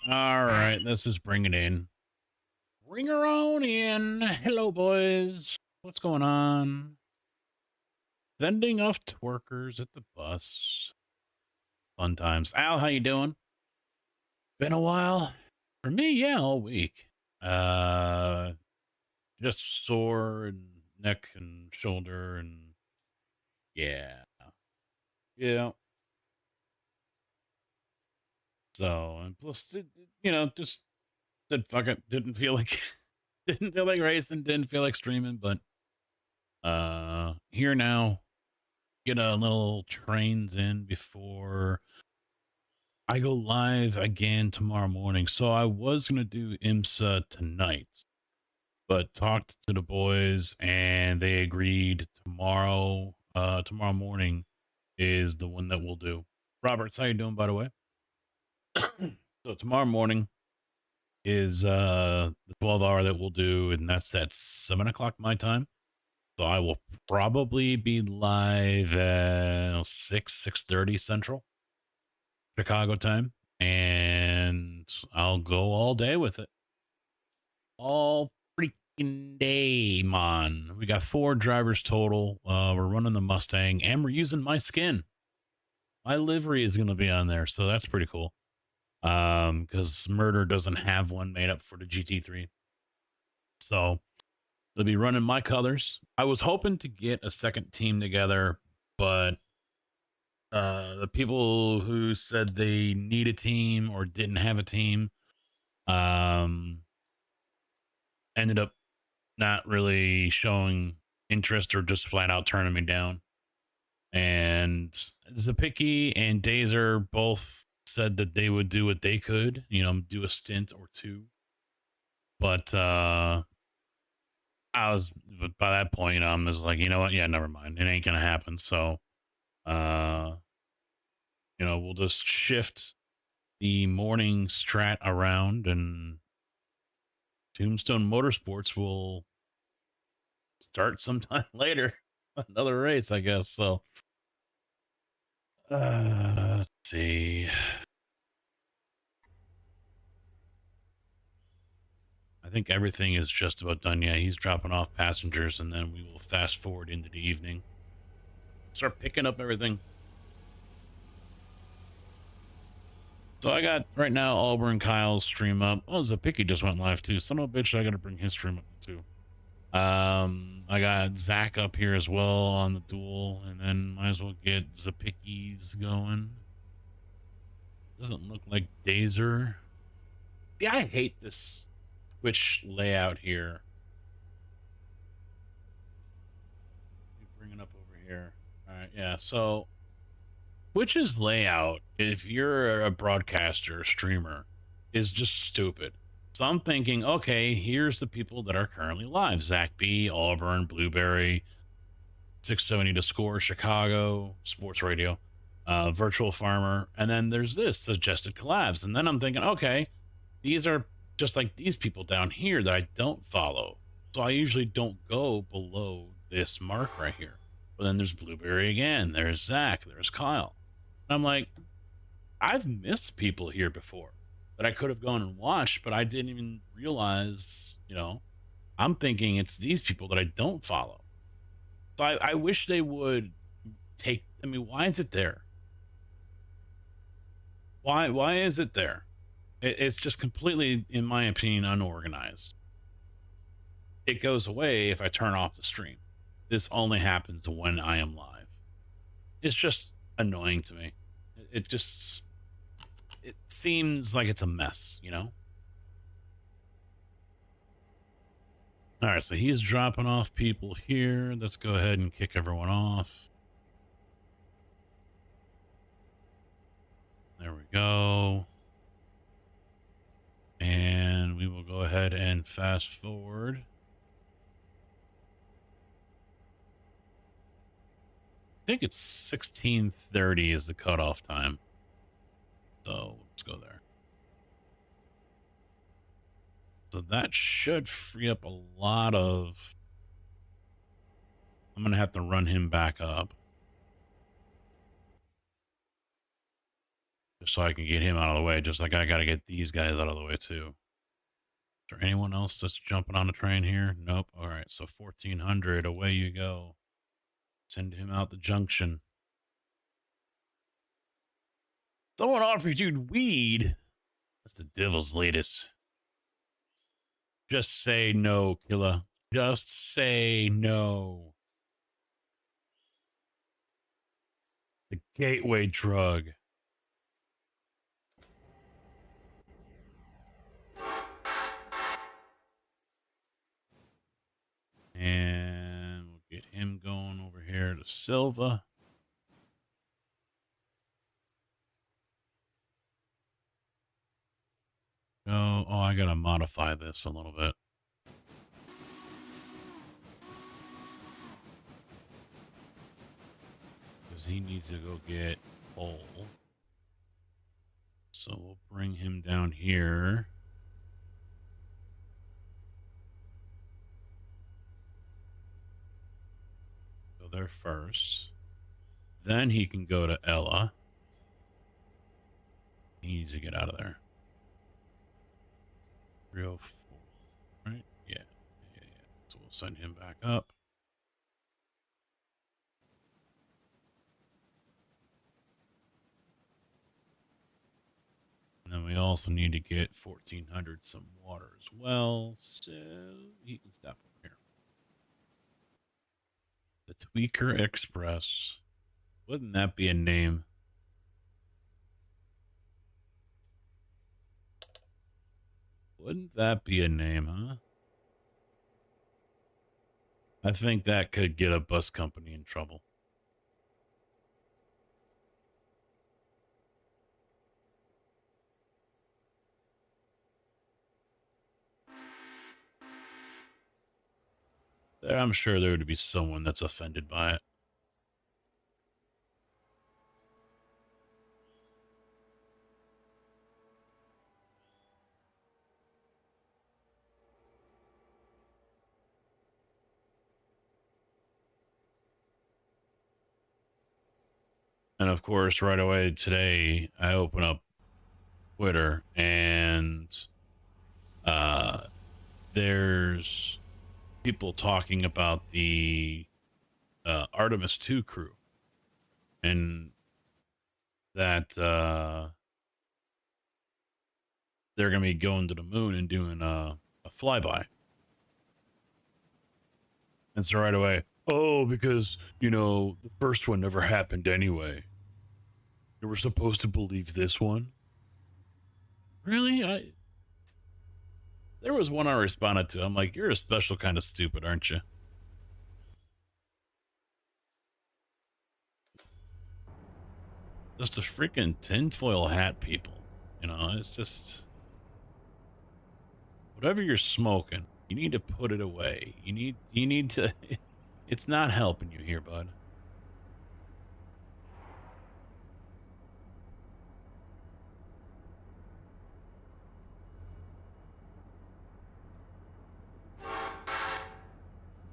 All right, let's just bring it in. Bring her on in. Hello, boys. What's going on? Sending off twerkers at the bus. Fun times. Al, how you doing? Been a while. For me, yeah, all week. Uh, just sore and neck and shoulder and yeah, yeah. So and plus, just said fuck it. Didn't feel like, didn't feel like racing. Didn't feel like streaming. But here now. Get a little trains in before I go live again tomorrow morning. So I was gonna do IMSA tonight, but talked to the boys and they agreed tomorrow. Tomorrow morning is the one that we'll do. Roberts, how you doing, by the way? So tomorrow morning is the 12 hour that we'll do, and that's at 7 o'clock my time. So I will probably be live at 6:30 Central Chicago time, and I'll go all day with it. All freaking day, man. We got 4 drivers total. We're running the Mustang, and we're using my skin. My livery is going to be on there, so that's pretty cool. Because Murder doesn't have one made up for the GT3, so they'll be running my colors. I was hoping to get a second team together, but the people who said they need a team or didn't have a team um ended up not really showing interest or just flat out turning me down. And Zapicki and Dazer both said that they would do what they could, do a stint or two. But but by that point, I'm just like, you know what? Yeah, never mind. It ain't gonna happen. So uh we'll just shift the morning strat around, and Tombstone Motorsports will start sometime later. Another race, I guess. So let's see. I think everything is just about done. Yeah, he's dropping off passengers, and then we will fast forward into the evening. Start picking up everything. So I got right now Auburn Kyle's stream up. Oh, Zapicki just went live too. Son of a bitch, I gotta bring his stream up too. I got Zach up here as well on the duel, and then might as well get Zapicki's going. Doesn't look like Dazer. Yeah, I hate this Twitch layout here. Bring it up over here. All right, yeah. So Twitch's layout, if you're a broadcaster, streamer, is just stupid. So I'm thinking, okay, here's the people that are currently live: Zach B, Auburn, Blueberry, 670 to Score, Chicago, Sports Radio, Virtual Farmer, and then there's this suggested collabs. And then I'm thinking, okay, these are just like these people down here that I don't follow. So I usually don't go below this mark right here. But then there's Blueberry again, there's Zach, there's Kyle. And I'm like, I've missed people here before that I could have gone and watched, but I didn't even realize, I'm thinking it's these people that I don't follow. So I wish they would why is it there? Why is it there? It's just completely, in my opinion, unorganized. It goes away if I turn off the stream. This only happens when I am live. It's just annoying to me. It seems like it's a mess, All right, so he's dropping off people here. Let's go ahead and kick everyone off. There we go. And we will go ahead and fast forward. I think it's 16:30 is the cutoff time. So let's go there. So that should free up a lot of... I'm going to have to run him back up. just so I can get him out of the way. Just like I got to get these guys out of the way too. Is there anyone else that's jumping on the train here? Nope. All right, so 1400, away you go. Send him out the junction. Someone offered you weed. That's the devil's latest. Just say no, killer. Just say no. The gateway drug. And we'll get him going over here to Silva. Oh, I gotta modify this a little bit. Because he needs to go get coal. So we'll bring him down here. Go there first. Then he can go to Ella. He needs to get out of there. 304, right? Yeah. So we'll send him back up. And then we also need to get 1400 some water as well. So he can stop over here. The Tweaker Express. Wouldn't that be a name? Wouldn't that be a name, huh? I think that could get a bus company in trouble. I'm sure there would be someone that's offended by it. And of course, right away today, I open up Twitter and there's people talking about the Artemis 2 crew and that they're going to be going to the moon and doing a flyby. And so right away, oh, because, you know, the first one never happened anyway. You were supposed to believe this one? Really? There was one I responded to. I'm like, you're a special kind of stupid, aren't you? Just a freaking tinfoil hat people. You know, it's just... Whatever you're smoking, you need to put it away. You need to... It's not helping you here, bud.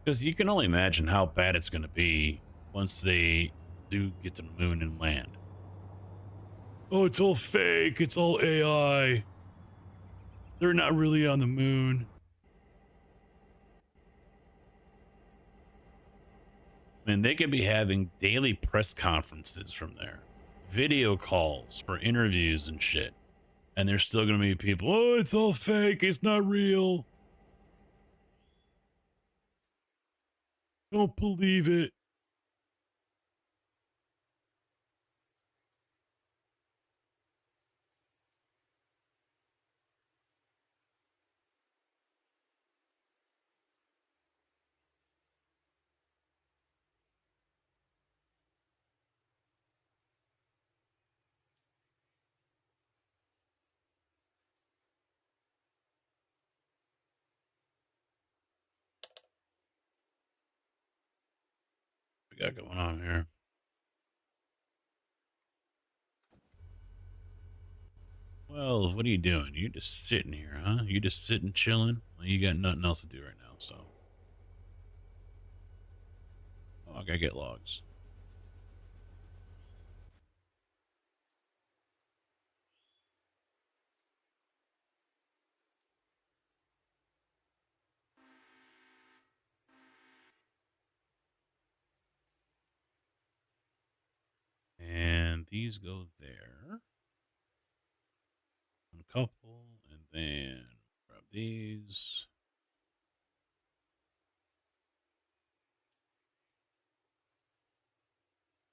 Because you can only imagine how bad it's going to be once they do get to the moon and land. Oh, it's all fake. It's all AI. They're not really on the moon. I mean, they could be having daily press conferences from there, video calls for interviews and shit. And there's still going to be people, oh, it's all fake. It's not real. Don't believe it. We got going on here. Well, what are you doing? You just sitting here, huh? You just sitting chilling? Well, you got nothing else to do right now, so. Oh, I gotta get logs. these go there. One couple, and then grab these.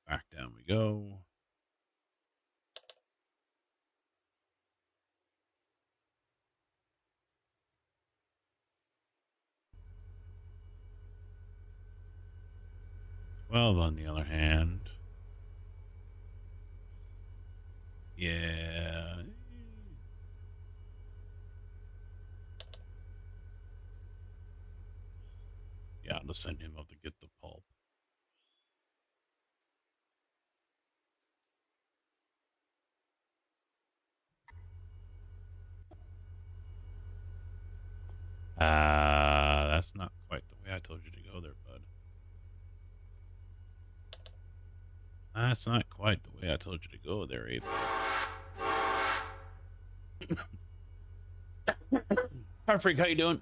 Back down we go. Well, on the other hand, yeah. Yeah, I'll just send him up to get the pulp. That's not quite the way I told you to go there, bud. That's not quite the way I told you to go there, Abe. Hi, Freak, how you doing?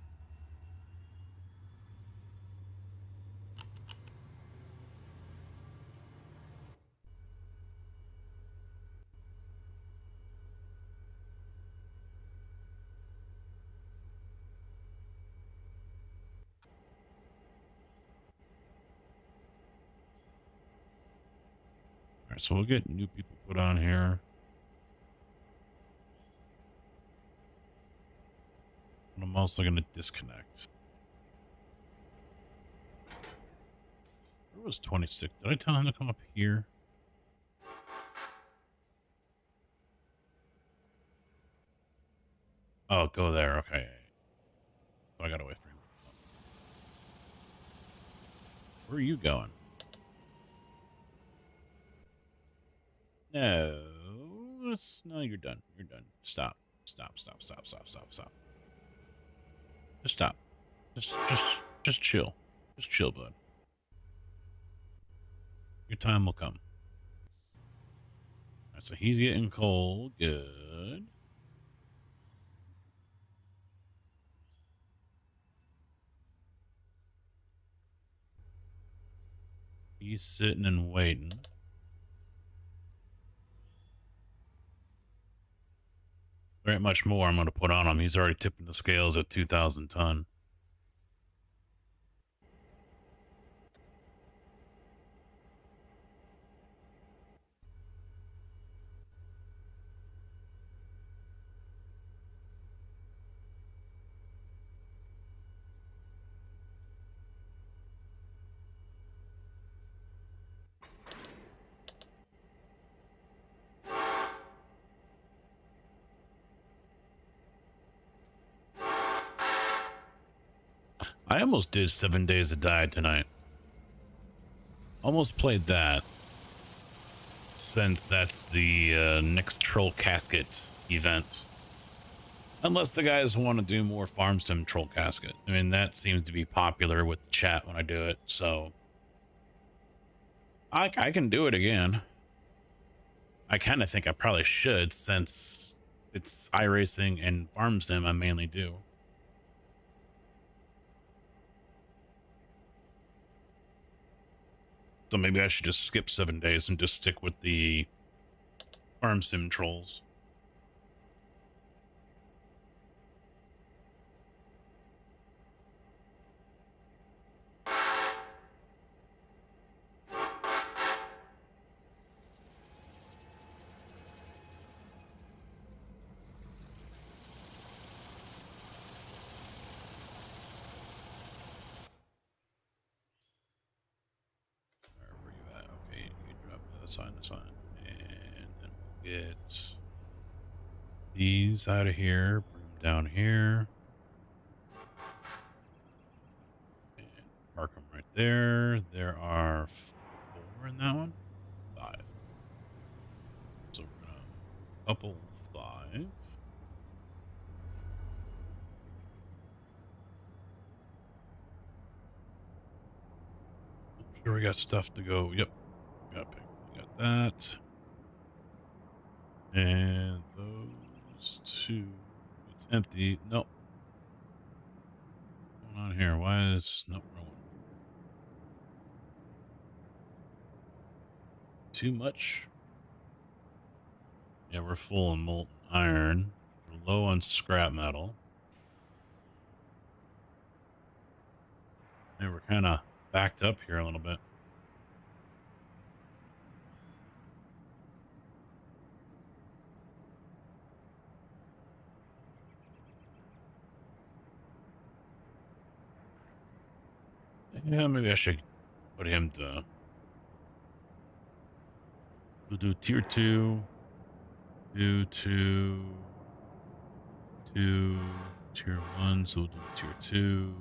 All right, so we'll get new people put on here. And I'm also going to disconnect. Where was 26? Did I tell him to come up here? Oh, go there. Okay. So I got to wait for him. Where are you going? No. No, you're done. You're done. Stop. Stop, stop, stop, stop, stop, stop. Just stop. Just chill. Just chill, bud. Your time will come. All right, so he's getting cold. Good. He's sitting and waiting. There ain't much more I'm going to put on him. He's already tipping the scales at 2,000 ton. I almost did 7 Days to Die tonight. Almost played that. Since that's the next Troll Casket event. Unless the guys want to do more Farm Sim Troll Casket. I mean, that seems to be popular with the chat when I do it, so... I can do it again. I kind of think I probably should, since it's iRacing and Farm Sim I mainly do. So maybe I should just skip 7 days and just stick with the Farm Sim trolls. Where you at? Okay, you drop this on, and then we'll get these out of here, bring them down here, and mark them right there. There are 4 in that one, 5. So we're gonna couple 5. I'm sure we got stuff to go. Yep, got that. And those 2, it's empty. Nope. What's going on here? Why is, nope, wrong one. Too much. Yeah, we're full on molten iron. We're low on scrap metal. And we're kind of backed up here a little bit. Yeah, maybe I should put him to... We'll do tier 2. Do 2. 2. Tier 1, so we'll do tier 2.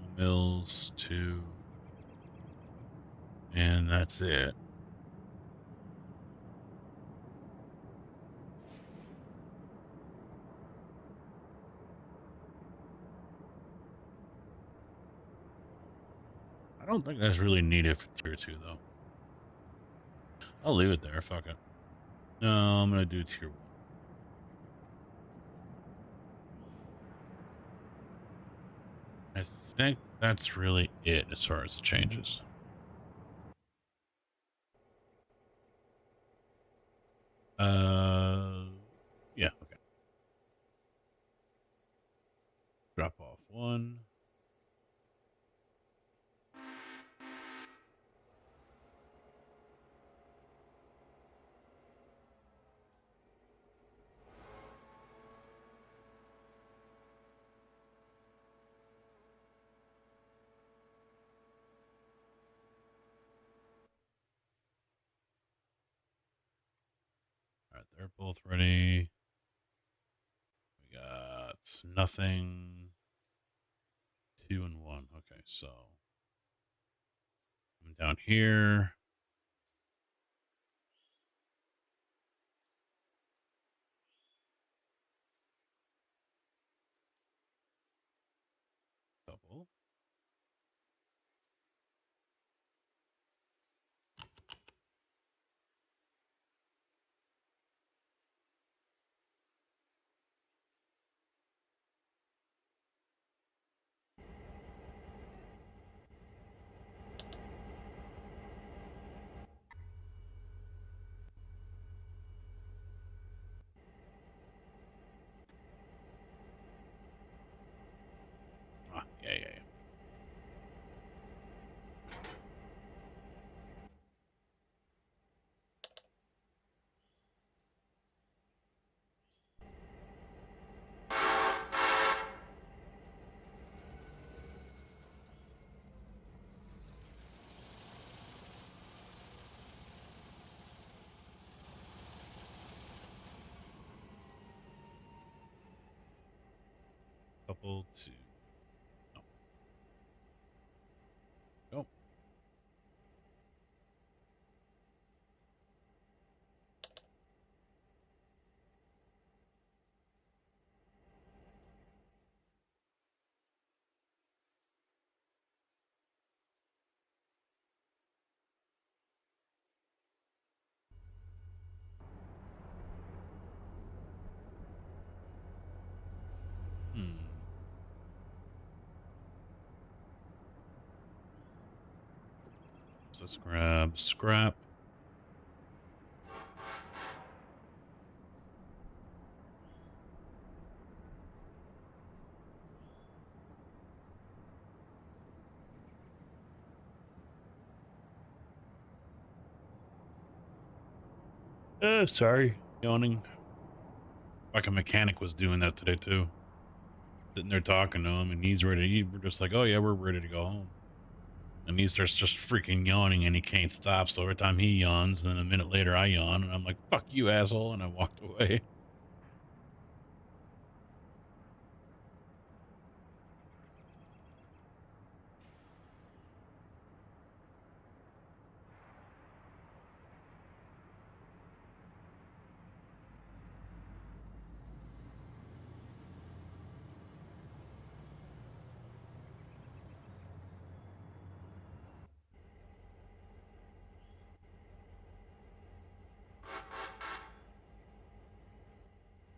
Rolling mills, 2. And that's it. I don't think that's really needed for tier 2, though. I'll leave it there. Fuck it. No, I'm going to do tier 1. I think that's really it as far as the changes. Yeah, okay. Drop off 1. All right, they're both ready. We got nothing. 2 and 1. Okay, so I'm down here. Double. Ah, yeah. Couple 2. No. Go. So let's grab scrap. Sorry. Yawning. Like a mechanic was doing that today, too. Sitting there talking to him, and he's ready. We're just like, oh, yeah, we're ready to go home. And he starts just freaking yawning, and he can't stop. So every time he yawns, then a minute later I yawn, and I'm like, fuck you, asshole. And I walked away.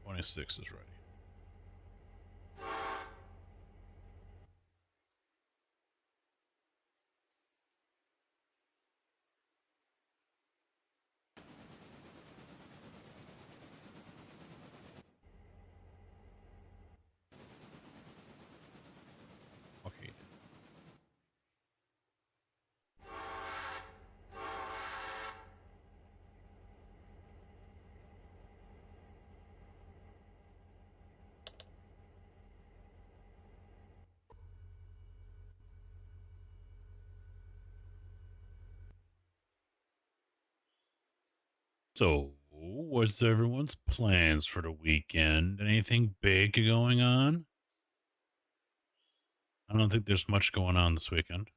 '26 is ready. So, what's everyone's plans for the weekend? Anything big going on? I don't think there's much going on this weekend.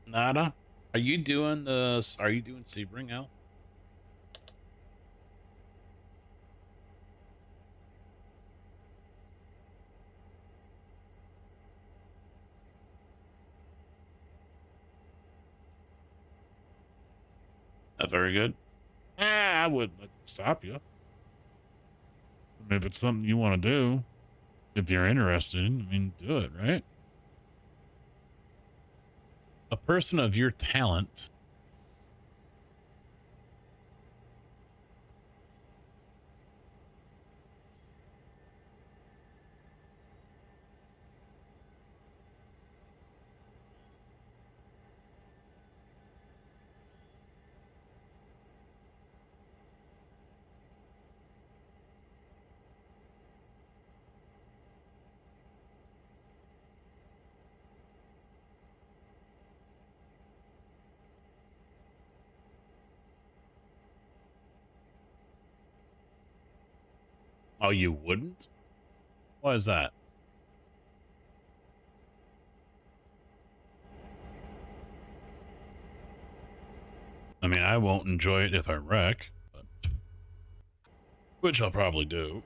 Nada? Are you doing Sebring out? Very good. I wouldn't let stop you. I mean, if it's something you want to do, if you're interested, I mean, do it, right? A person of your talent. Oh, you wouldn't? Why is that? I mean, I won't enjoy it if I wreck, but, which I'll probably do.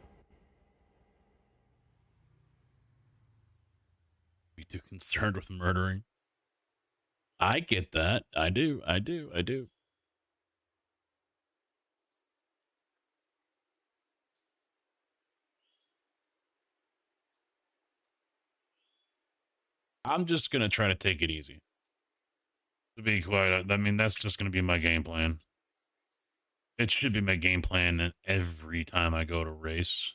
Be too concerned with murdering. I get that. I do. I do. I do. I'm just gonna try to take it easy. To be quite, I mean, that's just gonna be my game plan. It should be my game plan every time I go to race.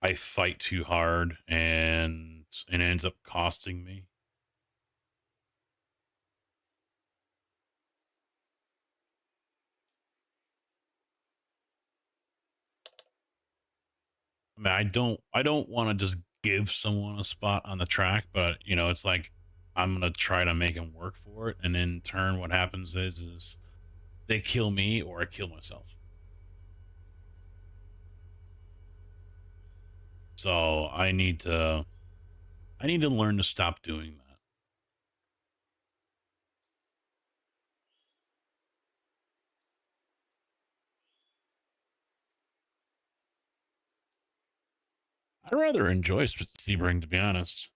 I fight too hard and it ends up costing me. I mean, I don't want to just give someone a spot on the track, but you know, it's like I'm gonna try to make them work for it, and in turn, what happens is they kill me or I kill myself. So I need to learn to stop doing that. I rather enjoy Sebring, to be honest.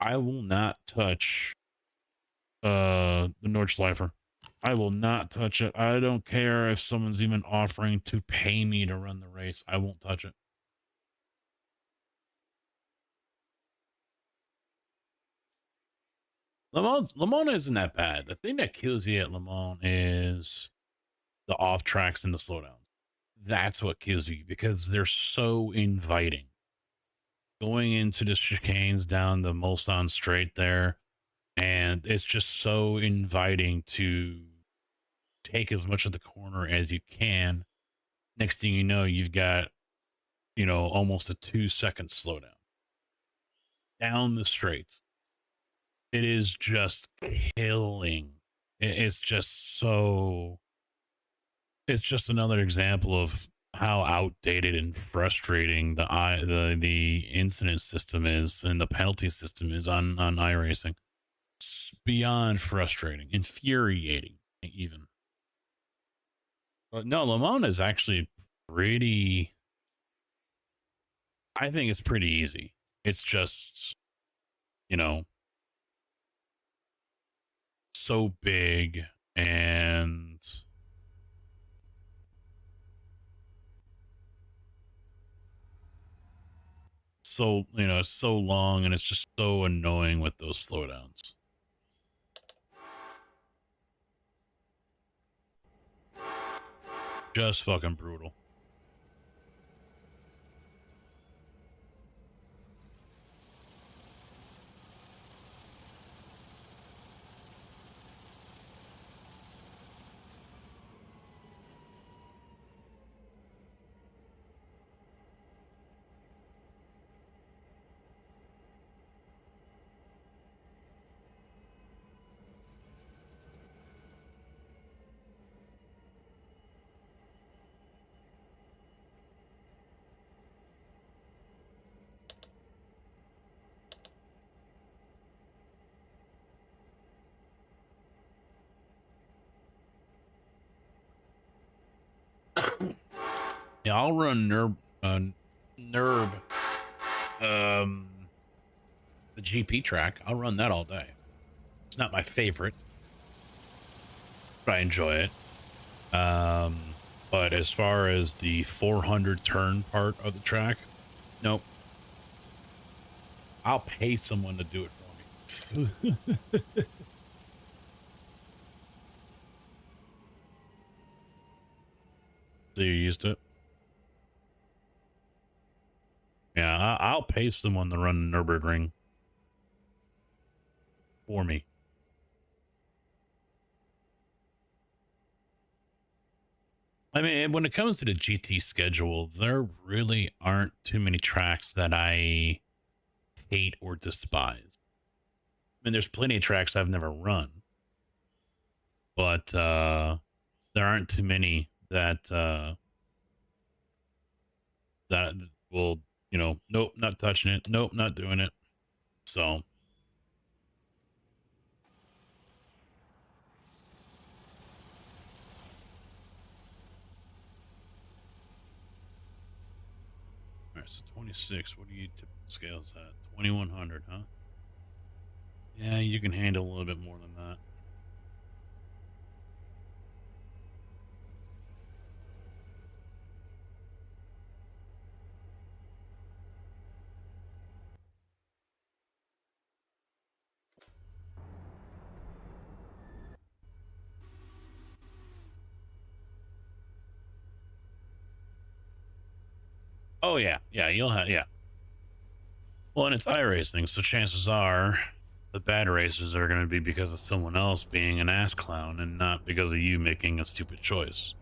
I will not touch the Nordschleifer. I will not touch it. I don't care if someone's even offering to pay me to run the race. I won't touch it. Le Mans isn't that bad. The thing that kills you at Le Mans is the off tracks and the slowdowns. That's what kills you because they're so inviting. Going into the chicanes down the Mulsanne straight there, and it's just so inviting to take as much of the corner as you can. Next thing you know, you've got, you know, almost a 2 second slowdown down the straight. It is just killing. It's just so, it's just another example of how outdated and frustrating the incident system is and the penalty system is on iRacing. It's beyond frustrating, infuriating even. But no, Le Mans is actually pretty. I think it's pretty easy. It's just, you know, so big and so, you know, so long, and it's just so annoying with those slowdowns. Just fucking brutal. Yeah, I'll run NERB, um, the GP track. I'll run that all day. It's not my favorite, but I enjoy it. But as far as the 400 turn part of the track, nope. I'll pay someone to do it for me. So you're used to it? Yeah, I'll pay someone to run the Nürburgring for me. I mean, when it comes to the GT schedule, there really aren't too many tracks that I hate or despise. I mean, there's plenty of tracks I've never run, but there aren't too many that will, nope, not touching it. Nope, not doing it. So, all right, so 26. What do you typical scales at? 2100, huh? Yeah, you can handle a little bit more than that. Oh yeah, yeah, you'll have yeah. Well, and it's iRacing, so chances are the bad races are going to be because of someone else being an ass clown and not because of you making a stupid choice.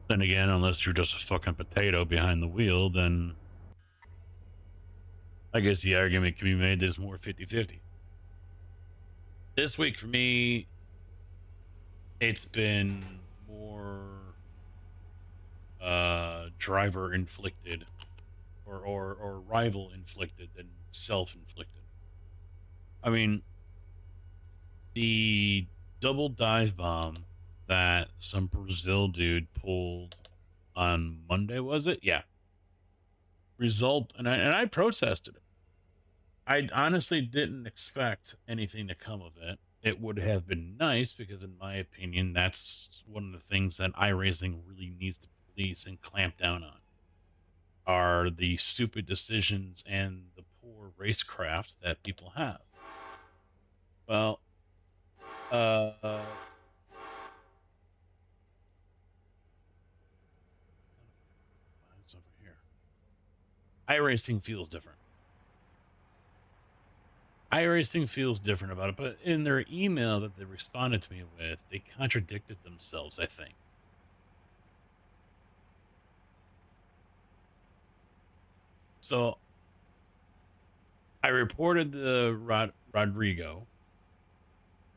Then again, unless you're just a fucking potato behind the wheel, then I guess the argument can be made that it's more 50-50. This week for me, it's been more driver inflicted or rival inflicted than self inflicted. I mean, the double dive bomb that some Brazil dude pulled on Monday, was it? Yeah. Result, and I protested it. I honestly didn't expect anything to come of it. It would have been nice because, in my opinion, that's one of the things that iRacing really needs to police and clamp down on are the stupid decisions and the poor racecraft that people have. Well, uh, it's over here. iRacing feels different. iRacing feels different about it, but in their email that they responded to me with, they contradicted themselves, I think. So I reported the Rodrigo.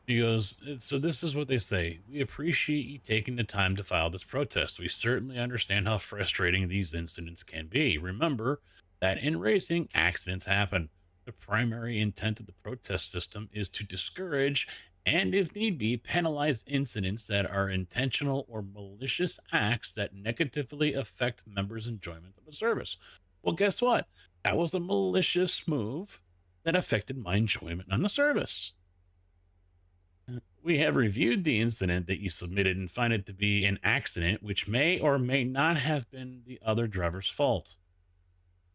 He goes, so this is what they say. We appreciate you taking the time to file this protest. We certainly understand how frustrating these incidents can be. Remember that in racing, accidents happen. The primary intent of the protest system is to discourage and, if need be, penalize incidents that are intentional or malicious acts that negatively affect members' enjoyment of the service. Well, guess what? That was a malicious move that affected my enjoyment on the service. We have reviewed the incident that you submitted and find it to be an accident, which may or may not have been the other driver's fault.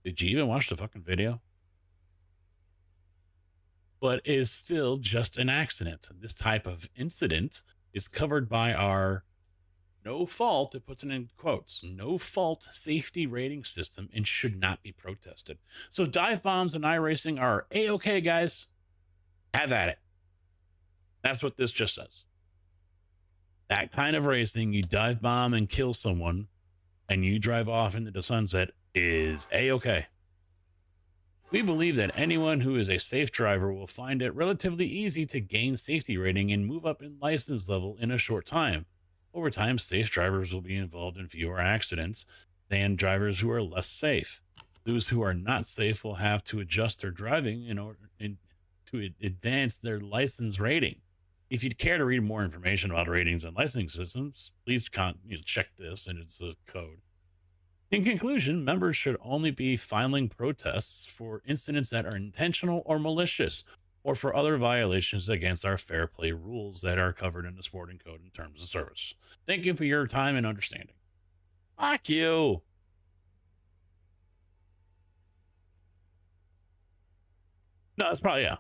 Did you even watch the fucking video? But is still just an accident. This type of incident is covered by our no fault, it puts it in quotes, no fault safety rating system and should not be protested. So dive bombs and iRacing are A-okay, guys. Have at it. That's what this just says. That kind of racing, you dive bomb and kill someone and you drive off into the sunset is A-okay. We believe that anyone who is a safe driver will find it relatively easy to gain safety rating and move up in license level in a short time. Over time, safe drivers will be involved in fewer accidents than drivers who are less safe. Those who are not safe will have to adjust their driving in order to advance their license rating. If you'd care to read more information about ratings and licensing systems, please check this, and it's the code. In conclusion, members should only be filing protests for incidents that are intentional or malicious, or for other violations against our fair play rules that are covered in the sporting code and terms of service. Thank you for your time and understanding. Fuck you. No, that's probably, yeah.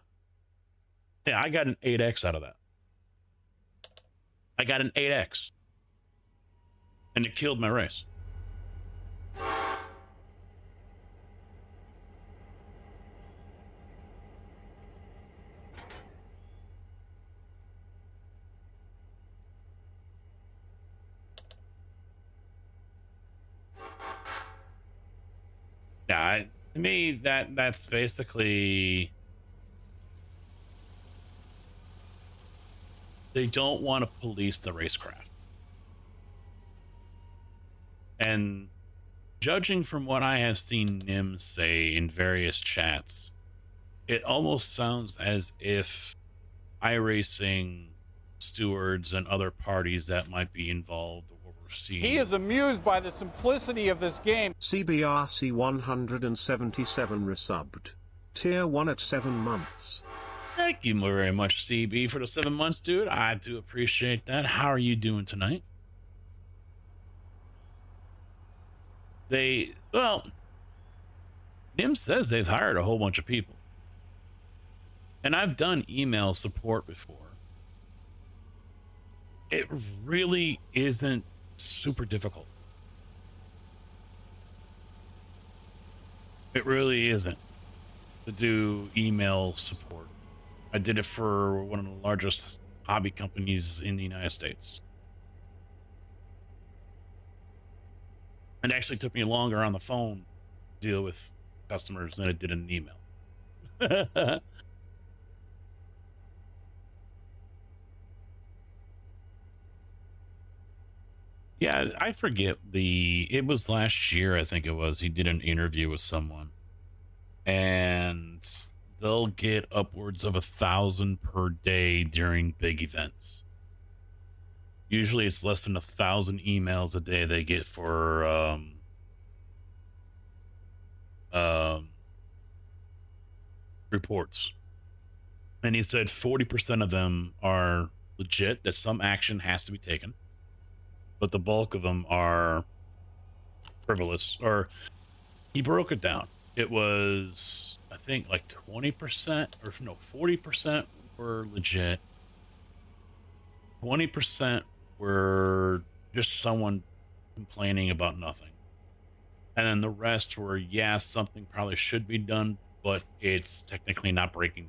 Yeah, I got an 8X out of that. I got an 8X. And it killed my race. Yeah, to me, that's basically, they don't want to police the racecraft. And judging from what I have seen Nim say in various chats, it almost sounds as if iRacing stewards and other parties that might be involved or overseeing. He is amused by the simplicity of this game. CBRC 177 resubbed. Tier 1 at 7 months. Thank you very much, CB, for the 7 months, dude. I do appreciate that. How are you doing tonight? Well, Nim says they've hired a whole bunch of people. And I've done email support before. It really isn't super difficult. It really isn't to do email support. I did it for one of the largest hobby companies in the United States. It actually took me longer on the phone to deal with customers than it did in an email. Yeah, I forget it was last year, I think it was. He did an interview with someone, and they'll get upwards of 1,000 per day during big events. Usually it's less than 1,000 emails a day they get for reports. And he said 40% of them are legit, that some action has to be taken, but the bulk of them are frivolous. Or he broke it down. It was, I think, like 20%, or no, 40% were legit, 20% were just someone complaining about nothing, and then the rest were, yeah, something probably should be done, but it's technically not breaking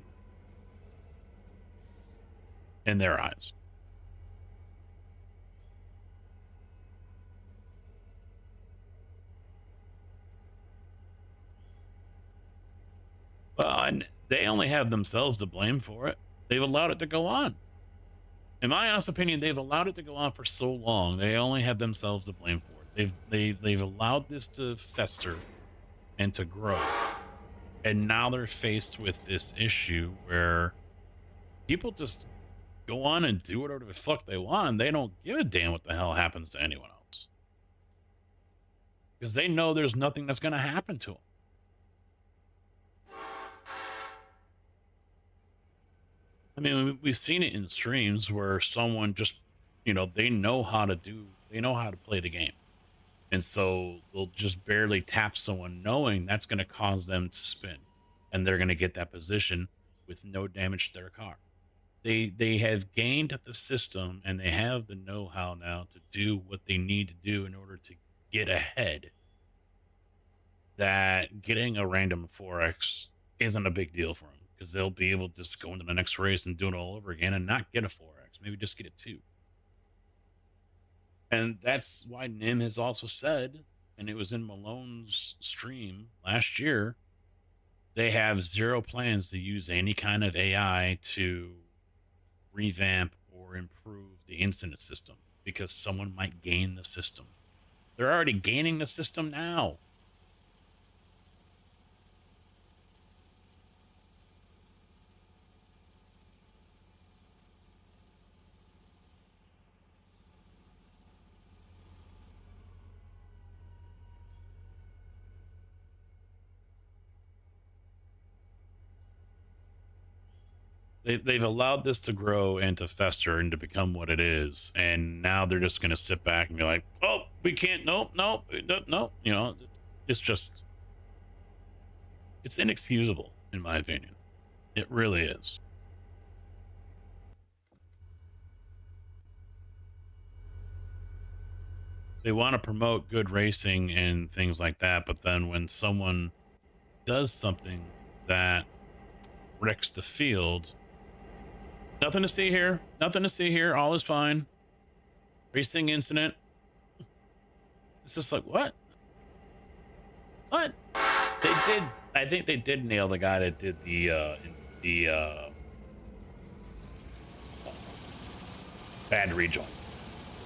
in their eyes. Well, and they only have themselves to blame for it. They've allowed it to go on. In my honest opinion, they've allowed it to go on for so long. They only have themselves to blame for it. They've allowed this to fester and to grow, and now they're faced with this issue where people just go on and do whatever the fuck they want. They don't give a damn what the hell happens to anyone else, because they know there's nothing that's going to happen to them. I mean, we've seen it in streams where someone just, they know how to play the game. And so they'll just barely tap someone knowing that's going to cause them to spin, and they're going to get that position with no damage to their car. They have gained the system, and they have the know-how now to do what they need to do in order to get ahead. That getting a random 4X isn't a big deal for them, because they'll be able to just go into the next race and do it all over again and not get a 4X, maybe just get a 2. And that's why Nim has also said, and it was in Malone's stream last year, they have zero plans to use any kind of AI to revamp or improve the incident system, because someone might gain the system. They're already gaining the system now. they've allowed this to grow and to fester and to become what it is, and now they're just going to sit back and be like, oh, we can't, nope, nope, nope. You know, it's just, it's inexcusable in my opinion. It really is. They want to promote good racing and things like that, but then when someone does something that wrecks the field, nothing to see here, nothing to see here, all is fine. Racing incident. It's just like, what? They did, I think they did nail the guy that did the bad rejoin.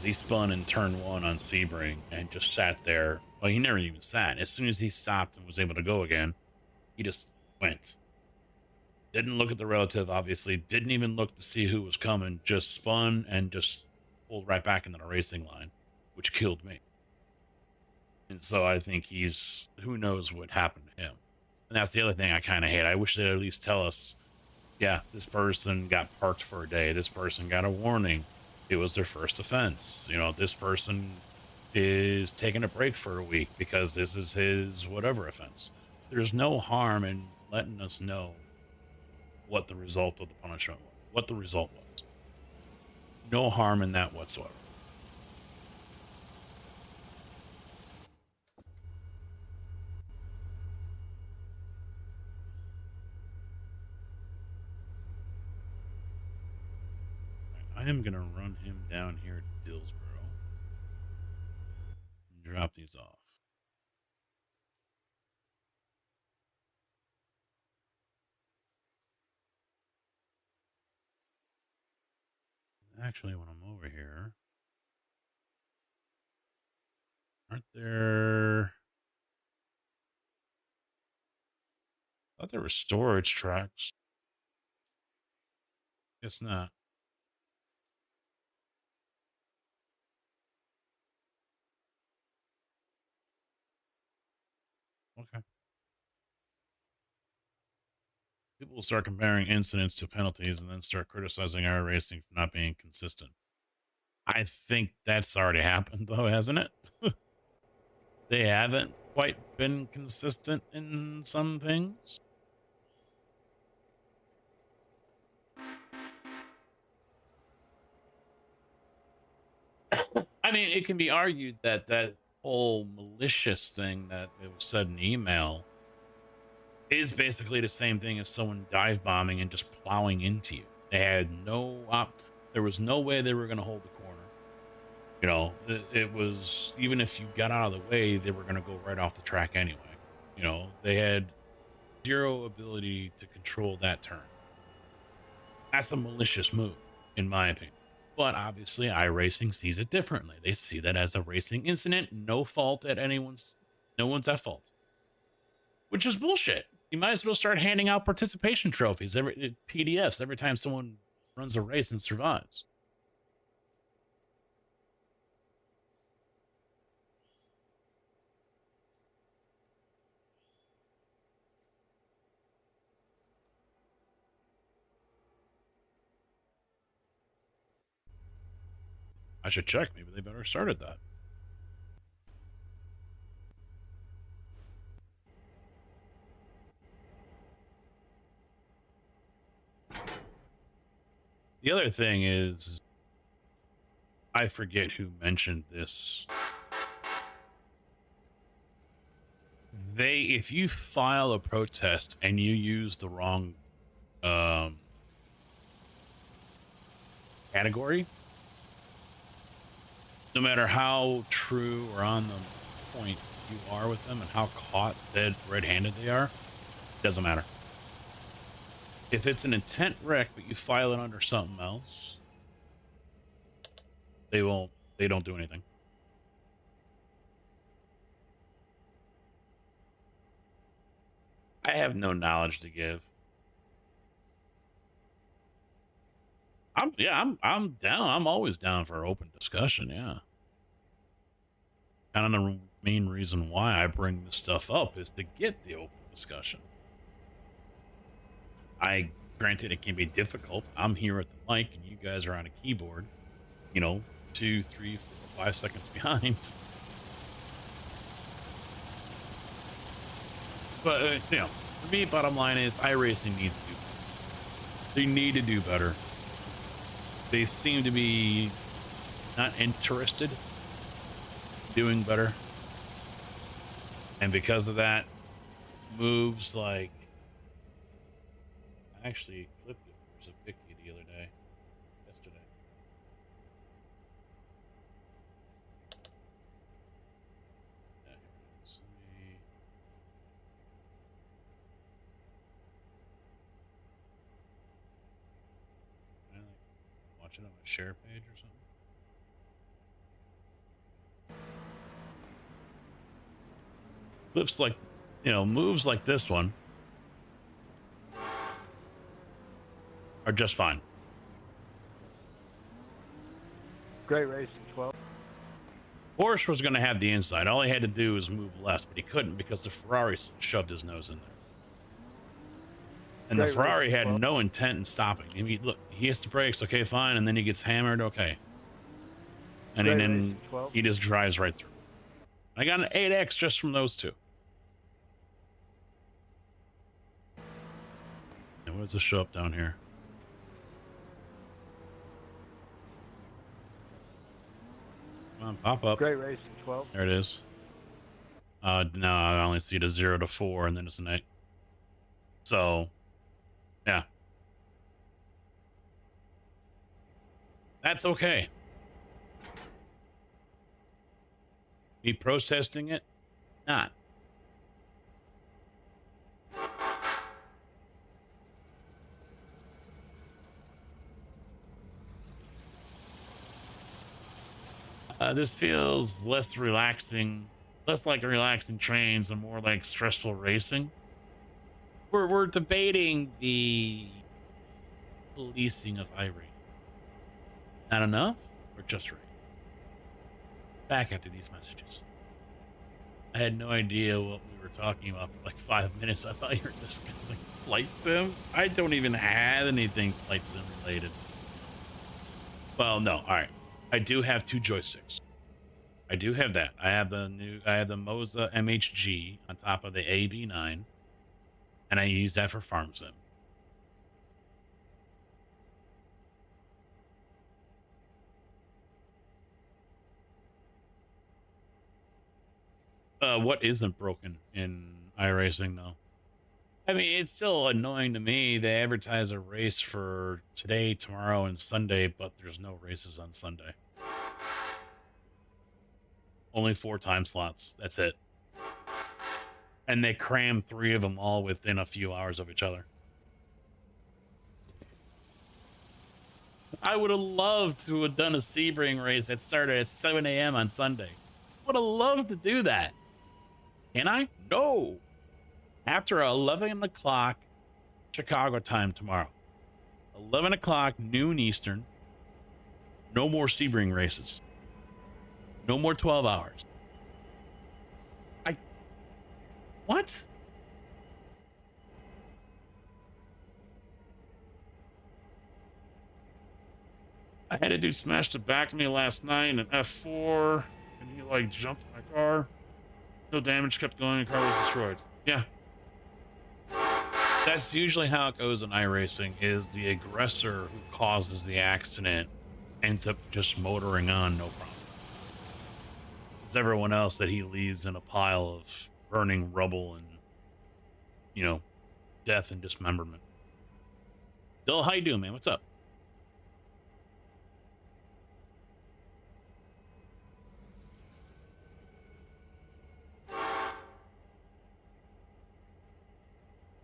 He spun in turn 1 on Sebring and just sat there. Well, he never even sat. As soon as he stopped and was able to go again, he just went. Didn't look at the relative, obviously. Didn't even look to see who was coming. Just spun and just pulled right back into the racing line, which killed me. And so I think he's, who knows what happened to him. And that's the other thing I kind of hate. I wish they'd at least tell us, yeah, this person got parked for a day. This person got a warning. It was their first offense. You know, this person is taking a break for a week because this is his whatever offense. There's no harm in letting us know what the result of the punishment was, what the result was. No harm in that whatsoever. I am going to run him down here to Dillsboro and drop these off. Actually, when I'm over here, aren't there... I thought there were storage tracks. Guess not. Okay. People will start comparing incidents to penalties and then start criticizing our racing for not being consistent. I think that's already happened, though, hasn't it? They haven't quite been consistent in some things. I mean, it can be argued that that whole malicious thing that it was said in the email is basically the same thing as someone dive bombing and just plowing into you. They had no there was no way they were going to hold the corner. You know, it was, even if you got out of the way, they were going to go right off the track anyway. You know, they had zero ability to control that turn. That's a malicious move, in my opinion. But obviously, iRacing sees it differently. They see that as a racing incident, no fault at anyone's, no one's at fault. Which is bullshit. You might as well start handing out participation trophies, PDFs, every time someone runs a race and survives. I should check. Maybe they better started that. The other thing is, I forget who mentioned this. If you file a protest and you use the wrong category, no matter how true or on the point you are with them and how caught dead red-handed they are, doesn't matter. If it's an intent wreck but you file it under something else, they don't do anything. I have no knowledge to give. I'm down. I'm always down for open discussion. Yeah. Kind of the main reason why I bring this stuff up is to get the open discussion. I Granted, it can be difficult. I'm here at the mic, and you guys are on a keyboard. You know, 2, 3, 4, 5 seconds behind. But for me, bottom line is, iRacing needs to do better. They need to do better. They seem to be not interested in doing better, and because of that, moves like I actually clipped it for Zabicki the other day, yesterday. Yeah, here it is. Can I like watch it on my share page or something? Clips like, moves like this one are just fine. Great racing, 12. Porsche was going to have the inside. All he had to do was move left, but he couldn't because the Ferrari shoved his nose in there. And the Great Ferrari racing, had 12. no intent in stopping. I mean, look, he hits the brakes, okay, fine, and then he gets hammered, okay. And Great then racing, 12. he just drives right through. I got an 8X just from those two. And what does this show up down here? Come on, pop up. Great racing, 12. There it is. No, I only see the 0 to 4, and then it's an 8. So, yeah. That's okay. Me protesting it? Not. This feels less relaxing, less like relaxing trains and more like stressful racing. We're debating the policing of iRacing. Not enough or just right? Back after these messages. I had no idea what we were talking about for like 5 minutes. I thought you were discussing flight sim. I don't even have anything flight sim related. Well, no. All right. I do have 2 joysticks. I do have that. I have the Moza MHG on top of the AB9, and I use that for farm sim. What isn't broken in iRacing though? I mean, it's still annoying to me. They advertise a race for today, tomorrow, and Sunday, but there's no races on Sunday. Only 4 time slots. That's it. And they cram 3 of them all within a few hours of each other. I would have loved to have done a Sebring race that started at 7 a.m. on Sunday. Would have loved to do that. Can I? No. After 11 o'clock Chicago time tomorrow, 11 o'clock noon Eastern, no more Sebring races. No more 12 hours. What? I had a dude smash the back of me last night in an F4, and he like jumped my car. No damage, kept going, the car was destroyed. Yeah. That's usually how it goes in iRacing, is the aggressor who causes the accident ends up just motoring on, no problem. It's everyone else that he leaves in a pile of burning rubble and, death and dismemberment. Dill, how you doing, man? What's up?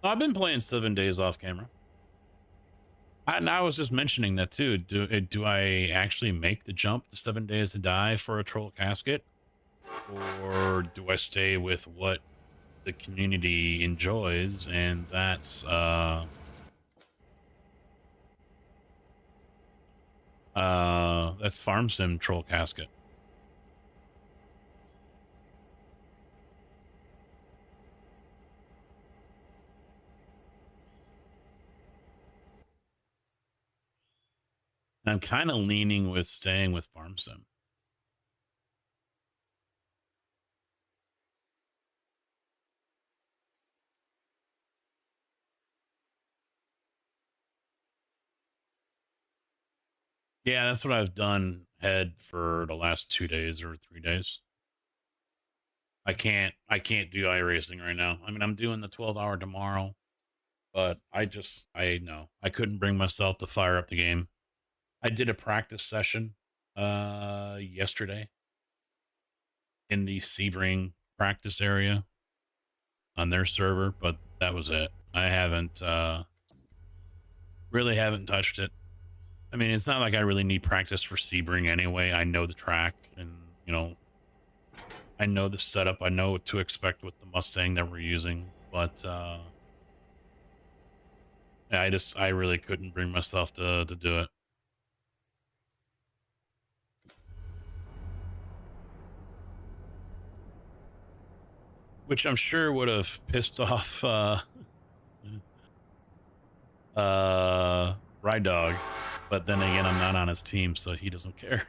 I've been playing 7 days off camera. And I was just mentioning that too. Do I actually make the jump to 7 days to die for a troll casket? Or do I stay with what the community enjoys? And that's farm sim troll casket. And I'm kind of leaning with staying with Farm Sim. Yeah, that's what I've done head for the last 2 days or 3 days. I can't do iRacing right now. I mean, I'm doing the 12-hour tomorrow, but I know I couldn't bring myself to fire up the game. I did a practice session yesterday in the Sebring practice area on their server, but that was it. I haven't really haven't touched it. I mean, it's not like I really need practice for Sebring anyway. I know the track and, you know, I know the setup. I know what to expect with the Mustang that we're using, but yeah, I really couldn't bring myself to do it. Which I'm sure would have pissed off Ride Dog, but then again, I'm not on his team, so he doesn't care.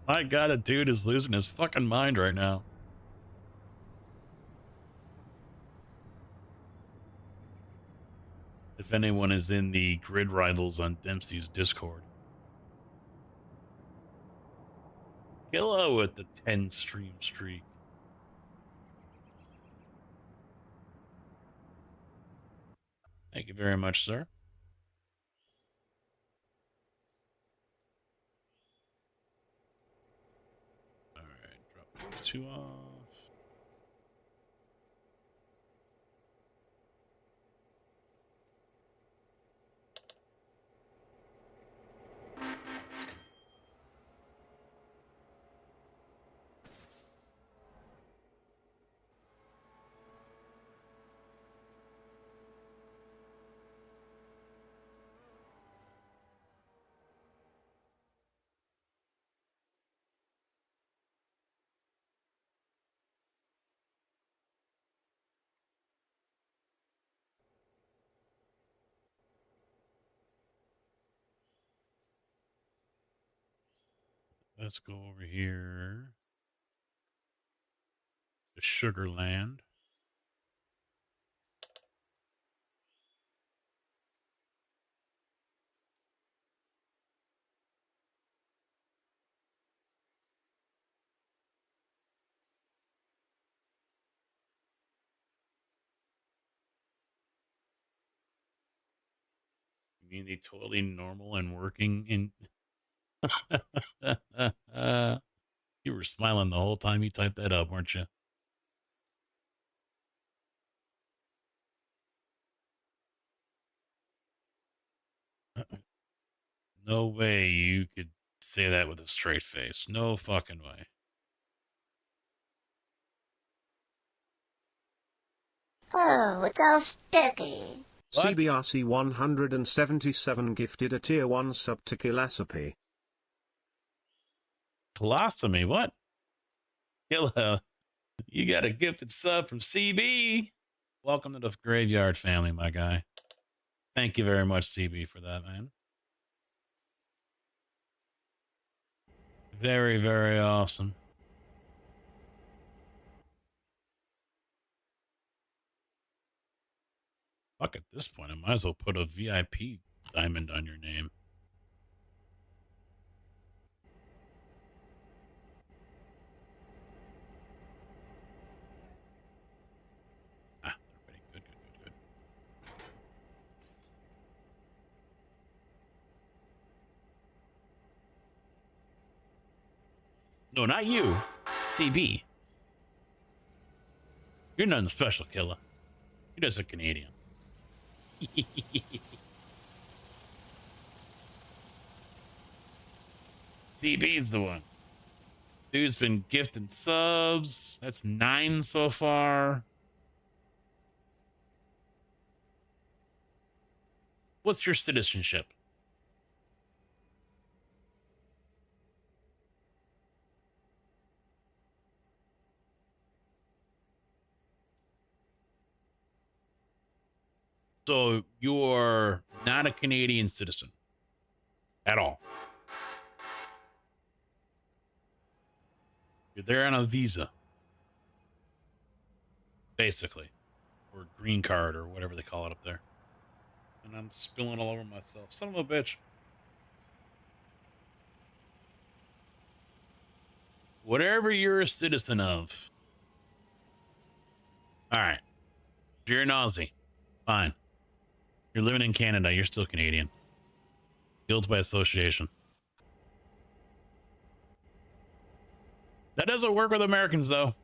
My God, a dude is losing his fucking mind right now. If anyone is in the Grid Rivals on Dempsey's Discord. Hello with the 10 stream streak. Thank you very much, sir. All right, drop those two off. Let's go over here to Sugarland. You mean the totally normal and working in... You were smiling the whole time you typed that up, weren't you? No way you could say that with a straight face. No fucking way. Oh, it's all sticky. What? CBRC 177 gifted a tier 1 sub to Killasapi. Colostomy, what? Killa, you got a gifted sub from CB. Welcome to the graveyard family, my guy. Thank you very much, CB, for that, man. Very, very awesome. Fuck, at this point, I might as well put a VIP diamond on your name. Ah, everybody. Good, good, good, good. No, not you. CB. You're nothing special, Killa. You're just a Canadian. CB's the one. Dude's been gifting subs. That's 9 so far. What's your citizenship? So you're not a Canadian citizen at all. You're there on a visa, basically, or green card or whatever they call it up there. And I'm spilling all over myself. Son of a bitch. Whatever you're a citizen of. All right. If you're an Aussie, fine. You're living in Canada, you're still Canadian. Guilds by association. That doesn't work with Americans, though.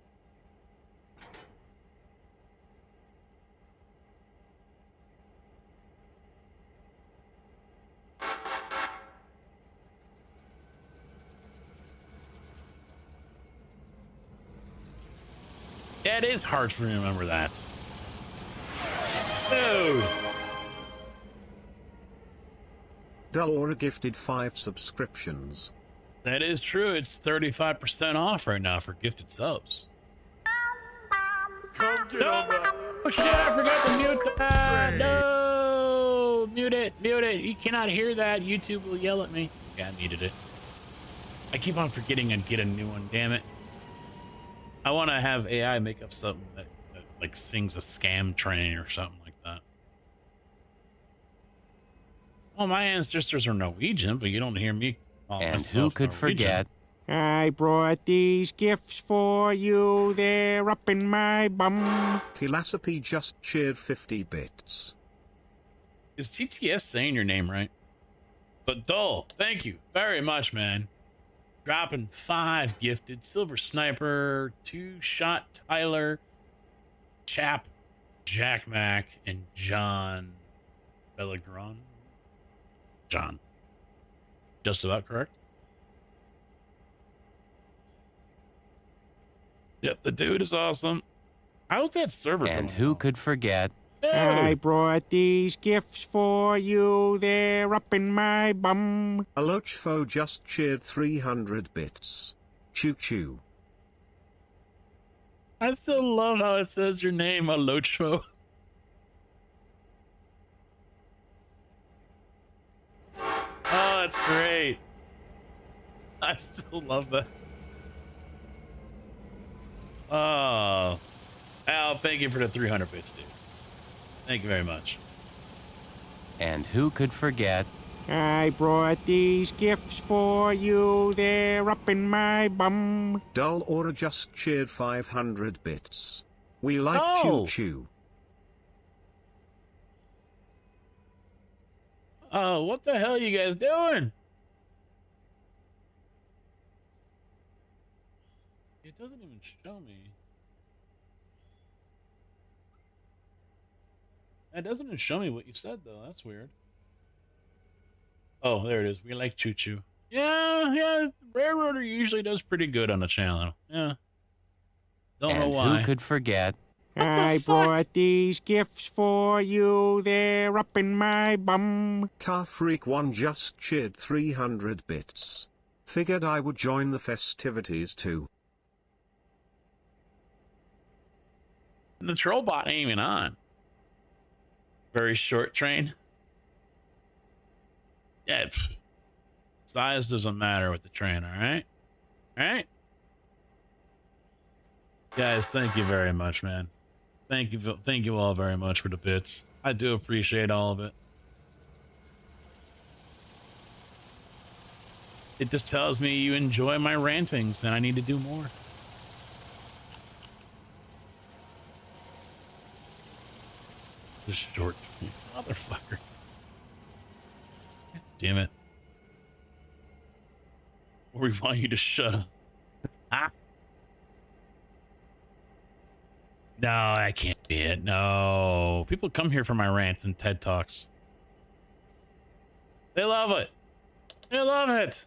Yeah, it is hard for me to remember that. Oh. Delora gifted 5 subscriptions. That is true. It's 35% off right now for gifted subs. Oh shit, I forgot to mute that. No, mute it, mute it. You cannot hear that. YouTube will yell at me. Yeah, I muted it. I keep on forgetting and get a new one, damn it. I want to have AI make up something that like sings a scam train or something like that. Well, my ancestors are Norwegian, but you don't hear me call And myself who could Norwegian. forget? I brought these gifts for you, they're up in my bum. Kilasapi just cheered 50 bits. Is TTS saying your name right? But Dull, thank you very much, man. Dropping 5 gifted. Silver Sniper, 2 Shot Tyler, Chap, Jack Mac, and John Bellegron. John. Just about correct? Yep, the dude is awesome. How's that server And coming who along? could forget? I Dude, brought these gifts for you, they're up in my bum. Alochfo just cheered 300 bits. Choo Choo. I still love how it says your name, Alochfo. Oh, that's great. I still love that. Oh, Al, thank you for the 300 bits, dude. Thank you very much. And who could forget? I brought these gifts for you, they're up in my bum. Dull Aura just cheered 500 bits. We like Oh. Choo Choo. Oh, what the hell are you guys doing? It doesn't even show me. It doesn't even show me what you said, though. That's weird. Oh, there it is. We like Choo Choo. Yeah, Railroader usually does pretty good on the channel. Yeah. Don't know And why. who could forget? What the I fuck? brought these gifts for you, they're up in my bum. Car Freak 1 just cheered 300 bits. Figured I would join the festivities too. The troll bot ain't even on. Very short train. Yeah, size doesn't matter with the train, all right? All right? Guys, thank you very much, man. Thank you all very much for the bits. I do appreciate all of it. It just tells me you enjoy my rantings and I need to do more. This short motherfucker. Damn it. We want you to shut up. Ah. No, I can't be it. No. People come here for my rants and TED Talks. They love it. They love it.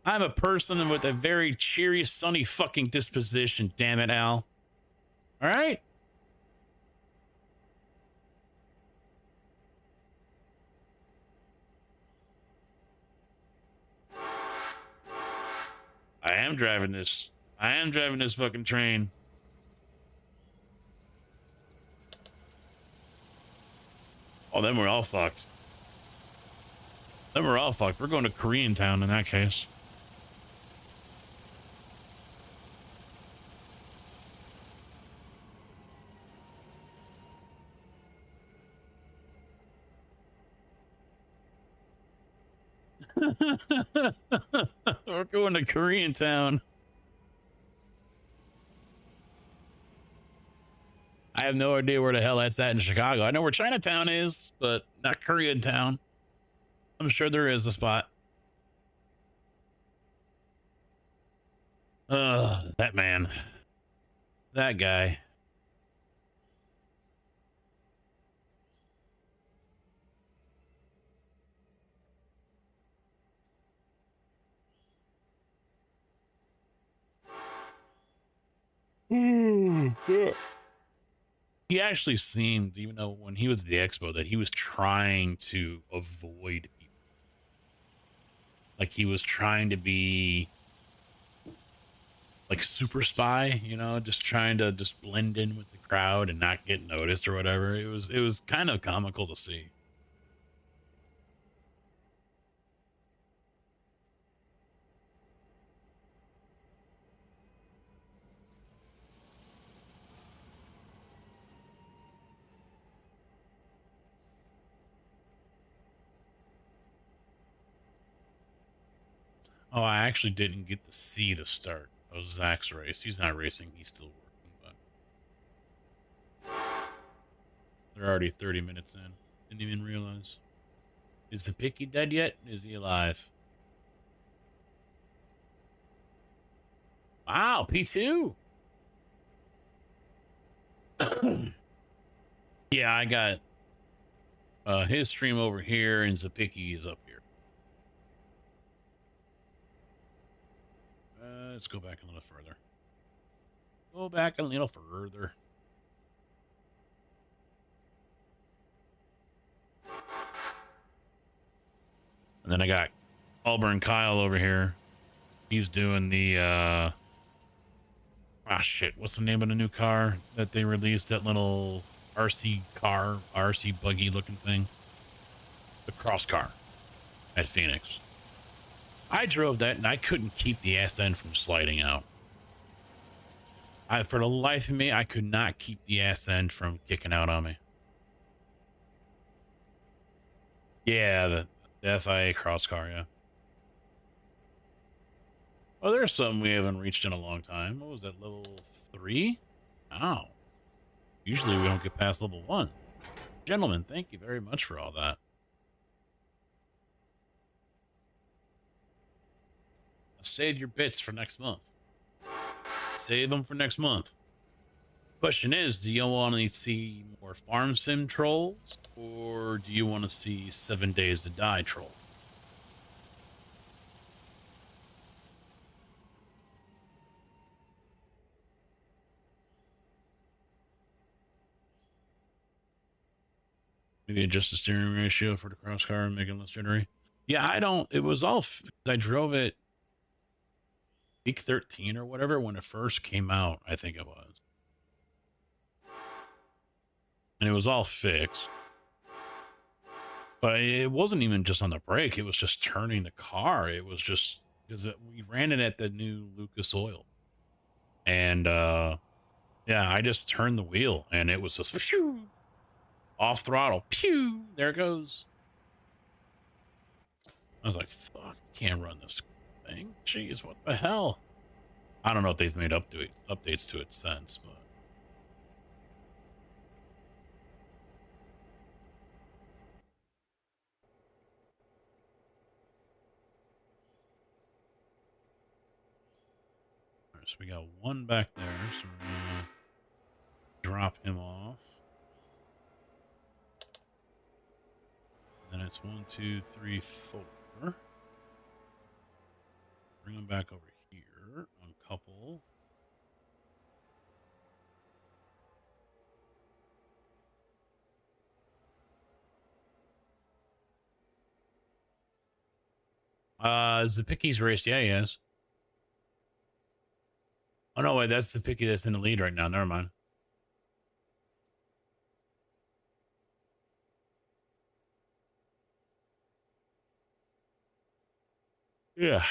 I'm a person with a very cheery, sunny fucking disposition, damn it, Al. All right? I am driving this. I am driving this fucking train. Oh, then we're all fucked. Then we're all fucked. We're going to Korean Town in that case. We're going to Korean Town. I have no idea where the hell that's at in Chicago. I know where Chinatown is, but not Korean Town. I'm sure there is a spot. That man. That guy. He actually seemed, even though when he was at the expo, that he was trying to avoid people. Like he was trying to be like super spy, you know, just trying to just blend in with the crowd and not get noticed or whatever. It was kind of comical to see. Oh, I actually didn't get to see the start of Zach's race. He's not racing. He's still working, but they're already 30 minutes in. Didn't even realize. Is the picky dead yet? Is he alive? Wow, P2. Yeah, I got his stream over here and Zapicki is up here. Let's go back a little further. Go back a little further. And then I got Auburn Kyle over here. He's doing the shit, what's the name of the new car that they released? That little RC car, RC buggy looking thing. The cross car at Phoenix. I drove that and I couldn't keep the ass end from sliding out. For the life of me, I could not keep the ass end from kicking out on me. Yeah, the FIA cross car, yeah. Oh, there's something we haven't reached in a long time. What was that, level 3? Wow. Usually we don't get past level 1. Gentlemen, thank you very much for all that. Save your bits for next month. Save them for next month. Question is, do you want to see more farm sim trolls, or do you want to see 7 Days to Die troll? Maybe adjust the steering ratio for the cross car and make it less jittery. Yeah, I don't. It was all. I drove it week 13 or whatever when it first came out. I think it was, and it was all fixed. But it wasn't even just on the brake. It was just turning the car. It was just because we ran it at the new Lucas Oil, and yeah, I just turned the wheel and it was just phew, off throttle. Pew! There it goes. I was like, fuck, can't run this thing. Jeez, what the hell? I don't know if they've made updates to it since, but all right, so we got one back there, so we're gonna drop him off. Then it's 1, 2, 3, 4. Bring him back over here on couple. Zapicki's race, yeah, he is. Oh no, wait, that's Zapicki that's in the lead right now. Never mind. Yeah.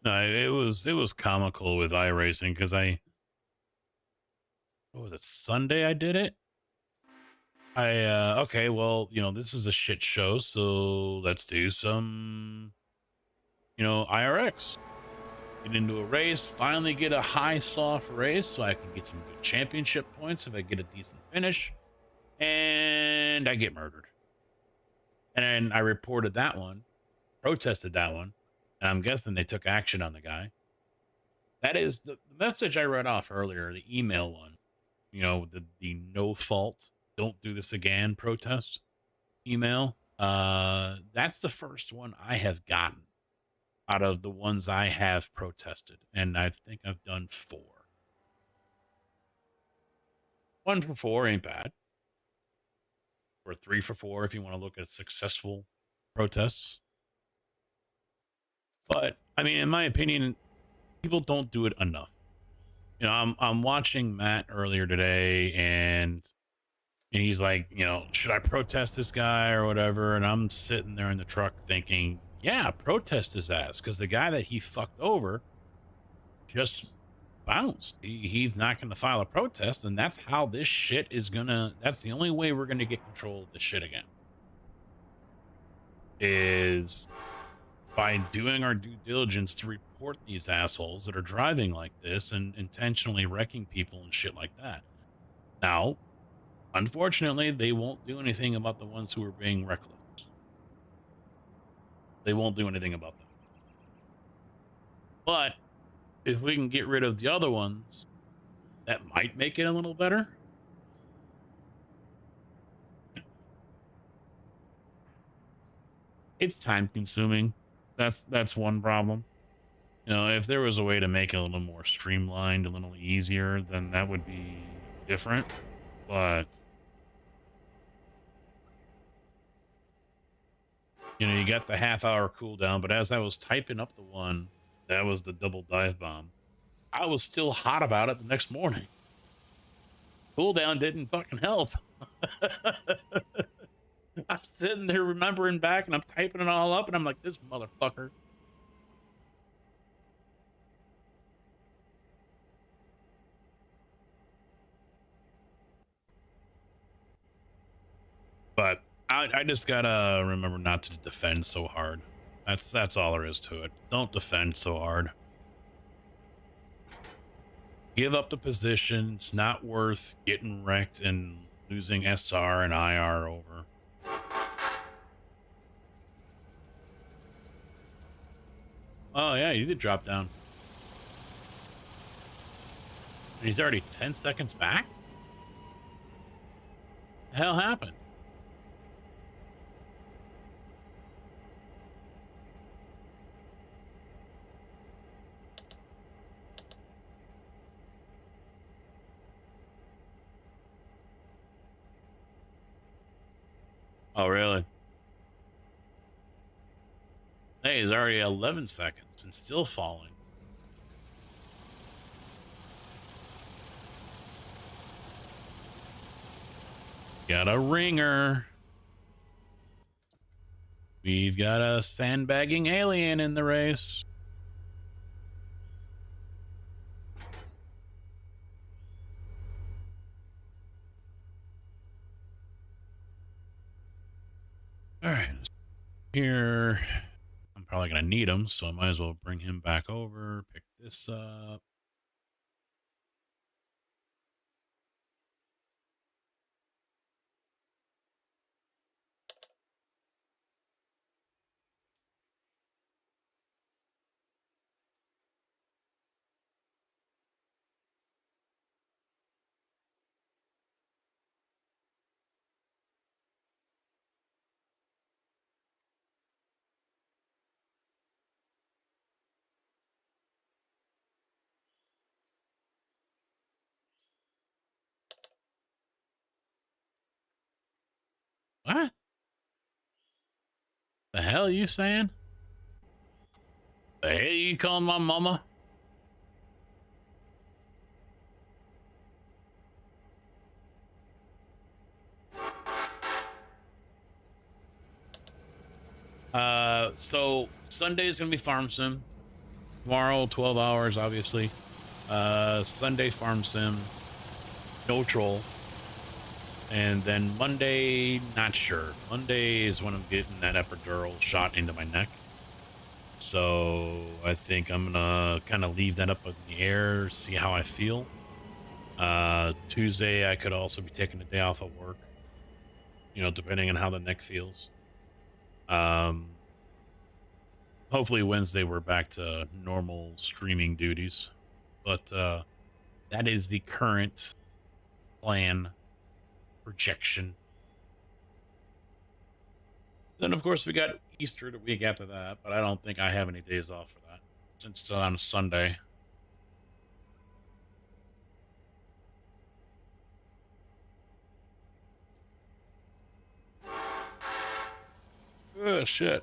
No, it was comical with iRacing because what was it, Sunday I did it? Okay, well, this is a shit show, so let's do some, IRX. Get into a race, finally get a high soft race so I can get some good championship points if I get a decent finish. And I get murdered. And then I reported that one, protested that one, and I'm guessing they took action on the guy. That is the message I read off earlier, the email one, the no fault, don't do this again protest email. That's the first one I have gotten out of the ones I have protested, and I think I've done 4. 1 for 4 ain't bad, or 3 for 4 if you want to look at successful protests. But I mean, in my opinion, people don't do it enough. I'm watching Matt earlier today, and he's like, should I protest this guy or whatever? And I'm sitting there in the truck thinking, yeah, protest his ass, because the guy that he fucked over just bounced. He's not going to file a protest, and that's how this shit is gonna. That's the only way we're going to get control of this shit again. Is by doing our due diligence to report these assholes that are driving like this and intentionally wrecking people and shit like that. Now, unfortunately, they won't do anything about the ones who are being reckless. They won't do anything about them. But if we can get rid of the other ones, that might make it a little better. It's time consuming. That's one problem. If there was a way to make it a little more streamlined, a little easier, then that would be different. But you got the half-hour cooldown, but as I was typing up the one that was the double dive bomb, I was still hot about it the next morning. Cooldown didn't fucking help. I'm sitting there remembering back, and I'm typing it all up, and I'm like, this motherfucker. But I just gotta remember not to defend so hard. That's all there is to it. Don't defend so hard. Give up the position. It's not worth getting wrecked and losing SR and IR over. Oh yeah, you did drop down. And he's already 10 seconds back? The hell happened? Oh, really? Hey, he's already 11 seconds and still falling. Got a ringer. We've got a sandbagging alien in the race. All right. Here, I'm probably going to need him, so I might as well bring him back over, pick this up. What? The hell are you saying? The hell you calling my mama? So Sunday is gonna be farm sim. Tomorrow, 12 hours, obviously. Sunday farm sim, no troll. And then Monday, not sure. Monday is when I'm getting that epidural shot into my neck. So I think I'm gonna kind of leave that up in the air, see how I feel. Tuesday I could also be taking a day off of work, depending on how the neck feels. Um, Hopefully Wednesday we're back to normal streaming duties. But that is the current plan projection. Then of course we got Easter the week after that, but I don't think I have any days off for that since it's on a Sunday. Oh shit.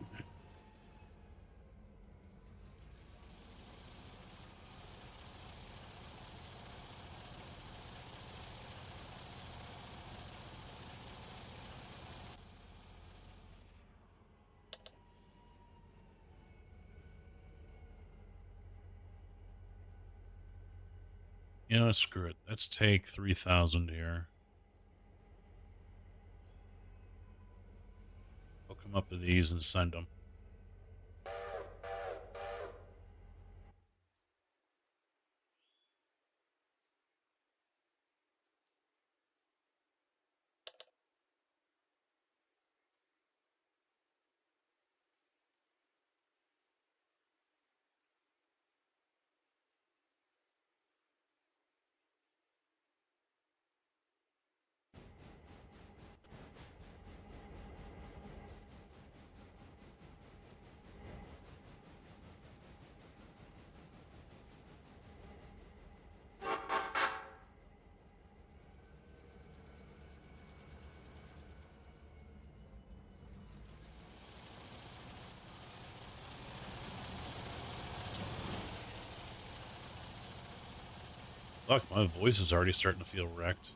Screw it. Let's take 3,000 here. Hook them up to these and send them. Fuck, my voice is already starting to feel wrecked.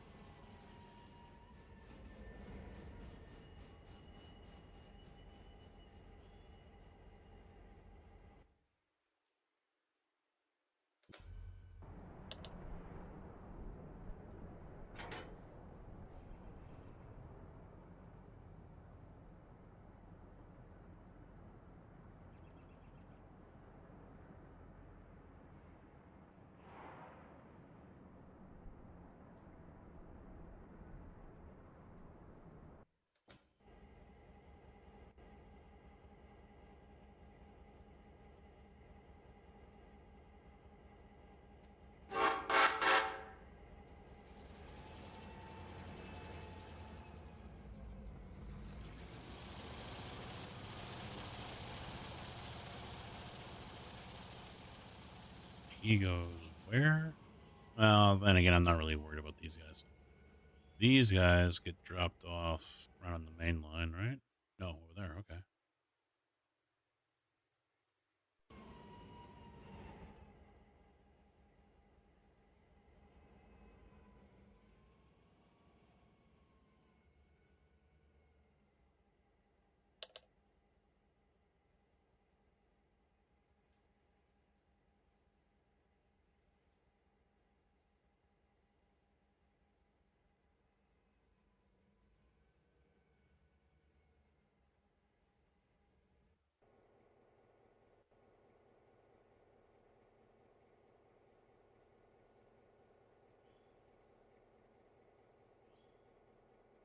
He goes, where? Well, then again, I'm not really worried about these guys. These guys get dropped off right on the main line, right? No, over there, okay.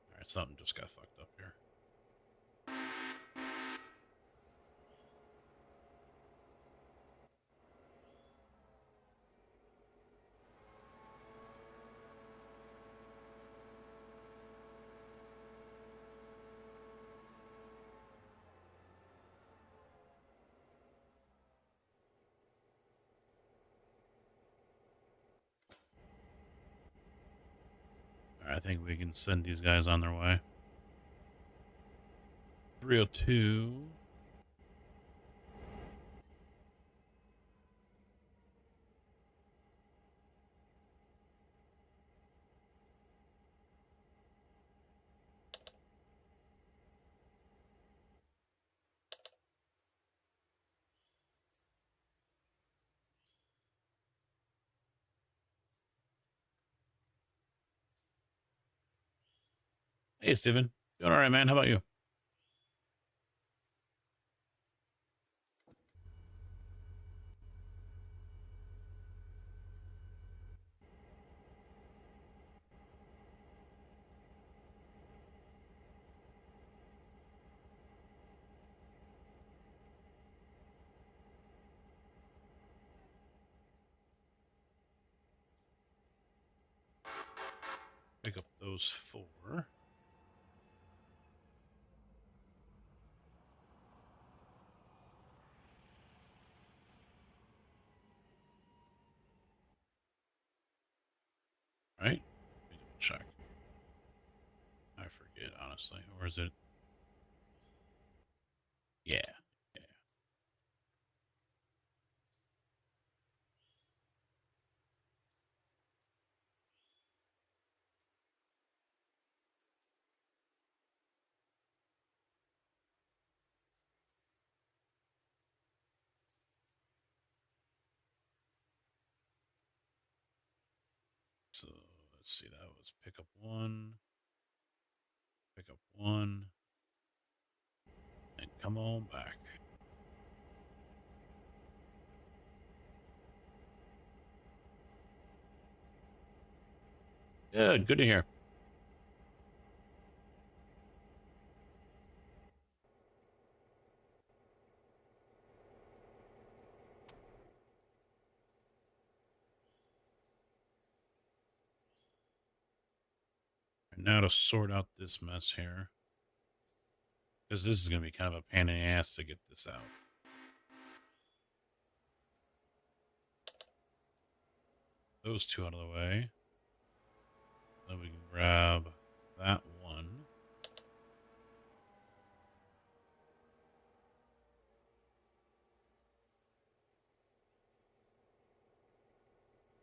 All right, something just got fucked up here. All right, I think we can send these guys on their way. 302. Hey, Steven. Doing all right, man. How about you? Pick up those 4. Right? Let me double check. I forget, honestly. Or is it? Yeah. Yeah. So let's see. That was pick up 1, pick up 1, and come on back. Good. Good to hear. And now to sort out this mess here. Because this is going to be kind of a pain in the ass to get this out. Those 2 out of the way. Then we can grab that 1.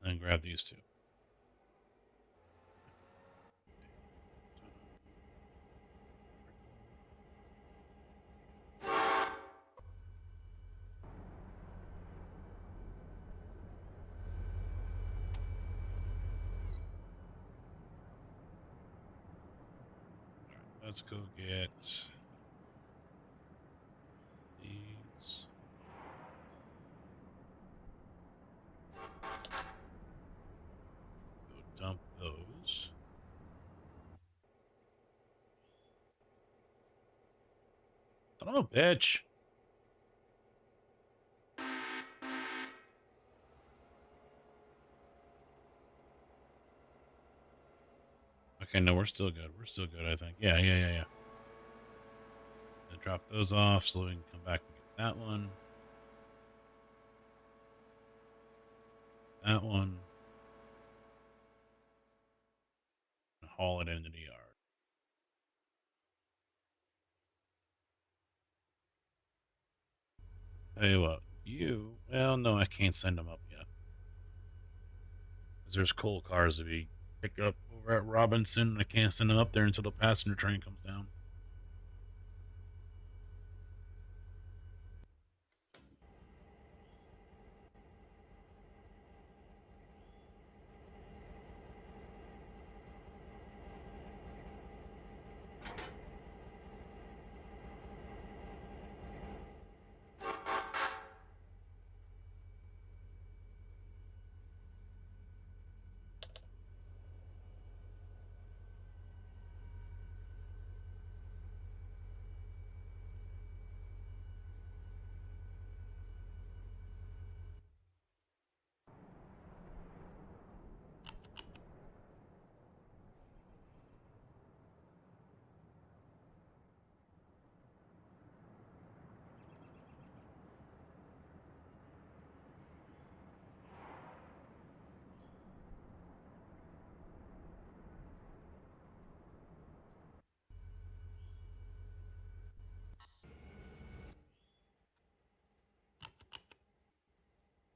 Then grab these 2. Let's go get these. Go dump those. Son of a bitch. Okay, no, we're still good. We're still good, I think. Yeah. Drop those off so we can come back and get that one. That one. And haul it into the yard. Tell you what, well, no, I can't send them up yet. Because there's coal cars to be picked up over at Robinson, and I can't send them up there until the passenger train comes down.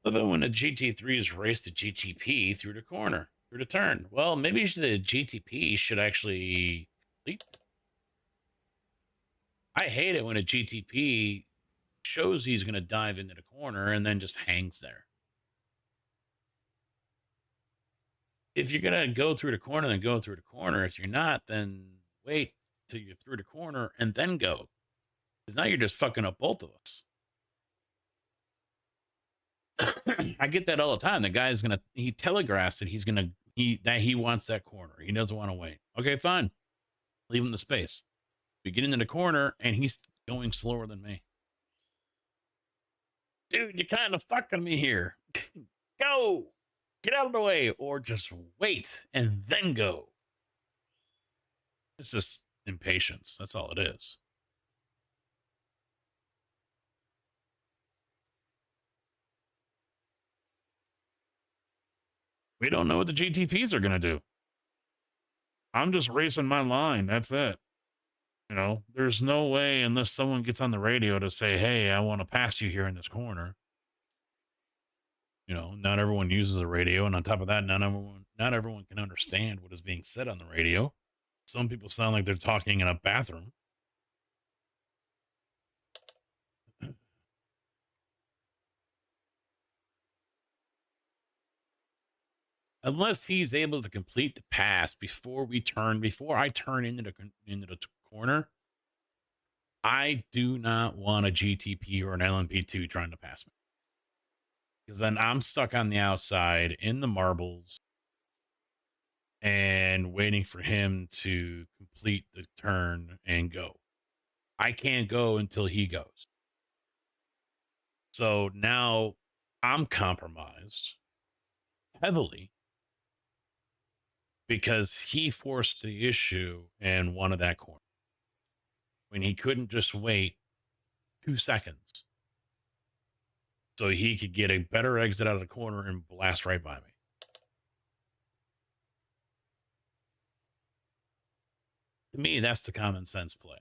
Although when the GT3s race the GTP through the corner, through the turn. Well, maybe the GTP should actually leap. I hate it when a GTP shows he's going to dive into the corner and then just hangs there. If you're going to go through the corner, then go through the corner. If you're not, then wait till you're through the corner and then go. Because now you're just fucking up both of us. I get that all the time. The guy's he telegraphs that he wants that corner. He doesn't want to wait. Okay, fine. Leave him the space. We get into the corner and he's going slower than me. Dude, you're kind of fucking me here. Go. Get out of the way. Or just wait and then go. It's just impatience. That's all it is. We don't know what the GTPs are going to do. I'm just racing my line. That's it. You know, there's no way unless someone gets on the radio to say, hey, I want to pass you here in this corner. You know, not everyone uses the radio. And on top of that, not everyone can understand what is being said on the radio. Some people sound like they're talking in a bathroom. Unless he's able to complete the pass before I turn into the corner, I do not want a GTP or an LMP2 trying to pass me. Because then I'm stuck on the outside in the marbles and waiting for him to complete the turn and go. I can't go until he goes. So now I'm compromised heavily because he forced the issue and wanted that corner when he couldn't just wait 2 seconds so he could get a better exit out of the corner and blast right by me. To me, that's the common sense play.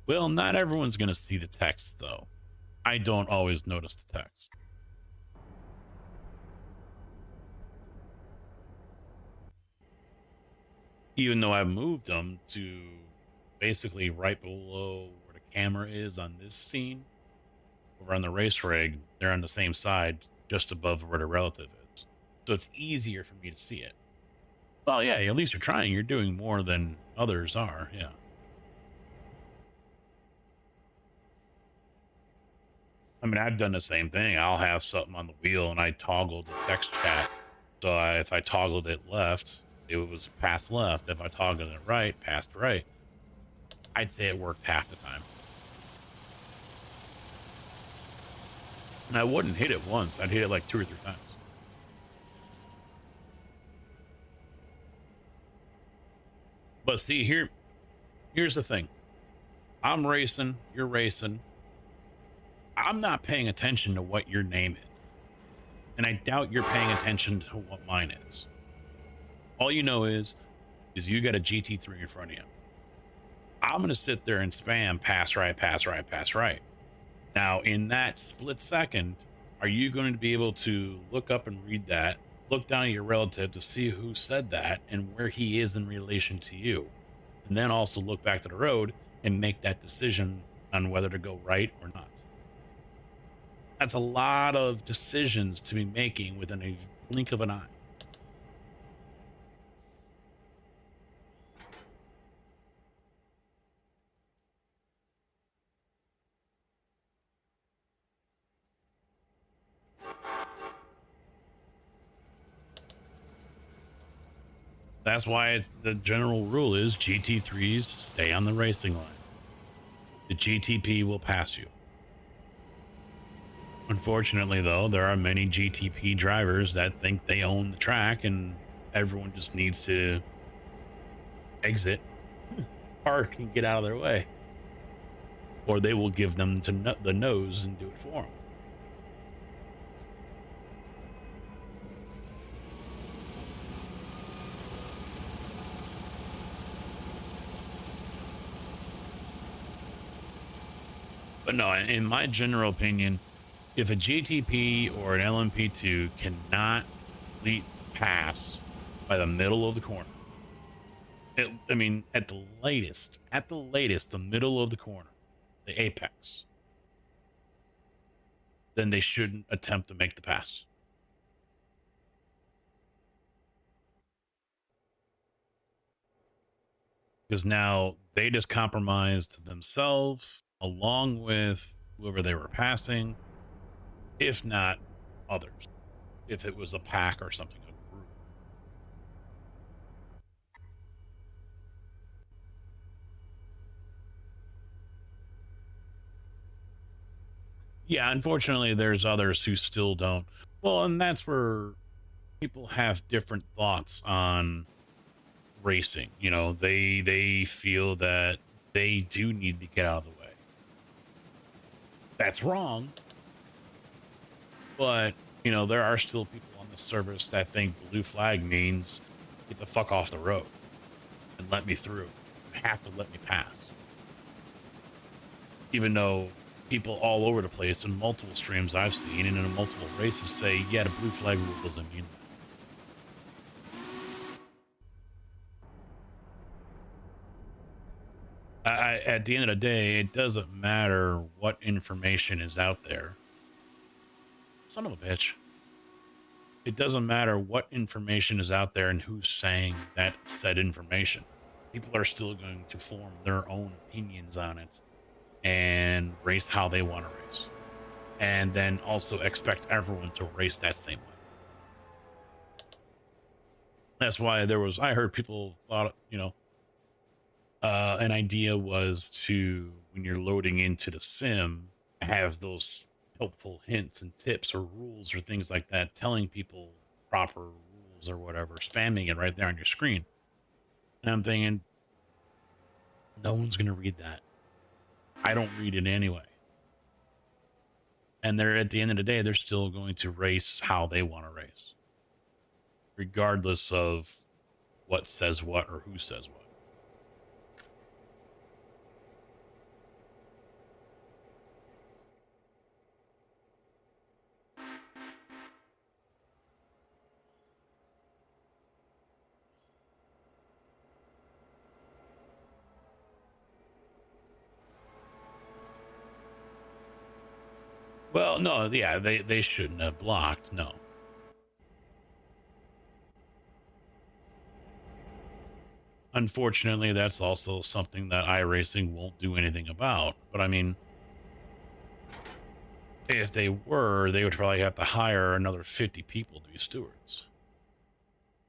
Well, not everyone's going to see the text, though. I don't always notice the text. Even though I've moved them to basically right below where the camera is on this scene, over on the race rig, they're on the same side, just above where the relative is. So it's easier for me to see it. Well, yeah, at least you're trying. You're doing more than others are, yeah. I mean, I've done the same thing. I'll have something on the wheel and I toggle the text chat. So if I toggled it left, it was past left. If I toggled it right, past right. I'd say it worked half the time. And I wouldn't hit it once. I'd hit it like 2 or 3 times. But see, here's the thing. I'm racing, you're racing. I'm not paying attention to what your name is. And I doubt you're paying attention to what mine is. All you know is you got a GT3 in front of you. I'm going to sit there and spam pass right, pass right, pass right. Now, in that split second, are you going to be able to look up and read that, look down at your relative to see who said that and where he is in relation to you? And then also look back to the road and make that decision on whether to go right or not. That's a lot of decisions to be making within a blink of an eye. That's why the general rule is GT3s stay on the racing line. The GTP will pass you. Unfortunately, though, there are many GTP drivers that think they own the track and everyone just needs to exit, park, and get out of their way. Or they will give them to the nose and do it for them. But no, in my general opinion, If a GTP or an LMP2 cannot complete the pass by the middle of the corner, I mean, at the latest, the middle of the corner, the apex, then they shouldn't attempt to make the pass. Because now they just compromised themselves along with whoever they were passing, if not others, if it was a pack or something, a group. Yeah, unfortunately, there's others who still don't. Well, and that's where people have different thoughts on racing. You know, they feel that they do need to get out of the way. That's wrong. But, you know, there are still people on the service that think blue flag means get the fuck off the road and let me through. You have to let me pass. Even though people all over the place in multiple streams I've seen and in multiple races say, yeah, the blue flag rule doesn't mean that. At the end of the day, it doesn't matter what information is out there. Son of a bitch. It doesn't matter what information is out there and who's saying that said information. People are still going to form their own opinions on it and race how they want to race. And then also expect everyone to race that same way. That's why I heard people thought, you know, an idea was to, when you're loading into the sim, have those helpful hints and tips or rules or things like that, telling people proper rules or whatever, spamming it right there on your screen. And I'm thinking, no one's going to read that. I don't read it anyway. And they're, at the end of the day, they're still going to race how they want to race, regardless of what says what or who says what. Well, no, yeah, they shouldn't have blocked, no. Unfortunately, that's also something that iRacing won't do anything about. But I mean, if they were, they would probably have to hire another 50 people to be stewards.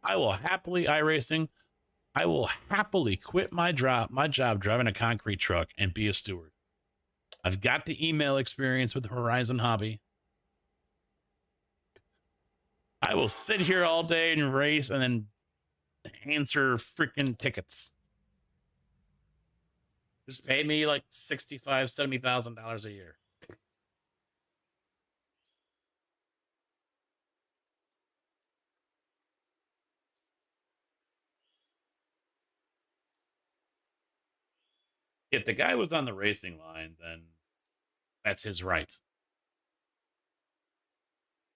I will happily, iRacing, I will happily quit my job driving a concrete truck and be a steward. I've got the email experience with Horizon Hobby. I will sit here all day and race and then answer freaking tickets. Just pay me like $65,000, $70,000 a year. If the guy was on the racing line, then that's his right.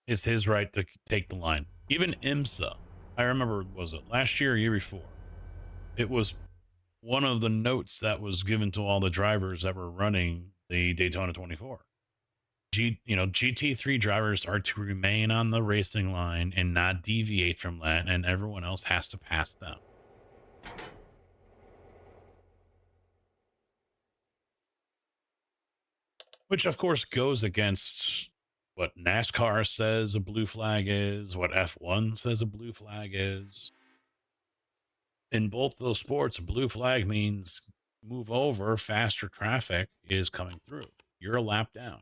It's his right to take the line. Even IMSA, I remember, was it last year or year before? It was one of the notes that was given to all the drivers that were running the Daytona 24. GT3 drivers are to remain on the racing line and not deviate from that, and everyone else has to pass them. Which, of course, goes against what NASCAR says a blue flag is, what F1 says a blue flag is. In both those sports, a blue flag means move over, faster traffic is coming through. You're a lap down.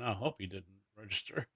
And I hope he didn't register.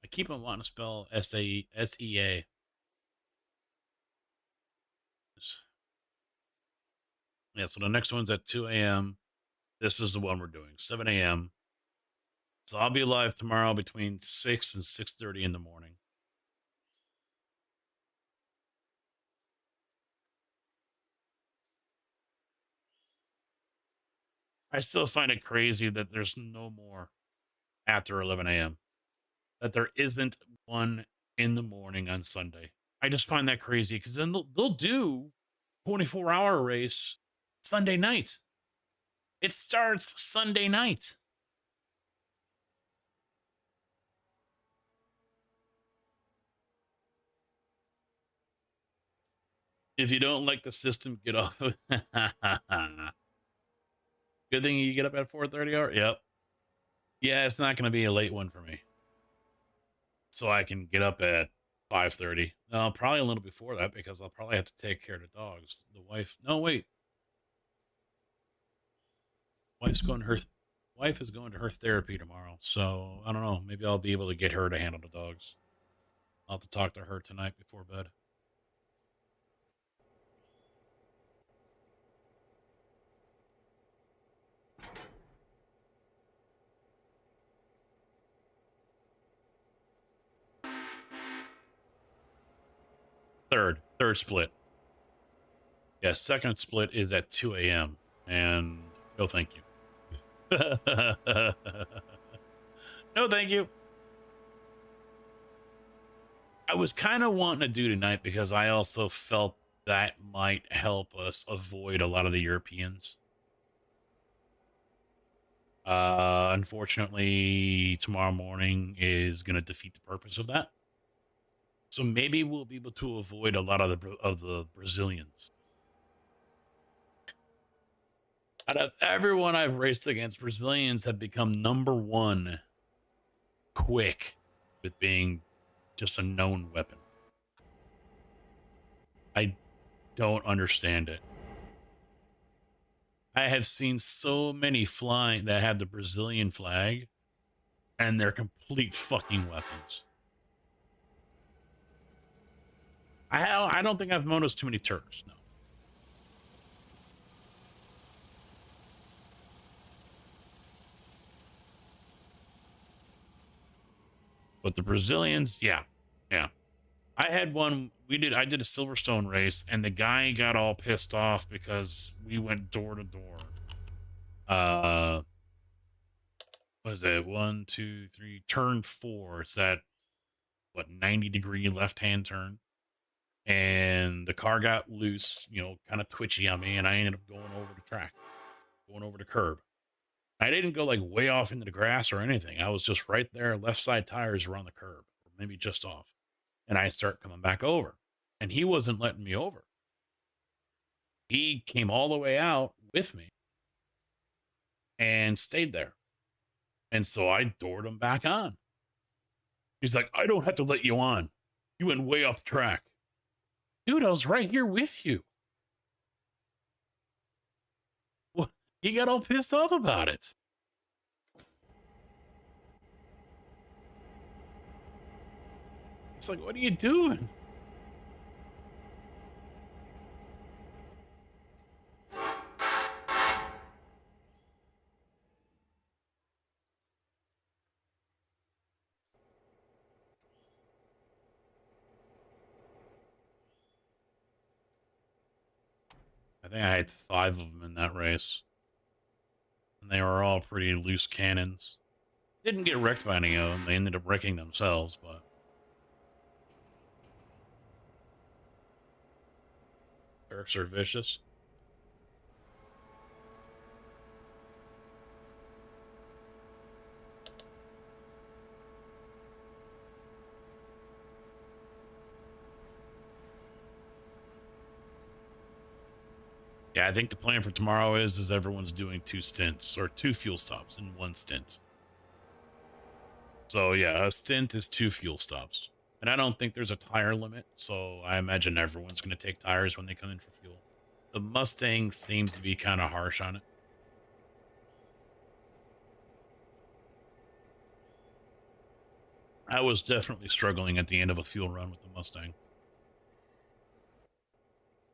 I keep on wanting to spell S-E-A. Yeah, so the next one's at 2 a.m. This is the one we're doing, 7 a.m. So I'll be live tomorrow between 6 and 6:30 in the morning. I still find it crazy that there's no more after 11 a.m. That there isn't one in the morning on Sunday. I just find that crazy because then they'll do 24-hour race Sunday night. It starts Sunday night. If you don't like the system, get off of Good thing you get up at 4:30 hour. Yep. Yeah, it's not going to be a late one for me. So I can get up at 5:30. Probably a little before that because I'll probably have to take care of the dogs. The wife. No, wait. Wife's going to her. Wife is going to her therapy tomorrow. So I don't know. Maybe I'll be able to get her to handle the dogs. I'll have to talk to her tonight before bed. Third split. Yeah, second split is at 2 a.m. And no, thank you. No, thank you. I was kind of wanting to do tonight because I also felt that might help us avoid a lot of the Europeans. Unfortunately, tomorrow morning is going to defeat the purpose of that. So maybe we'll be able to avoid a lot of the Brazilians. Out of everyone I've raced against, Brazilians have become number one quick with being just a known weapon. I don't understand it. I have seen so many flying that have the Brazilian flag and they're complete fucking weapons. I don't think I've noticed too many Turks, no. But the Brazilians, yeah. I had one, I did a Silverstone race, and the guy got all pissed off because we went door to door. What is it? 1, 2, 3, turn 4. It's that, 90-degree left-hand turn. And the car got loose, kind of twitchy on me, and I ended up going over the track, going over the curb. I didn't go like way off into the grass or anything. I was just right there. Left side tires were on the curb, or maybe just off. And I start coming back over. And he wasn't letting me over. He came all the way out with me and stayed there. And so I doored him back on. He's like, I don't have to let you on. You went way off the track. Dude, I was right here with you. Well, he got all pissed off about it. It's like, what are you doing? I think I had 5 of them in that race. And they were all pretty loose cannons. Didn't get wrecked by any of them. They ended up wrecking themselves, but Turks are vicious. Yeah, I think the plan for tomorrow is everyone's doing 2 stints or 2 fuel stops in 1 stint. So yeah, a stint is 2 fuel stops. And I don't think there's a tire limit, so I imagine everyone's going to take tires when they come in for fuel. The Mustang seems to be kind of harsh on it. I was definitely struggling at the end of a fuel run with the Mustang.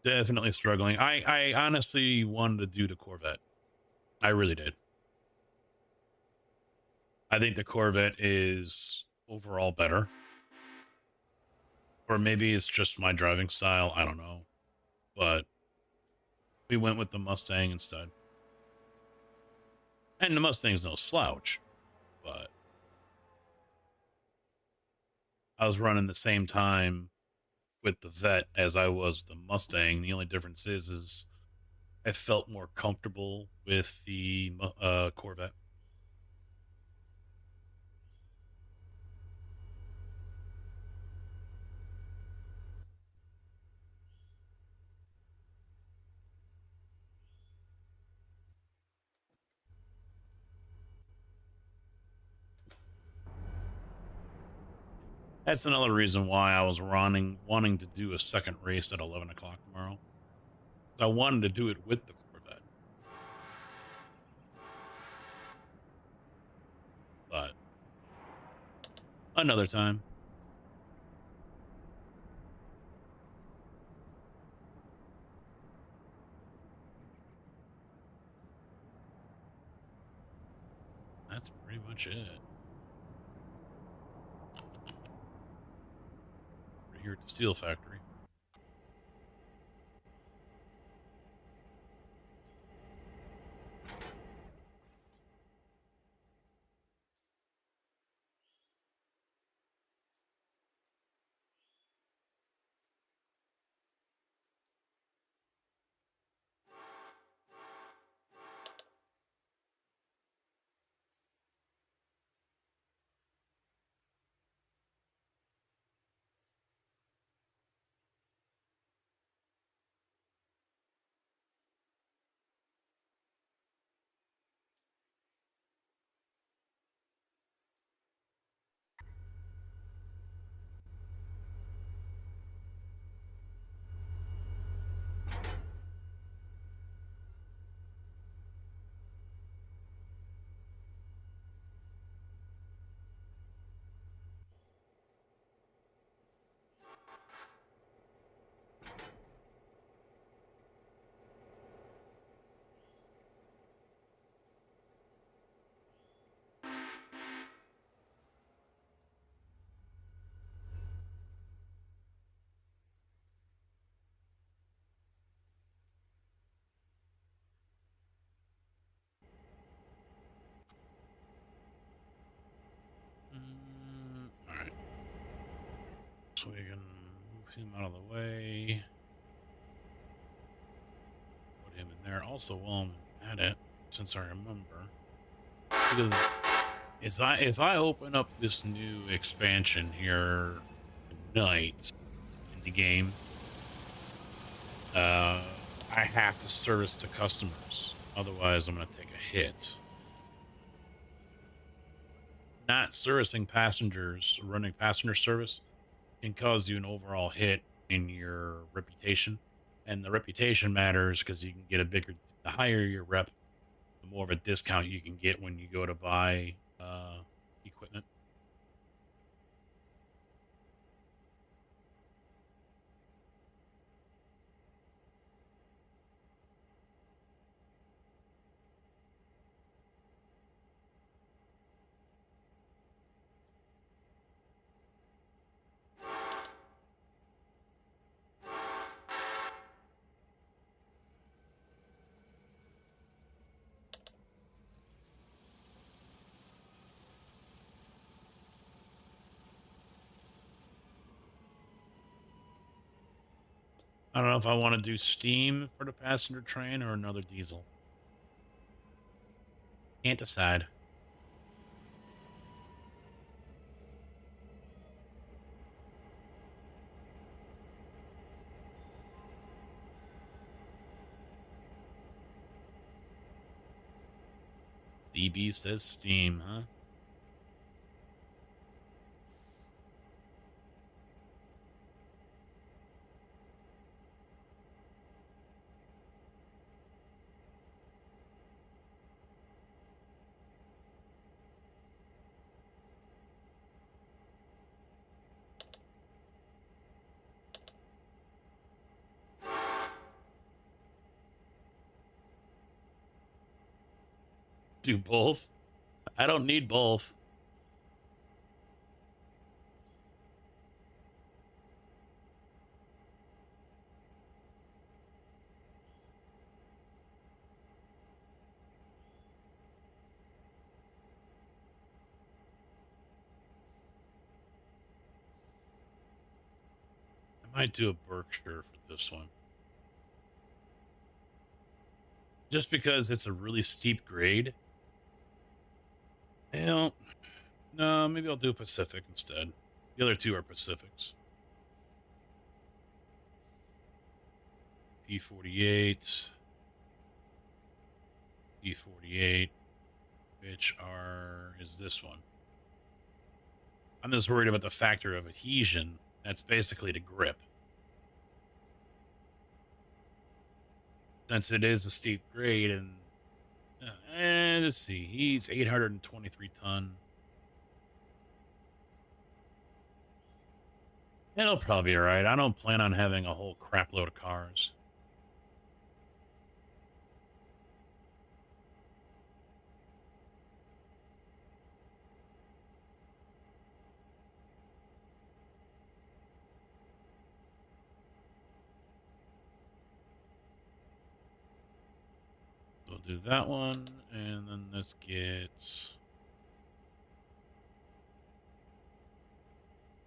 Definitely struggling. I honestly wanted to do the Corvette. I really did. I think the Corvette is overall better. Or maybe it's just my driving style. I don't know. But we went with the Mustang instead. And the Mustang's no slouch. But I was running the same time with the Vet as I was the Mustang. The only difference is I felt more comfortable with the Corvette. That's another reason why I was wanting to do a second race at 11 o'clock tomorrow. I wanted to do it with the Corvette. But another time. That's pretty much it. We're here at the steel factory. All right. So we can move him out of the way. Put him in there. Also, while I'm at it, since I remember, because if I open up this new expansion here tonight in the game, I have to service to customers. Otherwise, I'm going to take a hit. Not servicing passengers, running passenger service, can cause you an overall hit in your reputation. And the reputation matters because you can get the higher your rep, the more of a discount you can get when you go to buy equipment. I don't know if I want to do steam for the passenger train or another diesel. Can't decide. DB says steam, huh? Do both? I don't need both. I might do a Berkshire for this one. Just because it's a really steep grade. Well, no, maybe I'll do a Pacific instead. The other two are Pacifics. P48. P48. Which is this one. I'm just worried about the factor of adhesion. That's basically the grip. Since it is a steep grade, and let's see, he's 823 ton. It'll probably be all right. I don't plan on having a whole crap load of cars. We'll do that one, and then this gets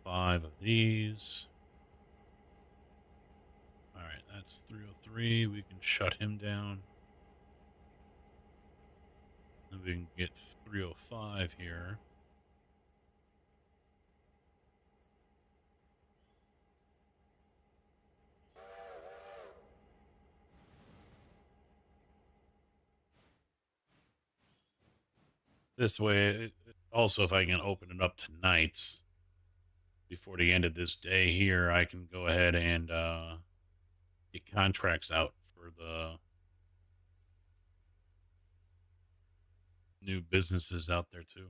5 of these. All right, that's 303. We can shut him down. Then we can get 305 here. This way, also, if I can open it up tonight, before the end of this day here, I can go ahead and get contracts out for the new businesses out there too.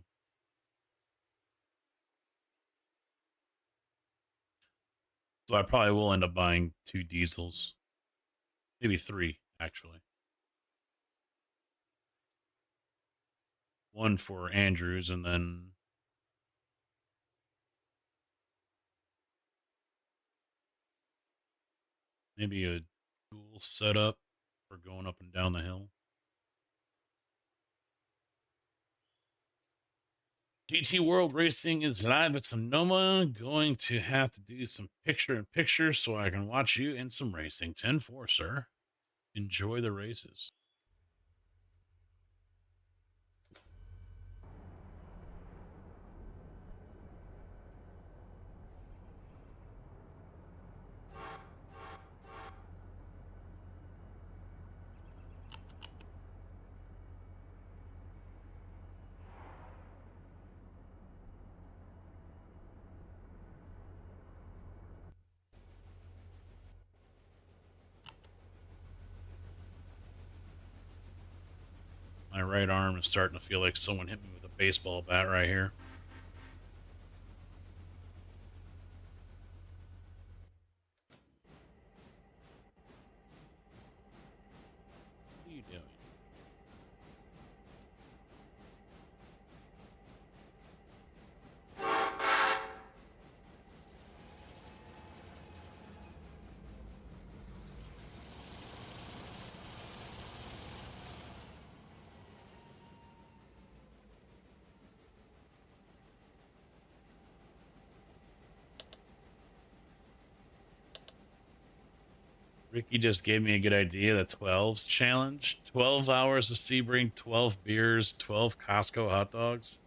So I probably will end up buying 2 diesels, maybe 3 actually. One for Andrews, and then maybe a dual setup for going up and down the hill. GT World Racing is live at Sonoma. Going to have to do some picture-in-picture so I can watch you in some racing. 10-4, sir. Enjoy the races. My right arm is starting to feel like someone hit me with a baseball bat right here. What are you doing? Ricky just gave me a good idea. The 12s challenge. 12 hours of Sebring, 12 beers, 12 Costco hot dogs.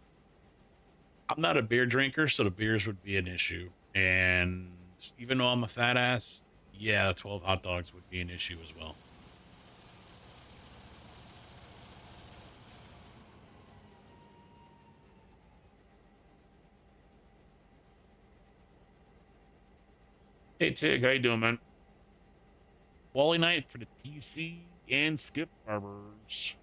I'm not a beer drinker, so the beers would be an issue. And even though I'm a fat ass, yeah, 12 hot dogs would be an issue as well. Hey, Tig, how you doing, man? Wally night for the TC and Skip Barbers.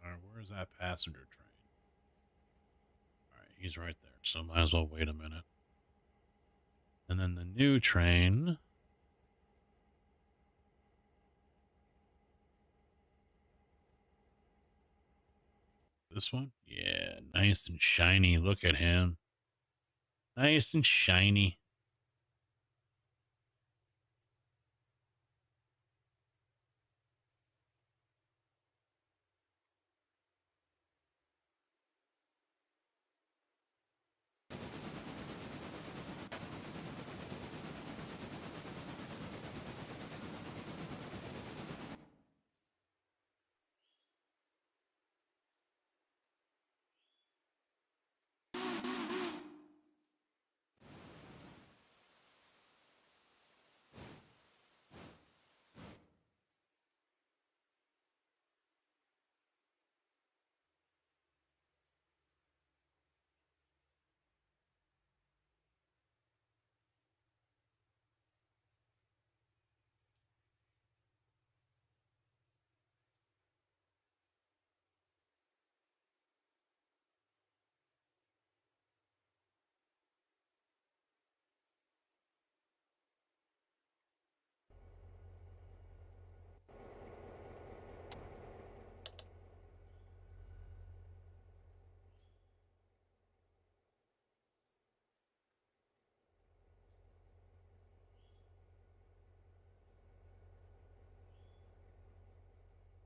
All right, where's that passenger train? All right, he's right there, so might as well wait a minute. And then the new train. This one? Yeah, nice and shiny. Look at him. Nice and shiny.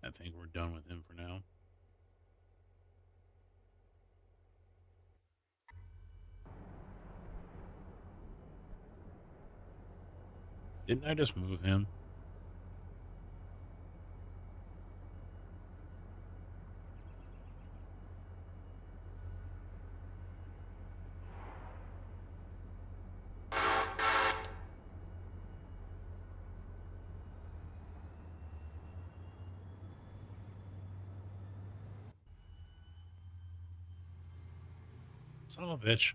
I think we're done with him for now. Didn't I just move him? Son of a bitch.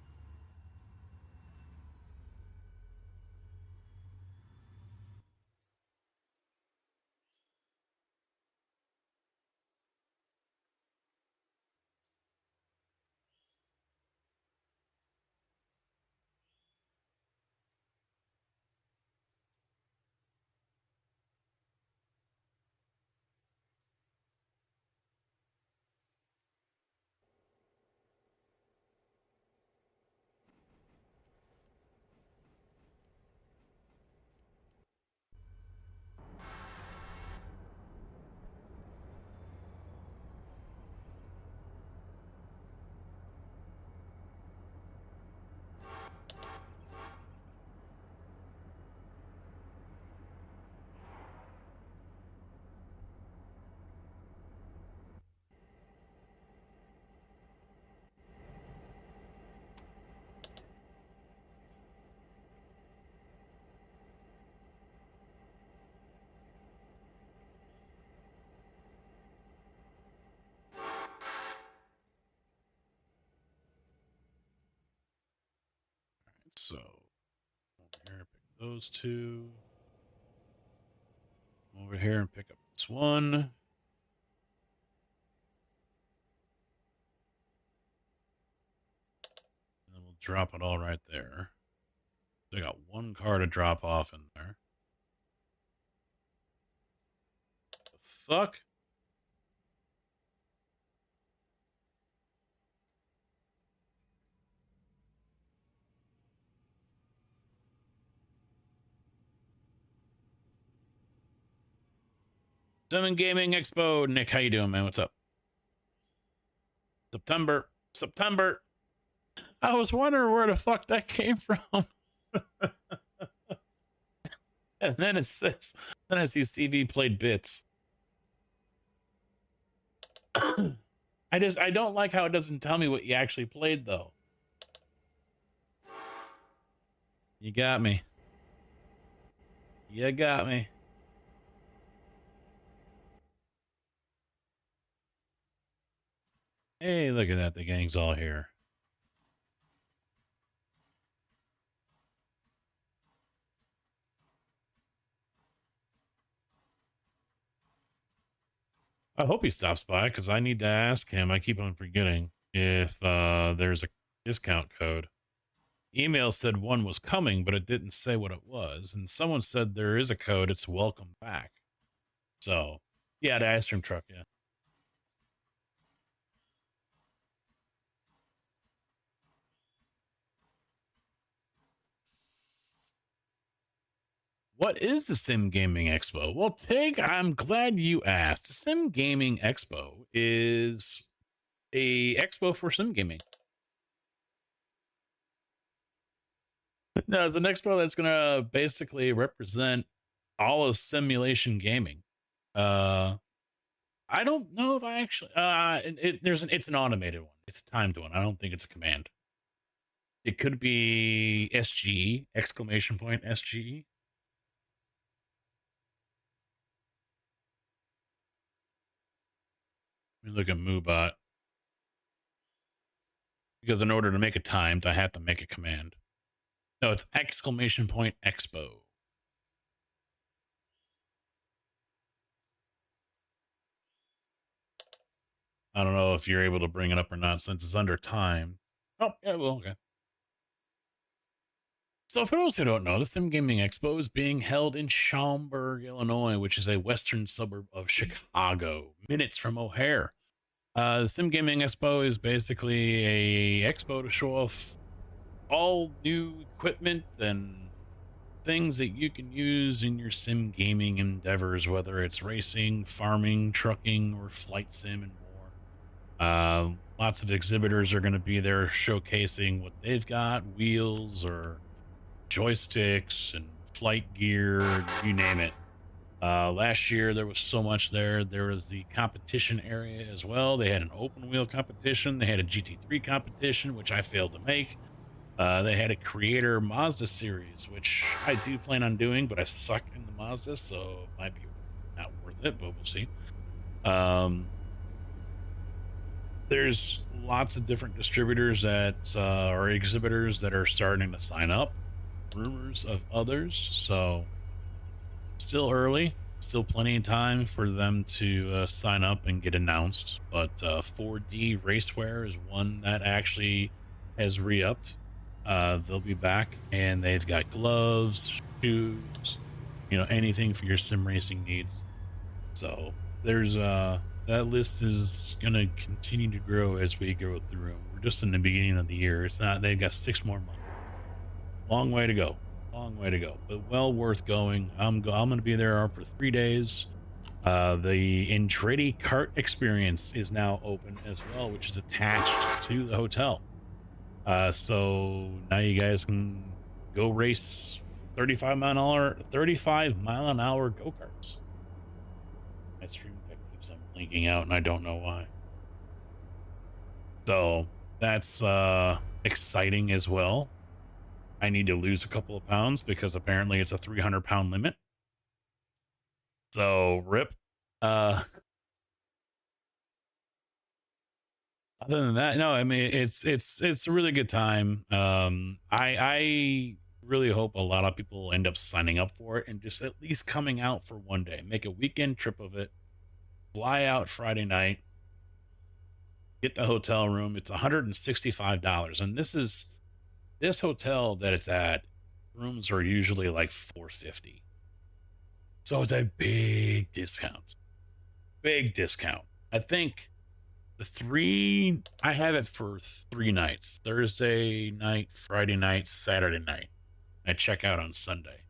So, over here, pick those two. Over here and pick up this one. And then we'll drop it all right there. They got one car to drop off in there. The fuck? Summon Gaming Expo. Nick, how you doing, man? What's up? September. I was wondering where the fuck that came from. And then it says, then I see CV played bits. I don't like how it doesn't tell me what you actually played though. You got me. You got me. Hey, look at that. The gang's all here. I hope he stops by because I need to ask him. I keep on forgetting if there's a discount code. Email said one was coming, but it didn't say what it was. And someone said there is a code. It's welcome back. So, yeah, the ice cream truck, yeah. What is the Sim Gaming Expo? Well, Tig, I'm glad you asked. Sim Gaming Expo is a expo for sim gaming. No, it's an expo that's gonna basically represent all of simulation gaming. I don't know if I actually it's an automated one. It's a timed one. I don't think it's a command. It could be SGE, exclamation point SGE. Let me look at MooBot. Because in order to make it timed, I have to make a command. No, it's exclamation point expo. I don't know if you're able to bring it up or not since it's under time. Oh, yeah, well, okay. So for those who don't know, the Sim Gaming Expo is being held in Schaumburg, Illinois, which is a western suburb of Chicago, minutes from O'Hare. The Sim Gaming Expo is basically a expo to show off all new equipment and things that you can use in your sim gaming endeavors, whether it's racing, farming, trucking, or flight sim and more. Lots of exhibitors are going to be there showcasing what they've got, wheels or joysticks and flight gear, you name it. Last year there was so much there. There was the competition area as well. They had an open wheel competition. They had a GT3 competition, which I failed to make. They had a creator Mazda series, which I do plan on doing, but I suck in the Mazda, so it might be not worth it, but we'll see. There's lots of different distributors that or exhibitors that are starting to sign up. Rumors of others, so still early, still plenty of time for them to sign up and get announced. But 4D Raceware is one that actually has re-upped. They'll be back, and they've got gloves, shoes, anything for your sim racing needs. So there's that list is gonna continue to grow as we go through. We're just in the beginning of the year. It's not, they've got 6 more months. Long way to go, but well worth going. I'm going to be there for 3 days. The Andretti Kart experience is now open as well, which is attached to the hotel. So now you guys can go race 35 mile an hour go-karts. My stream deck keeps on blinking out and I don't know why. So that's exciting as well. I need to lose a couple of pounds because apparently it's a 300-pound limit. So rip. Other than that, no, I mean it's a really good time. I really hope a lot of people end up signing up for it and just at least coming out for one day. Make a weekend trip of it. Fly out Friday night. Get the hotel room. It's $165, and this hotel that it's at, rooms are usually like $450. So it's a big discount. Big discount. I think I have it for 3 nights: Thursday night, Friday night, Saturday night. I check out on Sunday,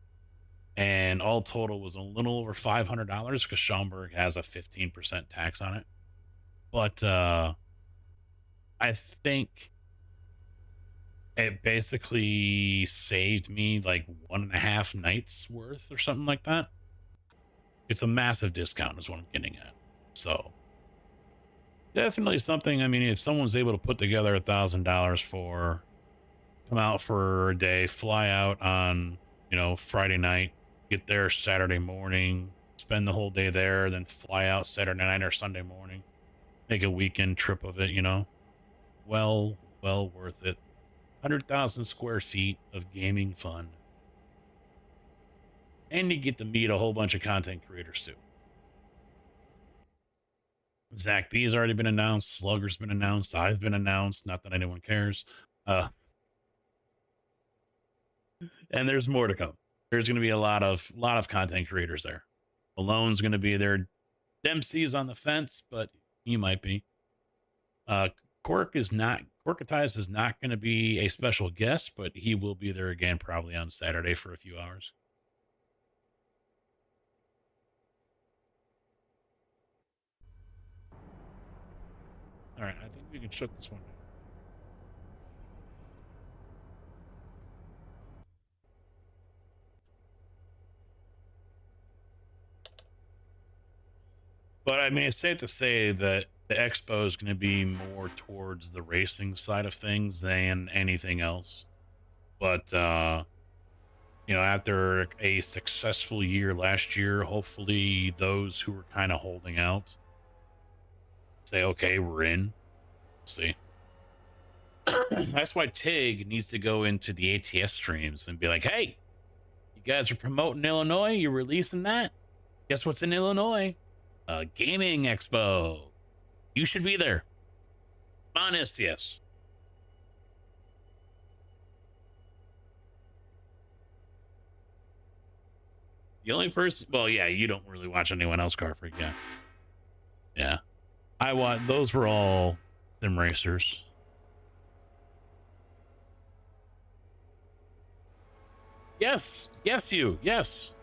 and all total was a little over $500 because Schaumburg has a 15% tax on it. But I think it basically saved me like 1.5 nights worth or something like that. It's a massive discount is what I'm getting at. So definitely something. I mean, if someone's able to put together $1,000 for come out for a day, fly out on, Friday night, get there Saturday morning, spend the whole day there, then fly out Saturday night or Sunday morning, make a weekend trip of it, well worth it. 100,000 square feet of gaming fun. And you get to meet a whole bunch of content creators too. Zach B's already been announced. Slugger's been announced. I've been announced. Not that anyone cares. And there's more to come. There's going to be a lot of content creators there. Malone's going to be there. Dempsey's on the fence, but he might be. Corkatize is not going to be a special guest, but he will be there again probably on Saturday for a few hours. All right, I think we can shut this one down. But I mean, it's safe to say that the expo is going to be more towards the racing side of things than anything else. But, after a successful year last year, hopefully those who were kind of holding out say, okay, we're in. See. That's why Tig needs to go into the ATS streams and be like, hey, you guys are promoting Illinois. You're releasing that. Guess what's in Illinois? A gaming expo. You should be there. Honest, yes. The only person, well, yeah, you don't really watch anyone else, Car Freak, yeah. Yeah. I watch, those were all sim racers. Yes, yes.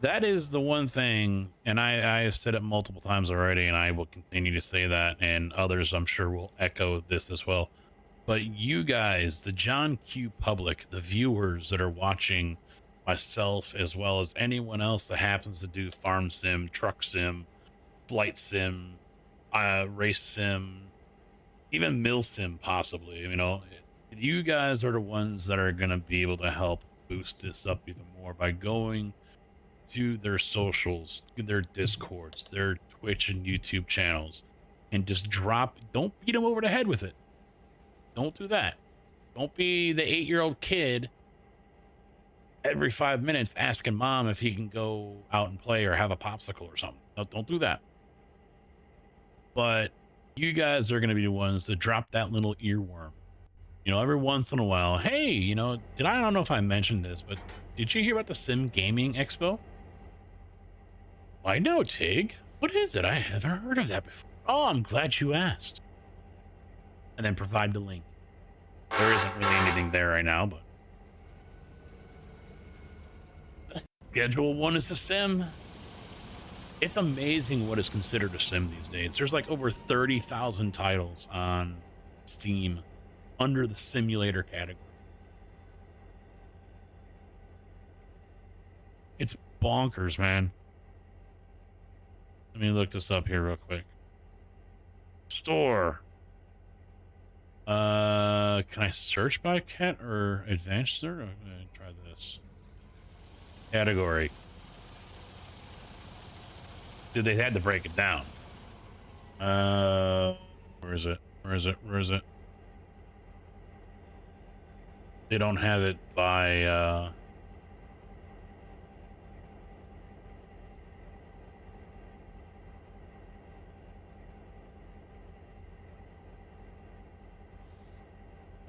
That is the one thing, and I have said it multiple times already, and I will continue to say that, and others I'm sure will echo this as well. But you guys, the John Q public, the viewers that are watching myself, as well as anyone else that happens to do farm sim, truck sim, flight sim, race sim, even mill sim, possibly, you guys are the ones that are going to be able to help boost this up even more by going to their socials, their Discords, their Twitch and YouTube channels, and just don't beat them over the head with it. Don't do that. Don't be the 8-year-old kid every 5 minutes asking mom if he can go out and play or have a popsicle or something. No, don't do that. But you guys are going to be the ones that drop that little earworm. Every once in a while, hey, I don't know if I mentioned this, but did you hear about the Sim Gaming Expo? Why no, Tig. What is it? I haven't heard of that before. Oh, I'm glad you asked. And then provide the link. There isn't really anything there right now, but Schedule 1 is a sim. It's amazing what is considered a sim these days. There's like over 30,000 titles on Steam under the simulator category. It's bonkers, man. Let me look this up here real quick. Store. Can I search by cat or advanced search? I'm gonna try this. Category. Dude, they had to break it down. Where is it? They don't have it by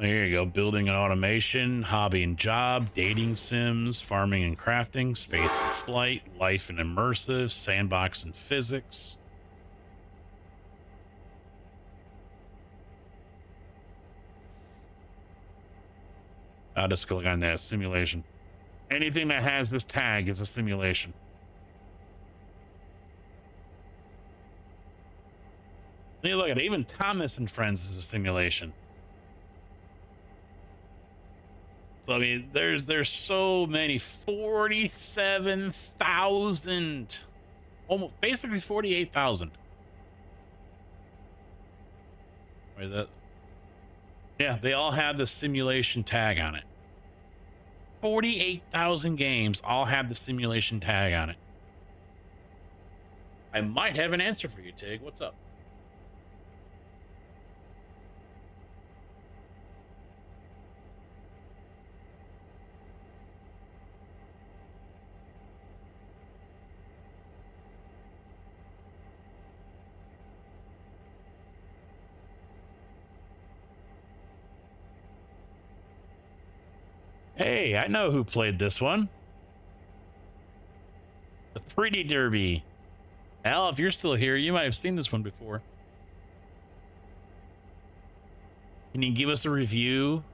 there you go. Building and automation, hobby and job, dating sims, farming and crafting, space and flight, life and immersive, sandbox and physics. I'll just click on that. Simulation. Anything that has this tag is a simulation. I mean, look at it. Even Thomas and Friends is a simulation. So I mean, there's so many 47,000, almost basically 48,000. Right, that. Yeah, they all have the simulation tag on it. 48,000 games all have the simulation tag on it. I might have an answer for you, Tig. What's up? Hey, I know who played this one. The 3D Derby. Al, if you're still here, you might have seen this one before. Can you give us a review?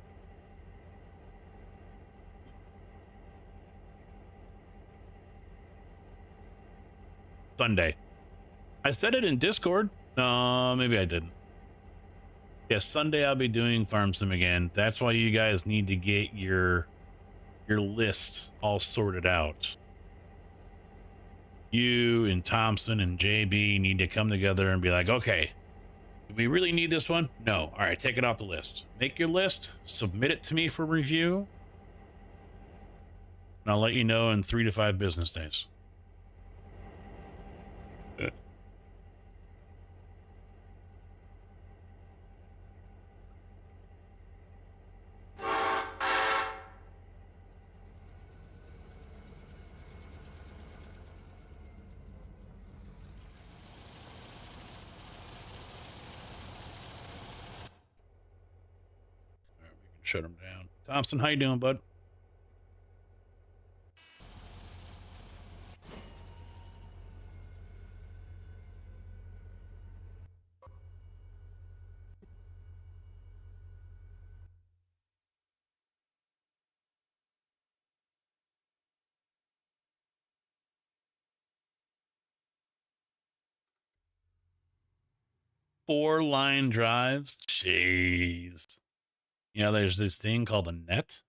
Sunday. I said it in Discord. No, maybe I didn't. Yes, Sunday I'll be doing Farm Sim again. That's why you guys need to get your list all sorted out. You and Thompson and JB need to come together and be like, okay, do we really need this one? No. All right, take it off the list. Make your list, submit it to me for review, and I'll let you know in 3 to 5 business days. Shut him down. Thompson, how you doing, bud? Four-line drives? Jeez. You know, there's this thing called a net.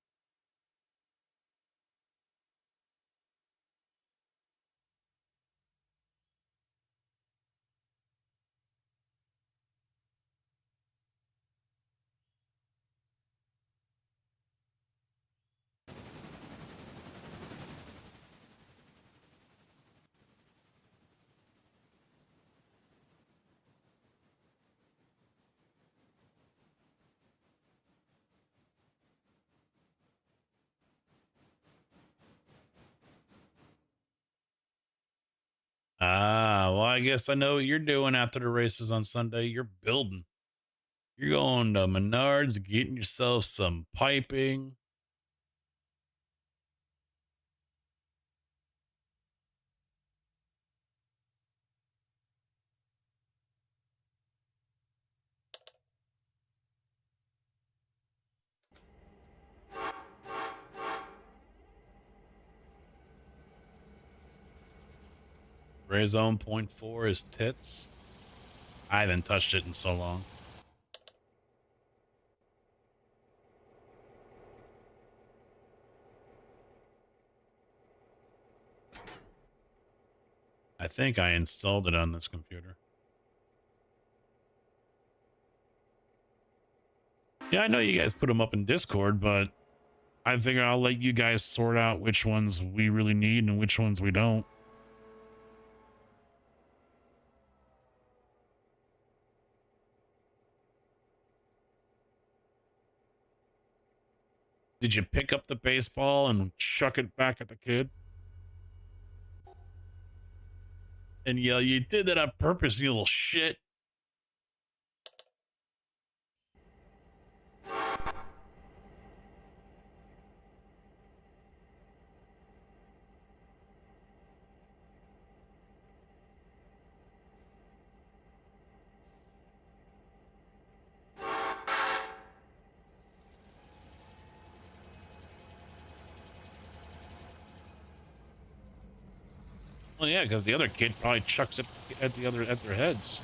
Ah, well, I guess I know what you're doing after the races on Sunday. You're building. You're going to Menards, getting yourself some piping. Gray zone 0.4 is tits. I haven't touched it in so long. I think I installed it on this computer. Yeah, I know you guys put them up in Discord, but I figure I'll let you guys sort out which ones we really need and which ones we don't. Did you pick up the baseball and chuck it back at the kid? And yell, you did that on purpose, you little shit. Well, yeah, because the other kid probably chucks it at their heads.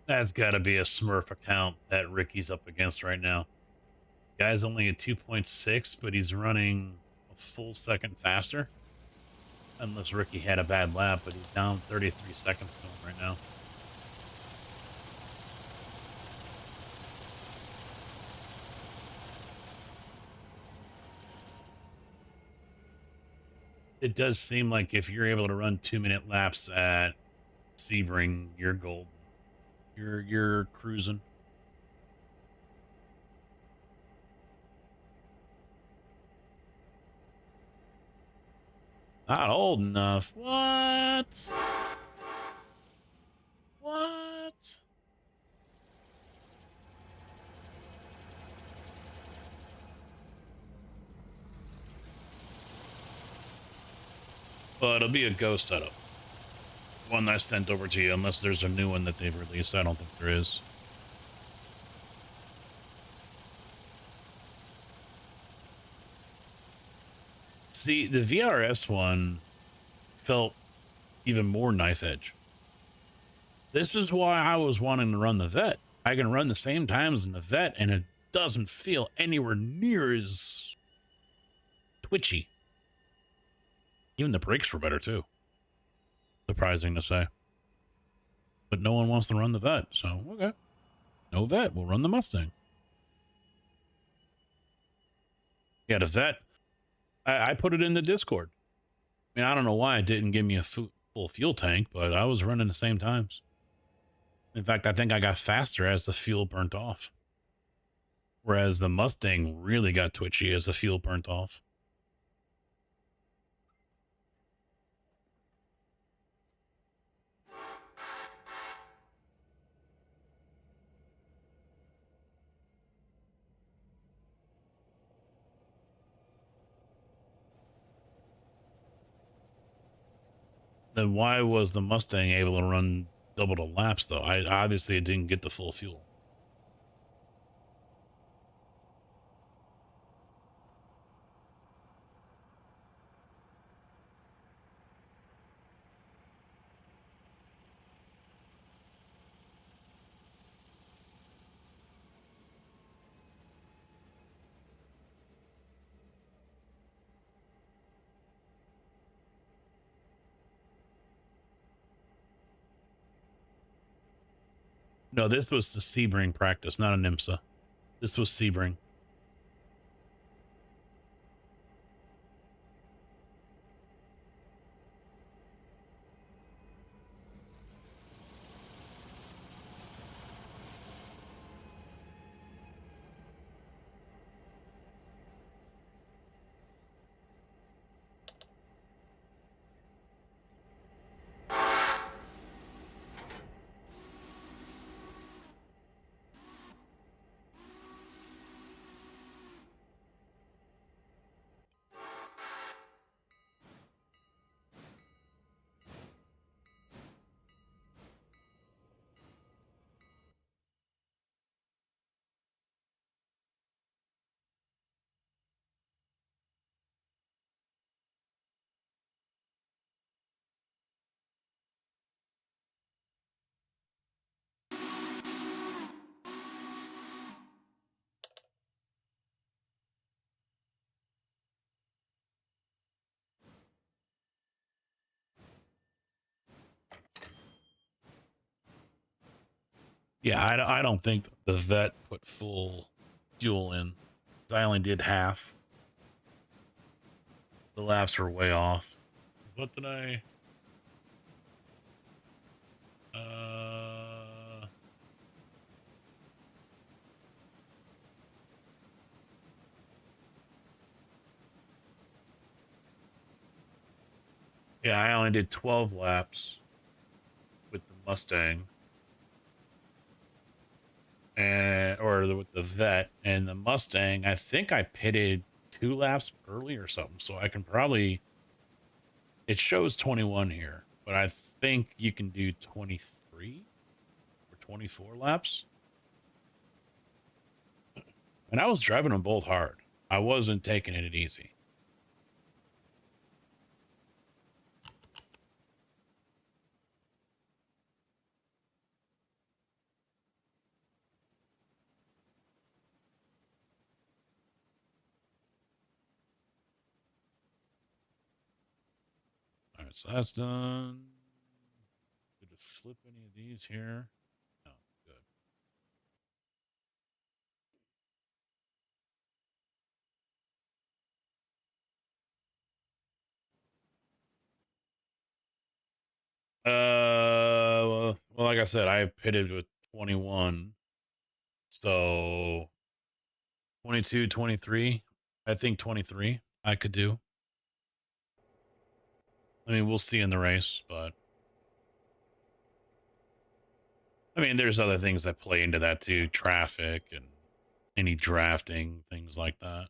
That's got to be a Smurf account that Ricky's up against right now. Guy's only at 2.6, but he's running a full second faster. Unless Ricky had a bad lap, but he's down 33 seconds to him right now. It does seem like if you're able to run 2-minute laps at Sebring, you're golden. You're cruising. Not old enough. What? What? Well, it'll be a Go setup. One that I sent over to you, unless there's a new one that they've released. I don't think there is. See, the VRS one felt even more knife edge. This is why I was wanting to run the Vet. I can run the same times in the Vet, and it doesn't feel anywhere near as twitchy. Even the brakes were better, too. Surprising to say. But no one wants to run the Vet, so okay. No Vet, we'll run the Mustang. Yeah, the Vet, I put it in the Discord. I mean, I don't know why it didn't give me a full fuel tank, but I was running the same times. In fact, I think I got faster as the fuel burnt off. Whereas the Mustang really got twitchy as the fuel burnt off. Then why was the Mustang able to run double the laps, though? Obviously it didn't get the full fuel. No, this was the Sebring practice, not an IMSA. This was Sebring. Yeah, I don't think the Vet put full fuel in. I only did half. The laps were way off. What did I... Yeah, I only did 12 laps with the Mustang. With the Vet, and the Mustang, I think I pitted 2 laps early or something, so I can probably, it shows 21 here, but I think you can do 23 or 24 laps. And I was driving them both hard. I wasn't taking it easy. right, so that's done. Did it flip any of these here? No, good. Well, like I said, I pitted with 21. So 22, 23. I think 23 I could do. I mean, we'll see in the race, but I mean, there's other things that play into that too, traffic and any drafting, things like that.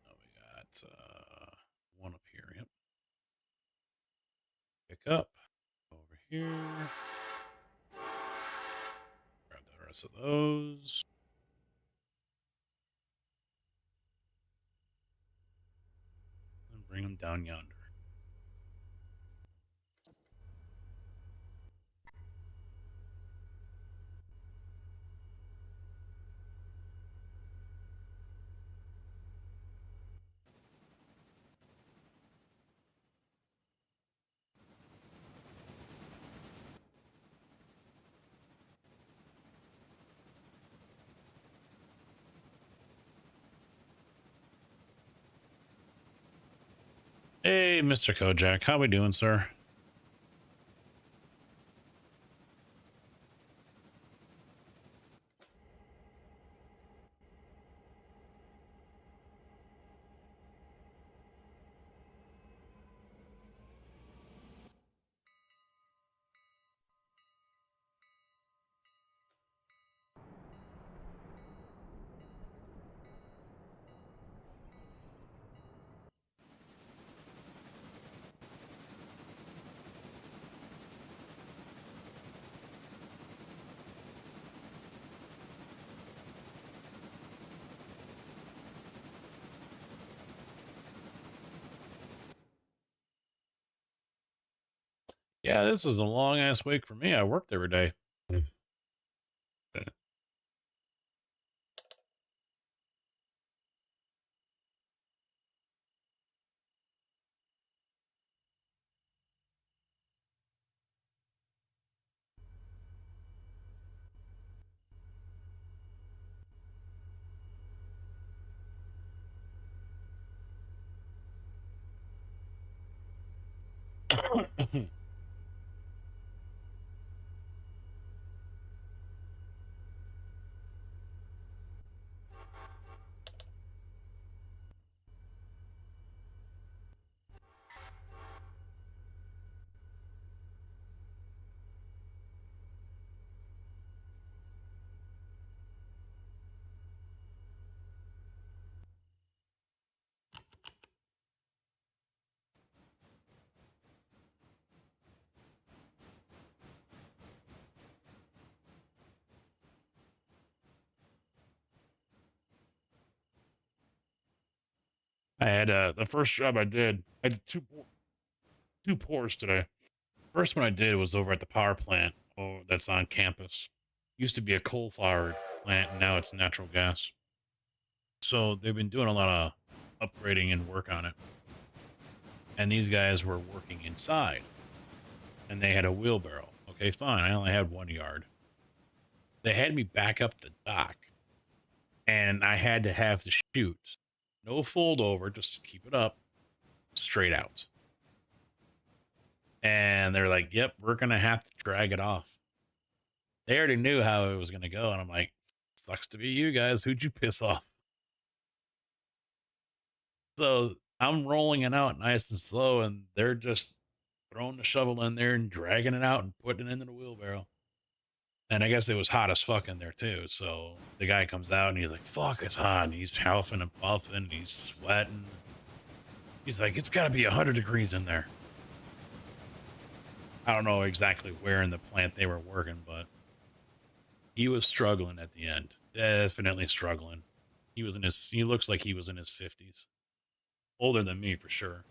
Now we got one up here. Yep. Pick up over here. Grab the rest of those. And bring them down yonder. Hey, Mr. Kojak, how we doing, sir? Yeah, this was a long ass week for me. I worked every day. I had the first job I did two pours today. First one I did was over at the power plant. Oh, that's on campus. Used to be a coal-fired plant, and now it's natural gas. So they've been doing a lot of upgrading and work on it. And these guys were working inside, and they had a wheelbarrow. Okay, fine. I only had 1 yard. They had me back up the dock, and I had to have the chute. No fold over, just keep it up, straight out. And they're like, yep, we're going to have to drag it off. They already knew how it was going to go. And I'm like, sucks to be you guys. Who'd you piss off? So I'm rolling it out nice and slow, and they're just throwing the shovel in there and dragging it out and putting it into the wheelbarrow. And I guess it was hot as fuck in there too. So the guy comes out and he's like, fuck, it's hot. And he's huffing and puffing. And he's sweating. He's like, it's got to be 100 degrees in there. I don't know exactly where in the plant they were working, but he was struggling at the end. Definitely struggling. He looks like he was in his 50s. Older than me for sure.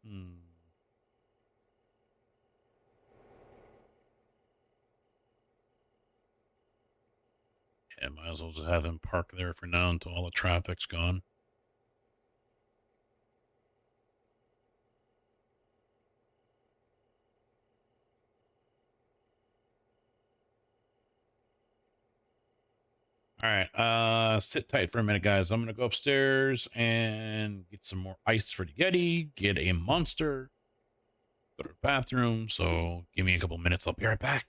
Hmm. Yeah, might as well just have him park there for now until all the traffic's gone. All right, sit tight for a minute, guys. I'm gonna go upstairs and get some more ice for the Yeti, get a monster, go to the bathroom. So give me a couple minutes. I'll be right back.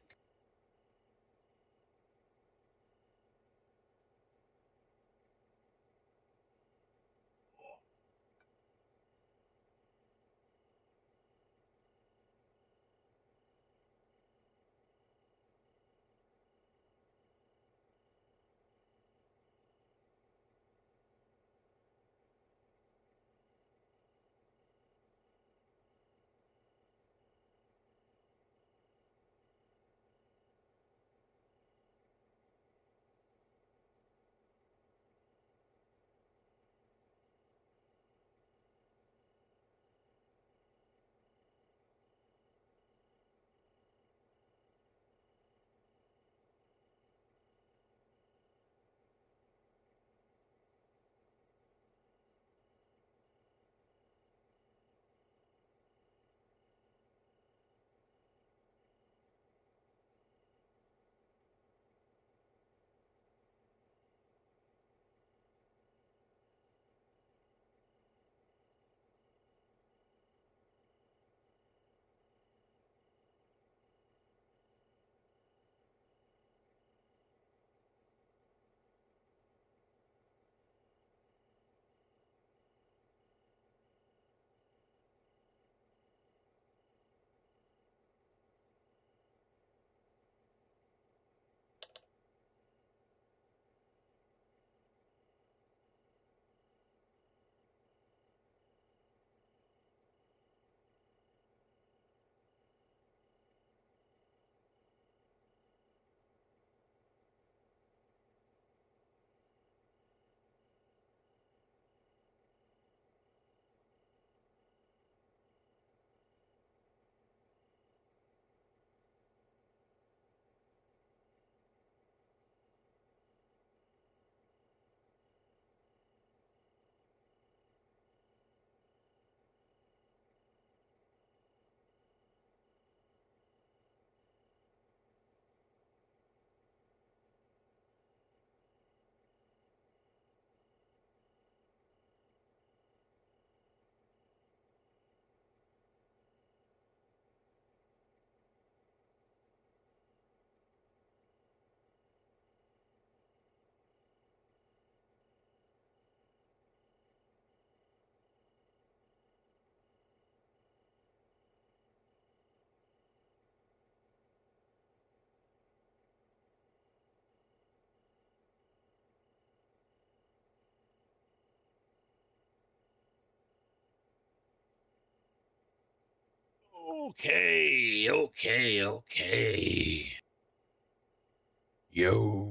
Okay. Yo.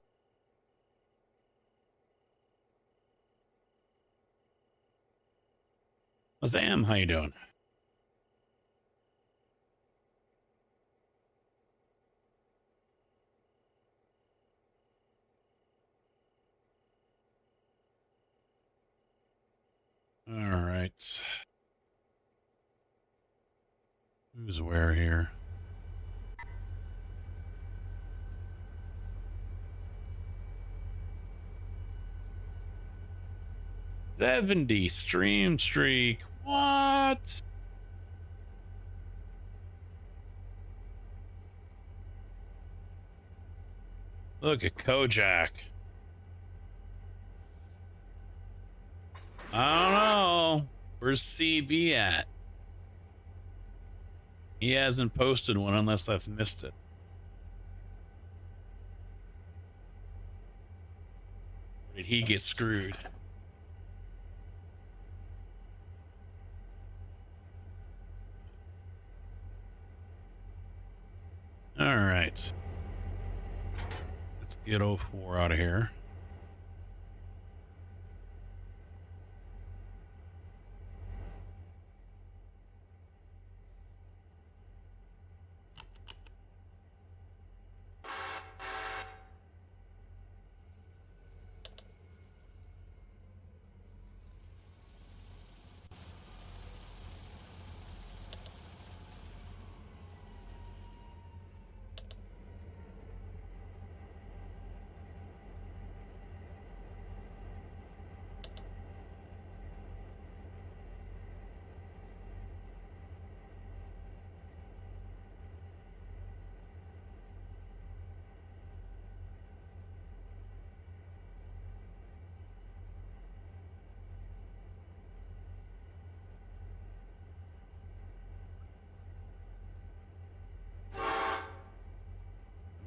Azam, how you doing? All right. Who's where here? $70 stream streak. What? Look at Kojak. I don't know. Where's CB at? He hasn't posted one unless I've missed it. Or did he get screwed? All right. Let's get 04 out of here.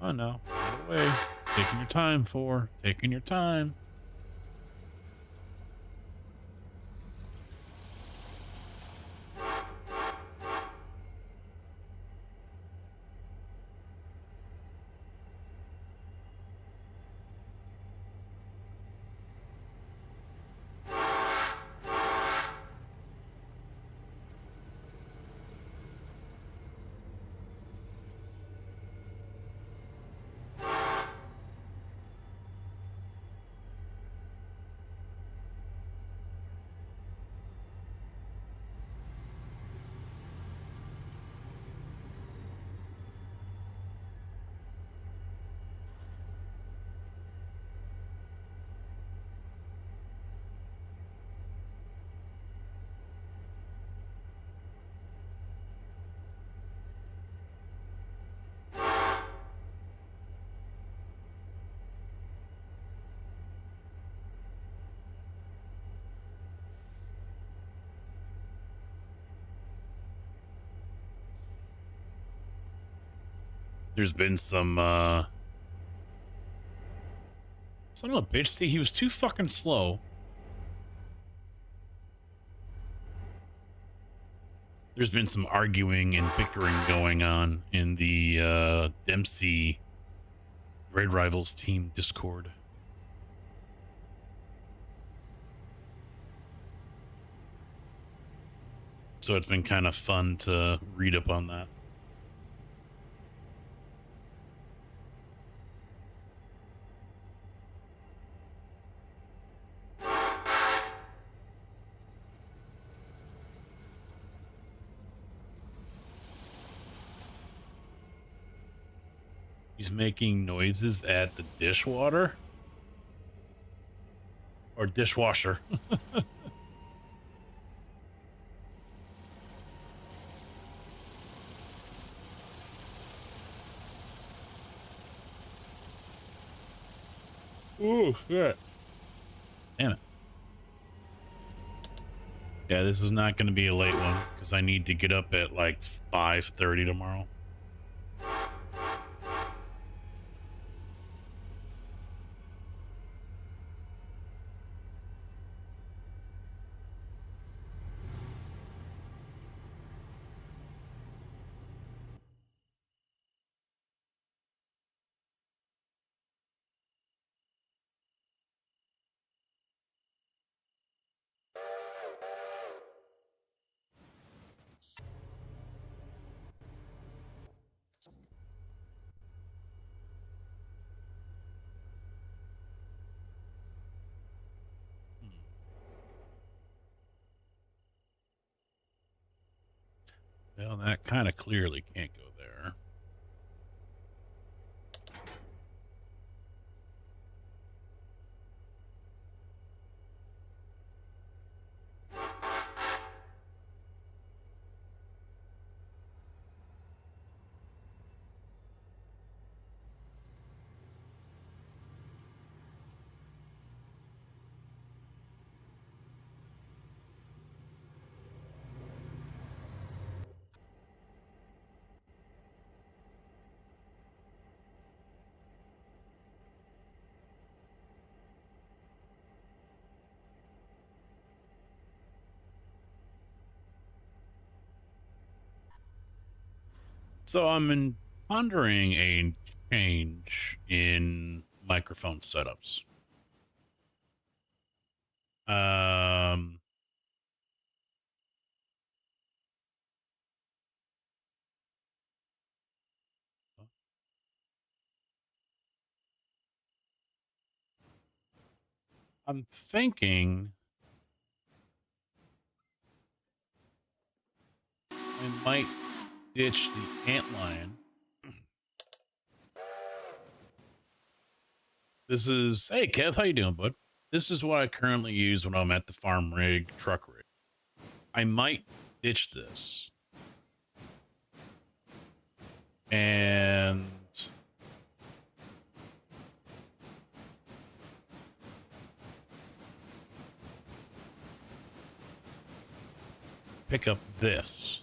Oh no, get away. Taking your time for. Taking your time. There's been some son of a bitch. See, he was too fucking slow. There's been some arguing and bickering going on in the Dempsey Red Rivals team Discord. So it's been kind of fun to read up on that. He's making noises at the dishwater or dishwasher. Oh shit. Damn it. Yeah, this is not going to be a late one because I need to get up at like 5:30 tomorrow. Well, that kind of clearly can't go there. So pondering a change in microphone setups. Um, I'm thinking I might ditch the antlion. This is, hey Kev, how you doing, bud? This is what I currently use when I'm at the farm rig, truck rig. I might ditch this and pick up this.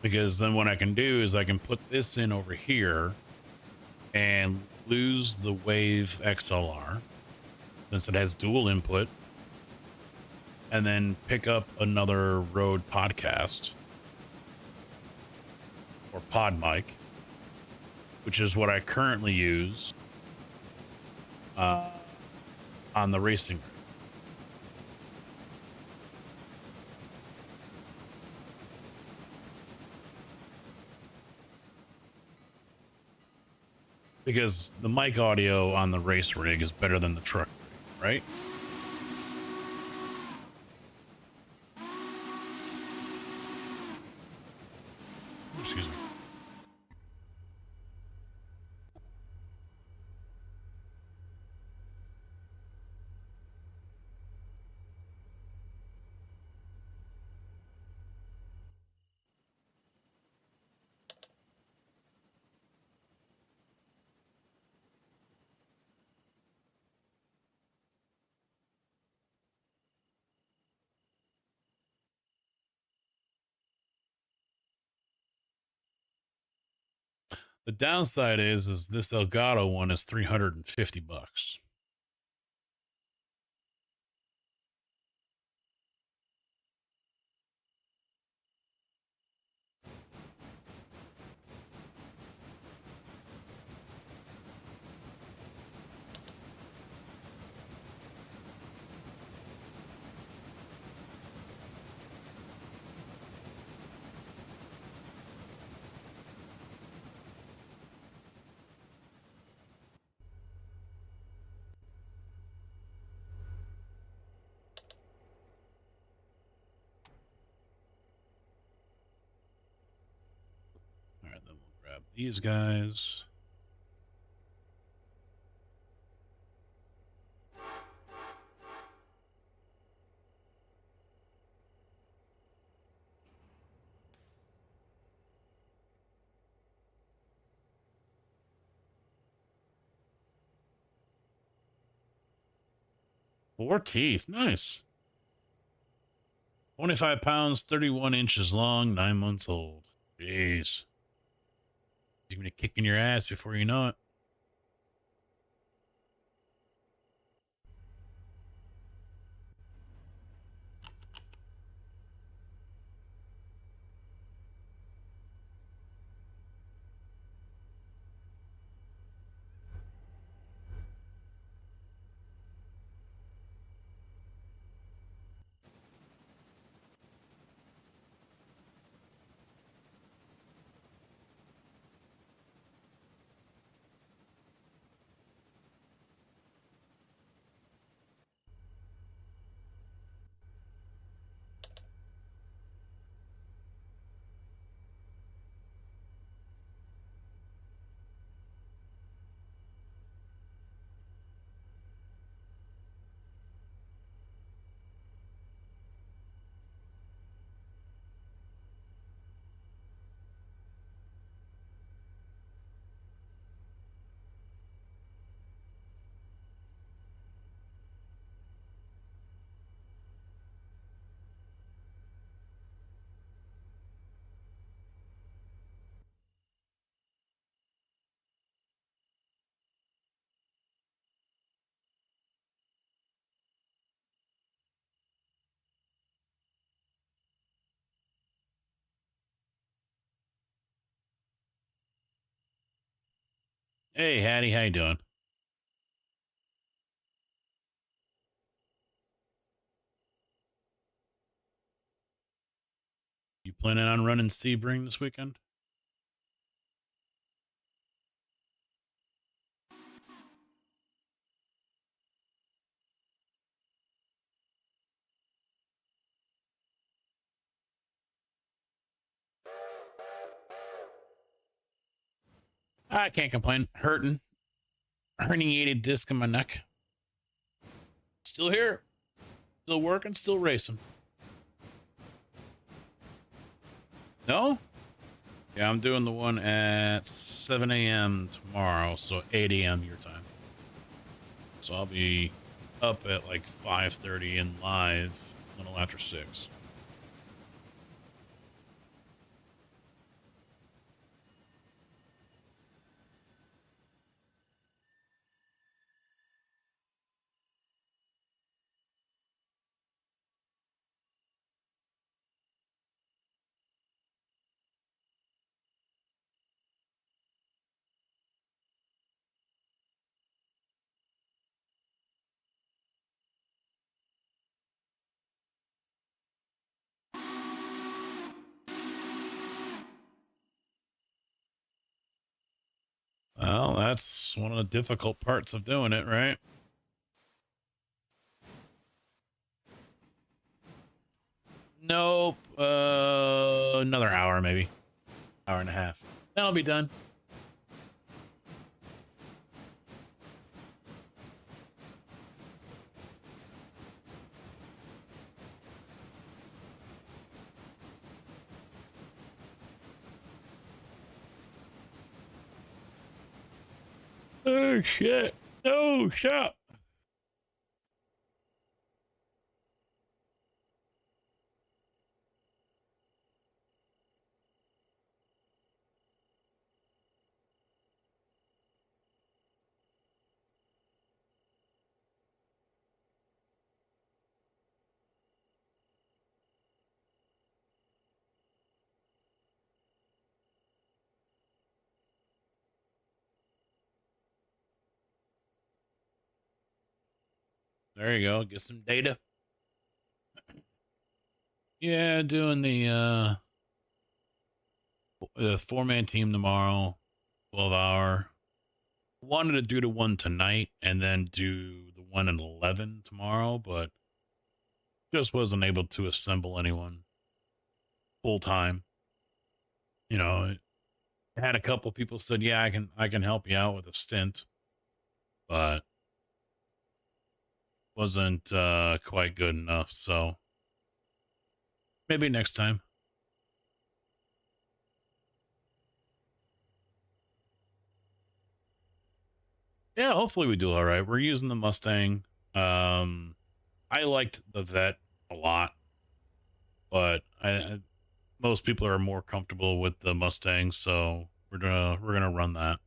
Because then what I can do is I can put this in over here and lose the Wave XLR since it has dual input, and then pick up another Rode podcast or pod mic, which is what I currently use on the racing rig. Because the mic audio on the race rig is better than the truck rig, right? Excuse me. The downside is this Elgato one is $350. All right, then we'll grab these guys. Four teeth, nice. 25 pounds, 31 inches long, 9 months old. Jeez. He's gonna kick in your ass before you know it. Hey, Hattie, how you doing? You planning on running Sebring this weekend? I can't complain. Hurting. Herniated disc in my neck. Still here. Still working, still racing. No? Yeah, I'm doing the one at 7 a.m. tomorrow, so 8 a.m. your time. So I'll be up at like 5:30 and live a little after 6. Well, that's one of the difficult parts of doing it, right? Nope. Another hour, maybe. Hour and a half. Then I'll be done. Oh, shit. No, stop. There you go. Get some data. Yeah, doing the 4-man team tomorrow, 12-hour. Wanted to do the one tonight and then do the one at 11 tomorrow, but just wasn't able to assemble anyone full time. You know, I had a couple people said, "Yeah, I can help you out with a stint," but wasn't quite good enough. So maybe next time. Yeah, hopefully we do all right. We're using the Mustang. I liked the Vet a lot, but most people are more comfortable with the Mustang, so we're gonna run that.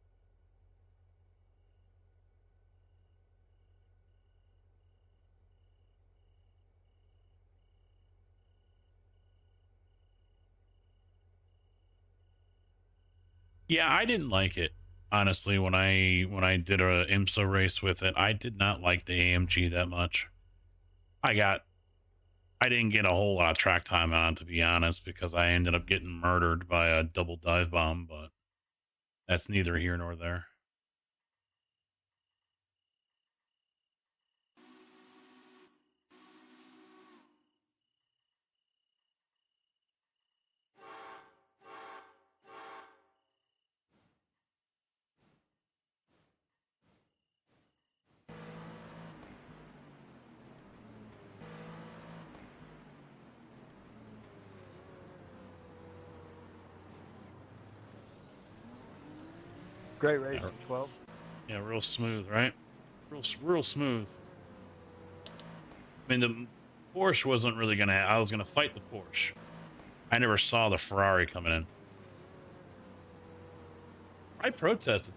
Yeah, I didn't like it honestly when I did a IMSA race with it. I did not like the AMG that much. I got I didn't get a whole lot of track time on it, to be honest, because I ended up getting murdered by a double dive bomb, but that's neither here nor there. Great racing, 12. Yeah, real smooth, right? Real smooth. I mean, the Porsche wasn't really gonna. I was gonna fight the Porsche. I never saw the Ferrari coming in. I protested.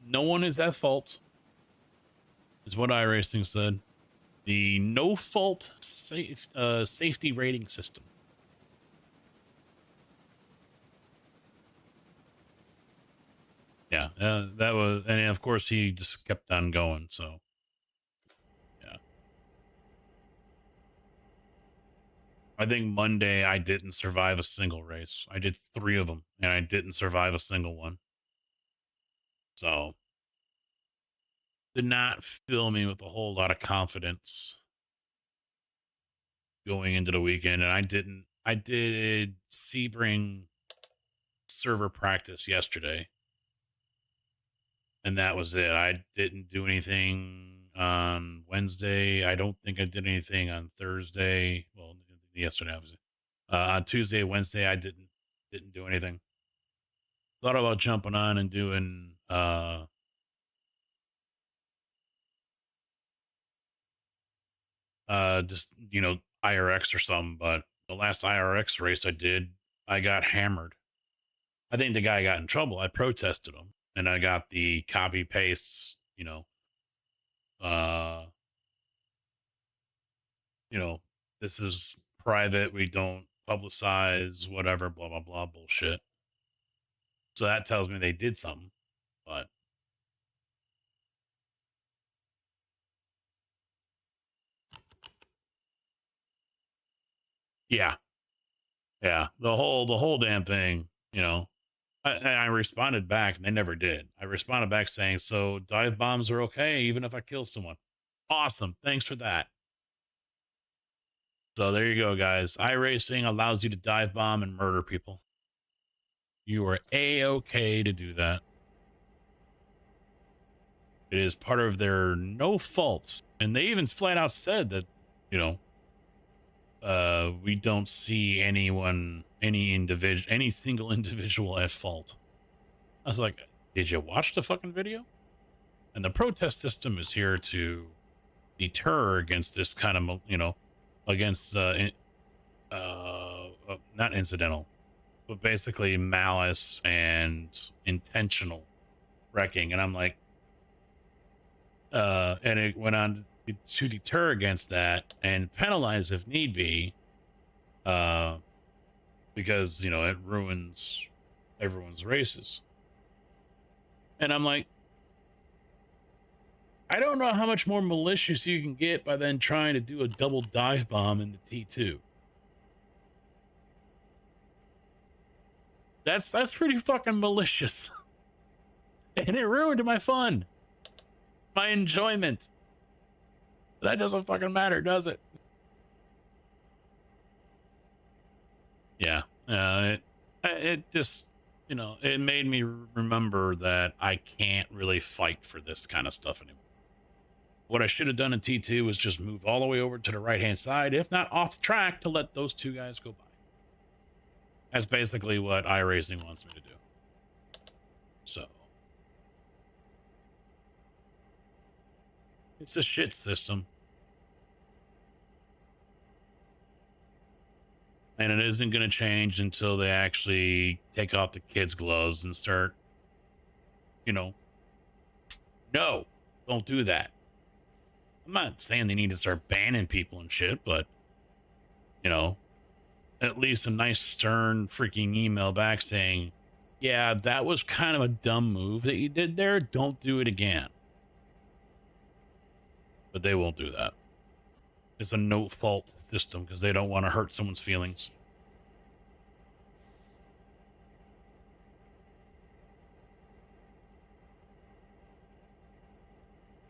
No one is at fault, is what iRacing said. The no fault safety rating system. Yeah, that was, and of course he just kept on going. So, yeah. I think Monday I didn't survive a single race. I did 3 of them, and I didn't survive a single one. So, did not fill me with a whole lot of confidence going into the weekend. And I did Sebring server practice yesterday, and that was it. I didn't do anything on Wednesday. I don't think I did anything on Thursday. Well, yesterday obviously. On Tuesday, Wednesday, I didn't do anything. Thought about jumping on and doing just, you know, IRX or something, but the last IRX race I did, I got hammered. I think the guy got in trouble. I protested him, and I got the copy pastes, uh this is private, we don't publicize, whatever, blah blah blah bullshit. So that tells me they did something. But yeah, the whole damn thing, I responded back, and they never did. I responded back saying, so dive bombs are okay even if I kill someone. Awesome, thanks for that. So there you go, guys. iRacing allows you to dive bomb and murder people. You are A-okay to do that. It is part of their no faults. And they even flat out said that, we don't see any single individual at fault. I was like, did you watch the fucking video? And the protest system is here to deter against this kind of, against, not incidental, but basically malice and intentional wrecking. And I'm like, and it went on to deter against that and penalize if need be, because, it ruins everyone's races. And I'm like, I don't know how much more malicious you can get by then trying to do a double dive bomb in the T2. That's pretty fucking malicious. And it ruined my fun. My enjoyment. That doesn't fucking matter, does it? Yeah. It just, it made me remember that I can't really fight for this kind of stuff anymore. What I should have done in T2 was just move all the way over to the right-hand side, if not off the track, to let those 2 guys go by. That's basically what iRacing wants me to do. So, it's a shit system. And it isn't going to change until they actually take off the kids' gloves and start, no, don't do that. I'm not saying they need to start banning people and shit, but, at least a nice stern freaking email back saying, yeah, that was kind of a dumb move that you did there. Don't do it again. But they won't do that. It's a no fault system because they don't want to hurt someone's feelings.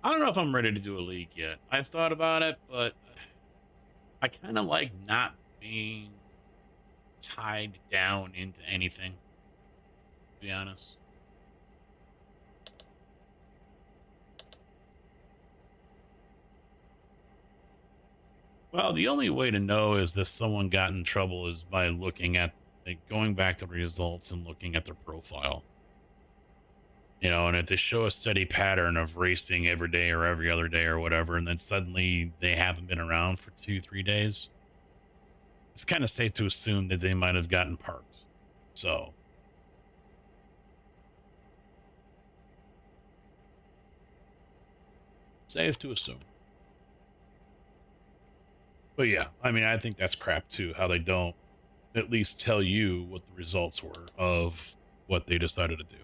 I don't know if I'm ready to do a league yet. I've thought about it, but I kind of like not being tied down into anything, to be honest. Well, the only way to know is if someone got in trouble is by looking at, going back to the results and looking at their profile. And if they show a steady pattern of racing every day or every other day or whatever, and then suddenly they haven't been around for 2-3 days, it's kind of safe to assume that they might have gotten parked. So, safe to assume. But yeah, I mean, I think that's crap too, how they don't at least tell you what the results were of what they decided to do.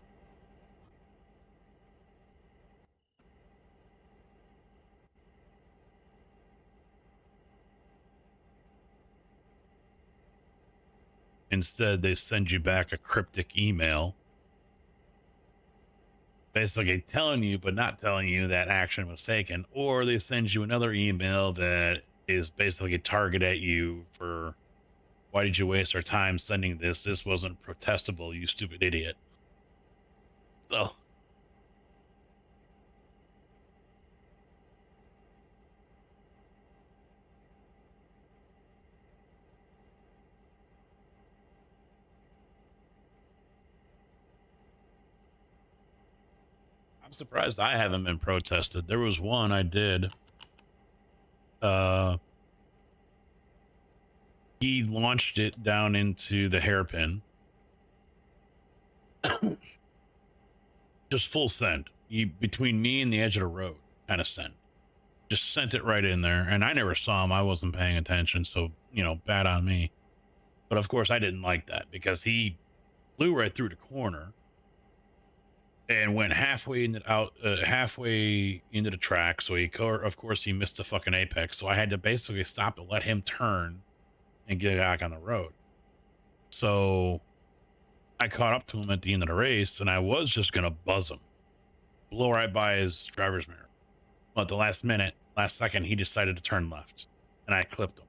Instead, they send you back a cryptic email basically telling you but not telling you that action was taken, or they send you another email that is basically targeted at you for, why did you waste our time sending this? This wasn't protestable, you stupid idiot. So I'm surprised I haven't been protested. There was one I did. He launched it down into the hairpin. Just full send. Between me and the edge of the road, kind of sent. Just sent it right in there. And I never saw him. I wasn't paying attention. So, bad on me. But of course, I didn't like that because he flew right through the corner and went halfway into the track. So of course, he missed the fucking apex. So I had to basically stop and let him turn and get back on the road. So I caught up to him at the end of the race, and I was just gonna buzz him, blow right by his driver's mirror. But at the last second, he decided to turn left, and I clipped him.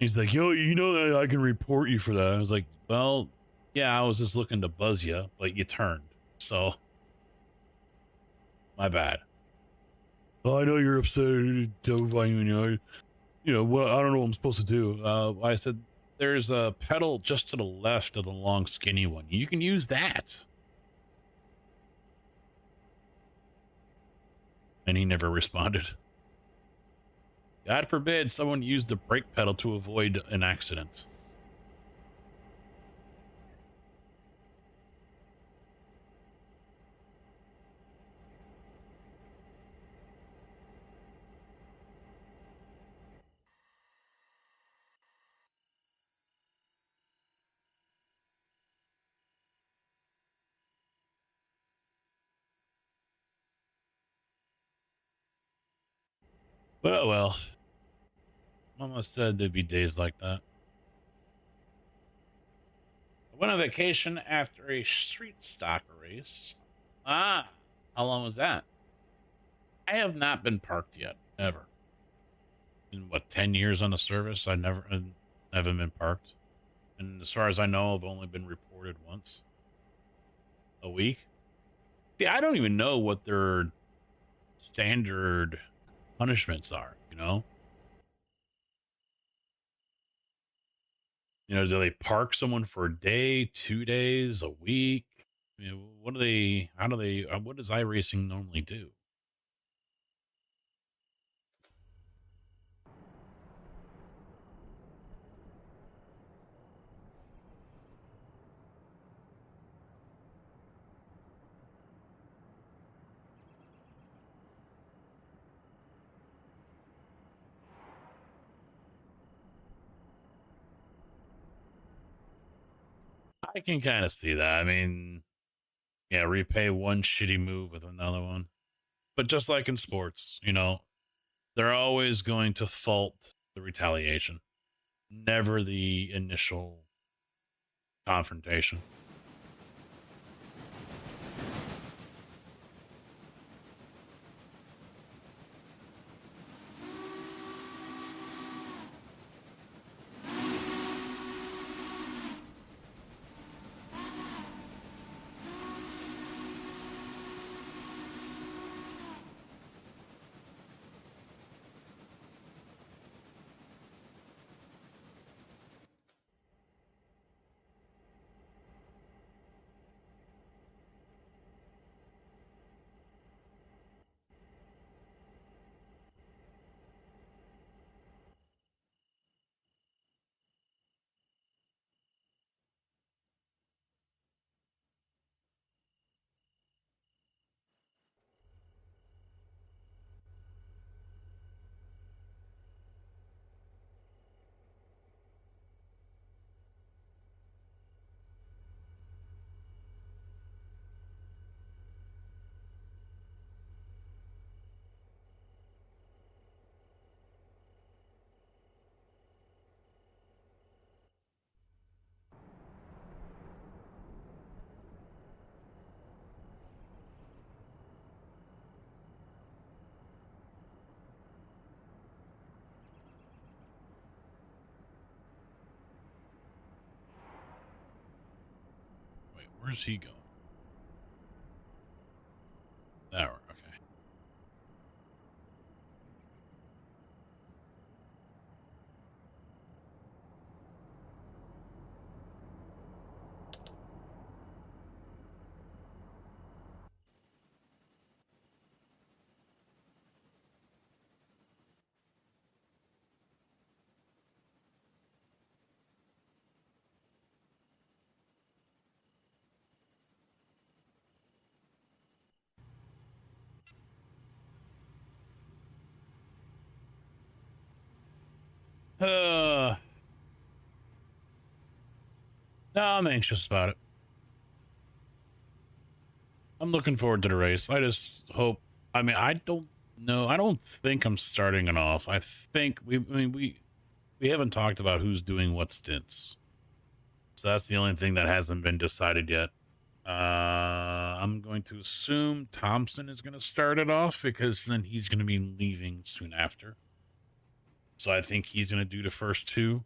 He's like, yo, that I can report you for that. I was like, well, yeah, I was just looking to buzz you, but you turned, so my bad. Well, I know you're upset. Well, I don't know what I'm supposed to do. I said, there's a pedal just to the left of the long, skinny one. You can use that. And he never responded. God forbid someone used the brake pedal to avoid an accident. But well, Mama said there'd be days like that. I went on vacation after a street stock race. Ah, how long was that? I have not been parked yet, ever. In 10 years on the service, I haven't been parked. And as far as I know, I've only been reported once a week. See, I don't even know what their standard punishments are, do they park someone for a day, 2 days, a week? What does iRacing normally do? I can kind of see that. I mean, yeah, repay one shitty move with another one. But just like in sports, they're always going to fault the retaliation, never the initial confrontation. Where's he going? That one, okay. No, I'm anxious about it. I'm looking forward to the race. I just hope. I mean, I don't know. I don't think I'm starting it off. I think we haven't talked about who's doing what stints. So that's the only thing that hasn't been decided yet. I'm going to assume Thompson is going to start it off because then he's going to be leaving soon after. So I think he's going to do the first two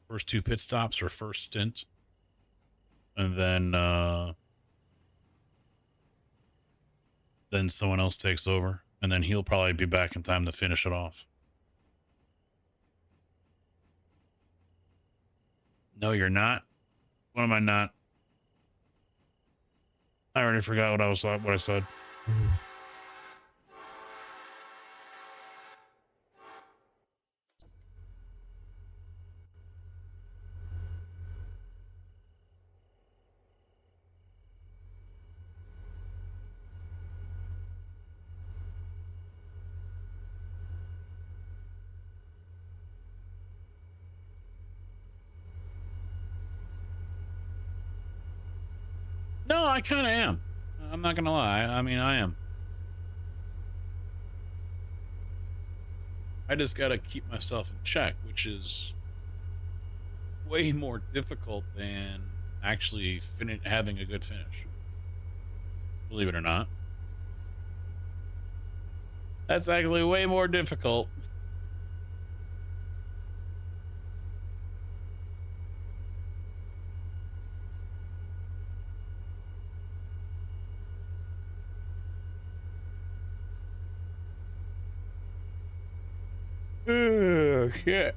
pit stops or first stint. And then someone else takes over, and then he'll probably be back in time to finish it off. No, you're not. What am I not? I already forgot what I said. No, I kind of am. I'm not gonna lie. I mean, I am. I just gotta keep myself in check, which is way more difficult than actually having a good finish. Believe it or not. That's actually way more difficult. Oh, shit.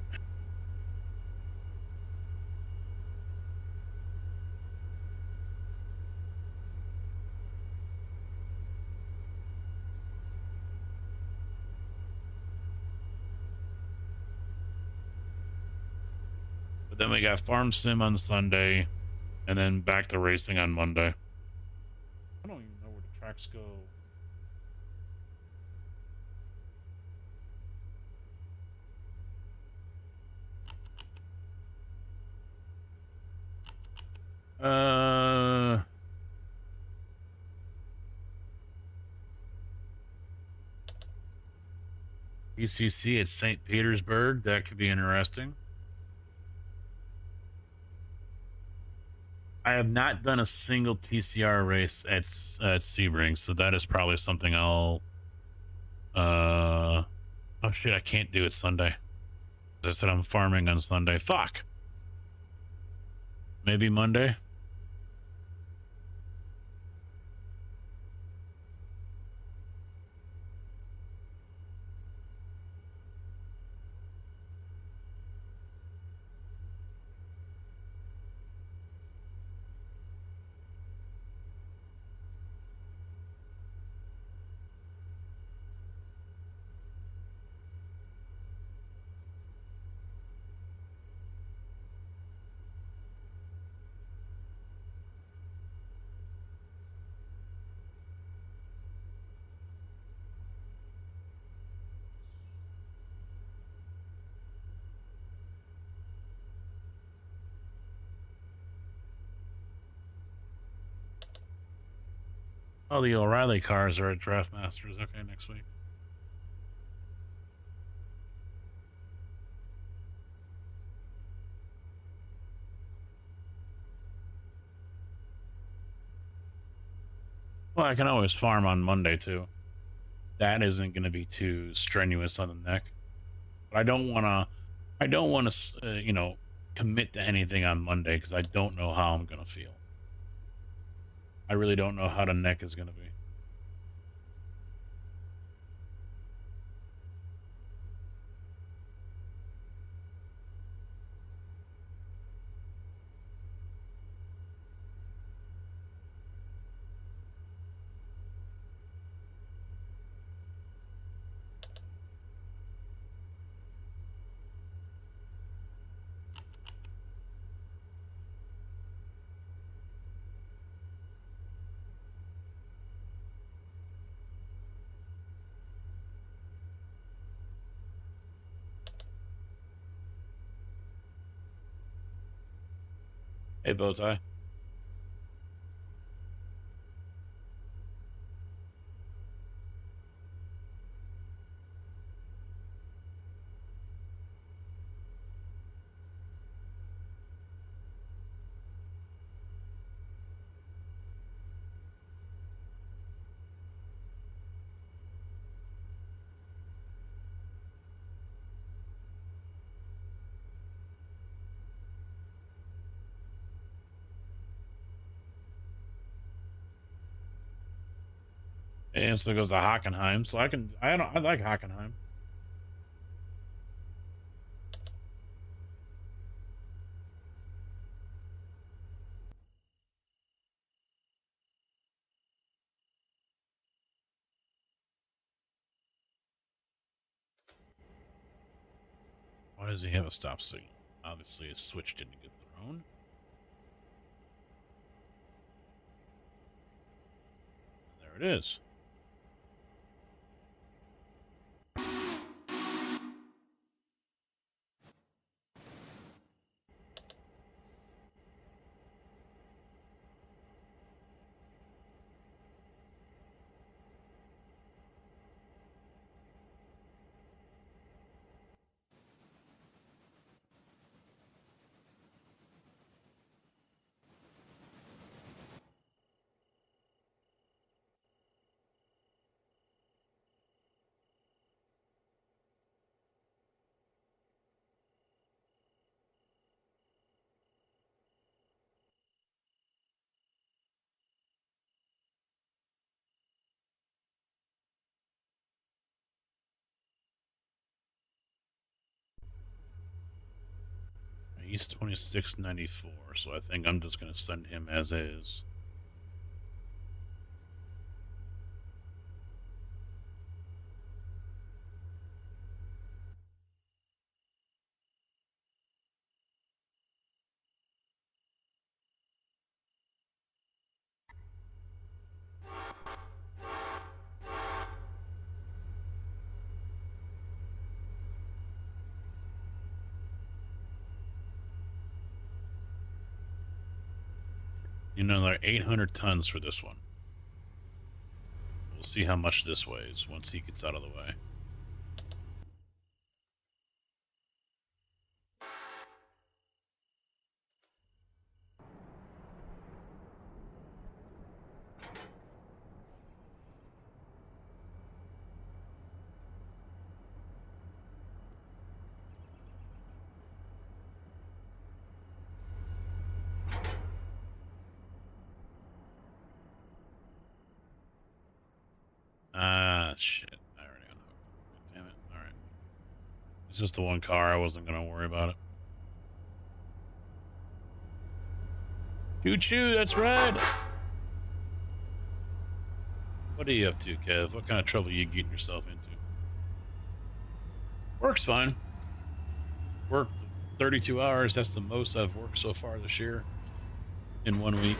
But then we got Farm Sim on Sunday, and then back to racing on Monday. I don't even know where the tracks go. ECC at St. Petersburg. That could be interesting. I have not done a single TCR race at Sebring, so that is probably something I'll. Oh shit! I can't do it Sunday. As I said, I'm farming on Sunday. Fuck. Maybe Monday. Oh, the O'Reilly cars are at Draft Masters. Okay, next week. Well, I can always farm on Monday too. That isn't going to be too strenuous on the neck. But I don't want to, commit to anything on Monday because I don't know how I'm going to feel. I really don't know how the neck is going to be. Hey, Bowtie. And so goes to Hockenheim. So I like Hockenheim. Why does he have a stop signal? Obviously, his switch didn't get thrown. There it is. He's 2694, so I think I'm just going to send him as is. You know, like 800 tons for this one. We'll see how much this weighs once he gets out of the way. Ah, shit. I already unhooked. Damn it. Alright. It's just the one car. I wasn't going to worry about it. Choo Choo, that's red. What are you up to, Kev? What kind of trouble are you getting yourself into? Work's fine. Worked 32 hours. That's the most I've worked so far this year in 1 week.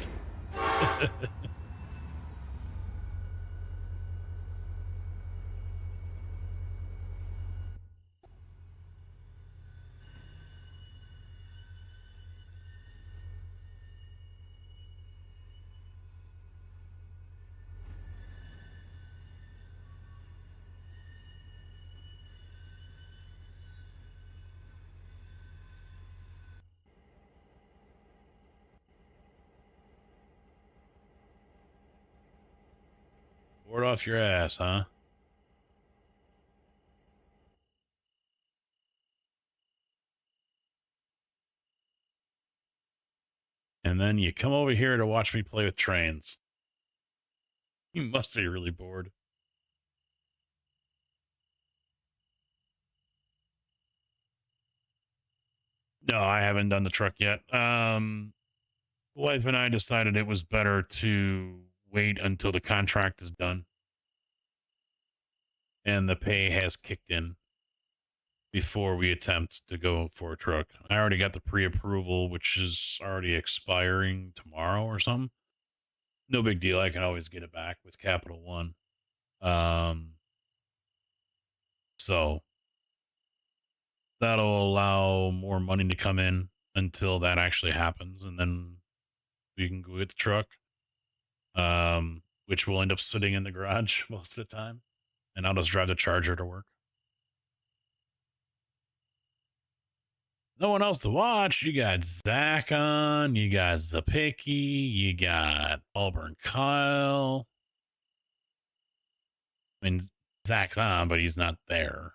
Board off your ass, huh? And then you come over here to watch me play with trains. He must be really bored. No, I haven't done the truck yet. Wife and I decided it was better to wait until the contract is done and the pay has kicked in before we attempt to go for a truck. I already got the pre-approval, which is already expiring tomorrow or something. No big deal. I can always get it back with Capital One. So that'll allow more money to come in until that actually happens, and then we can go get the truck, which will end up sitting in the garage most of the time, and I'll just drive the Charger to work. No one else to watch. You got Zach on, you got Zapicki, you got Auburn Kyle. I mean, Zach's on, but he's not there.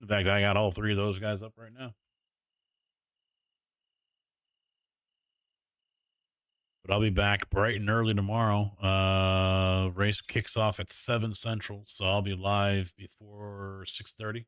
In fact, I got all three of those guys up right now. But I'll be back bright and early tomorrow. Race kicks off at 7 Central, so I'll be live before 6:30.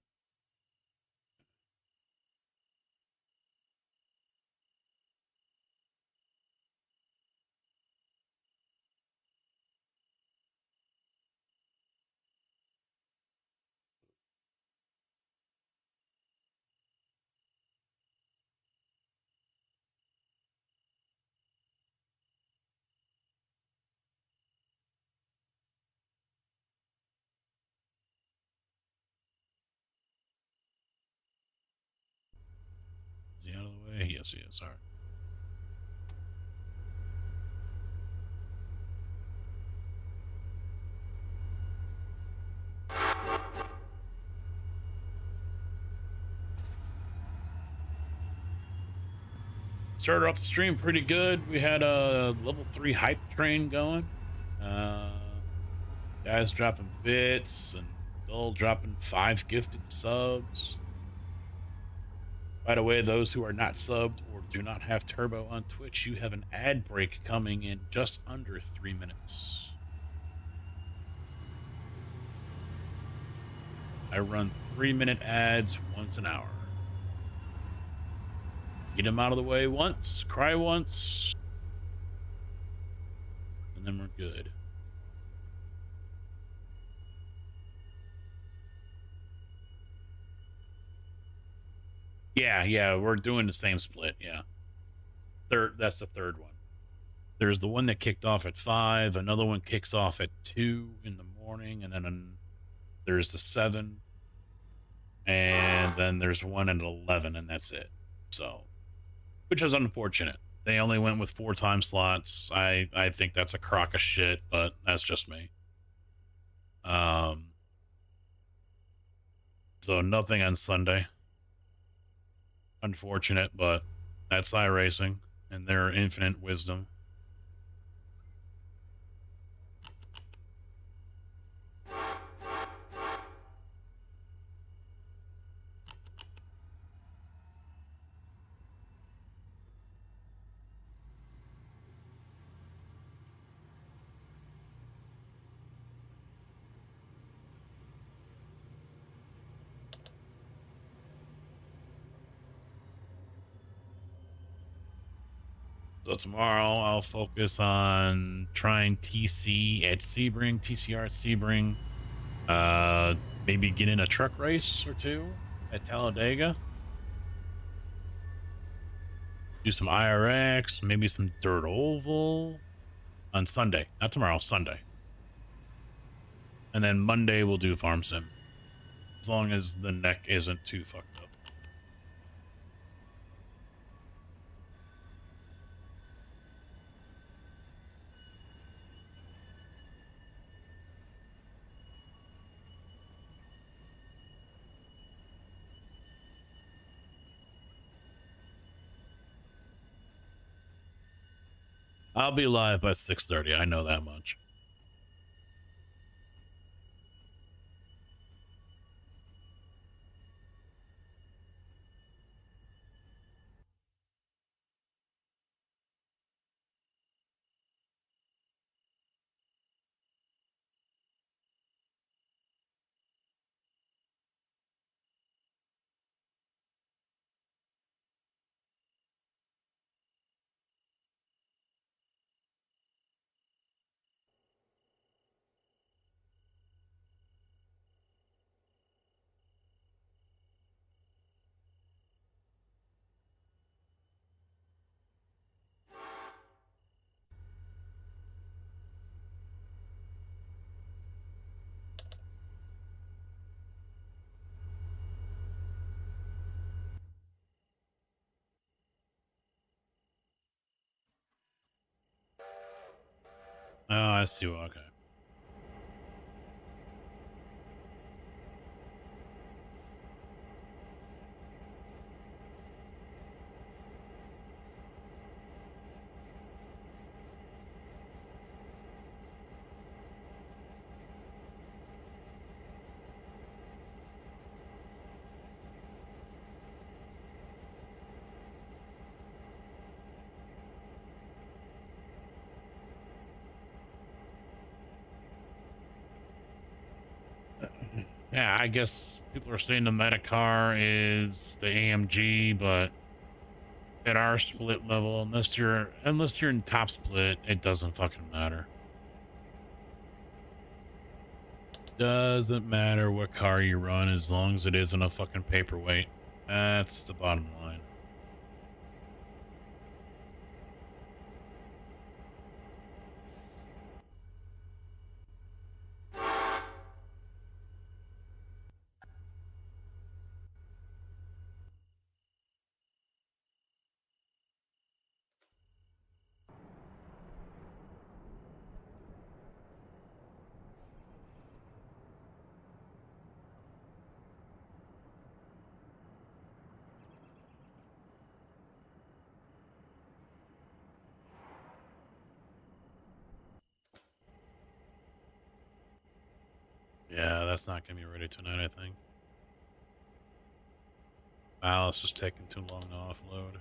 Is he out of the way? Yes, he is. All right. Started off the stream pretty good. We had a level 3 hype train going. Guys dropping bits and Dull dropping 5 gifted subs. By the way, those who are not subbed or do not have Turbo on Twitch, you have an ad break coming in just under 3 minutes. I run 3-minute ads once an hour. Get them out of the way once, cry once, and then we're good. Yeah, we're doing the same split, yeah. That's the third one. There's the one that kicked off at 5, another one kicks off at 2 in the morning, and then there's the 7, and then there's one at 11, and that's it. So, which is unfortunate. They only went with 4 time slots. I think that's a crock of shit, but that's just me. So nothing on Sunday. Unfortunate, but that's iRacing and their infinite wisdom. So tomorrow I'll focus on trying TC at Sebring, TCR at Sebring. Maybe get in a truck race or 2 at Talladega. Do some IRX, maybe some dirt oval on Sunday. Not tomorrow, Sunday. And then Monday we'll do farm sim. As long as the neck isn't too fucked up. I'll be live by 6:30. I know that much. Oh, I see. Okay. Yeah, I guess people are saying the meta car is the AMG, but at our split level, unless you're in top split, it doesn't fucking matter. Doesn't matter what car you run as long as it isn't a fucking paperweight. That's the bottom line. Yeah, that's not gonna be ready tonight, I think. Wow, it's just taking too long to offload.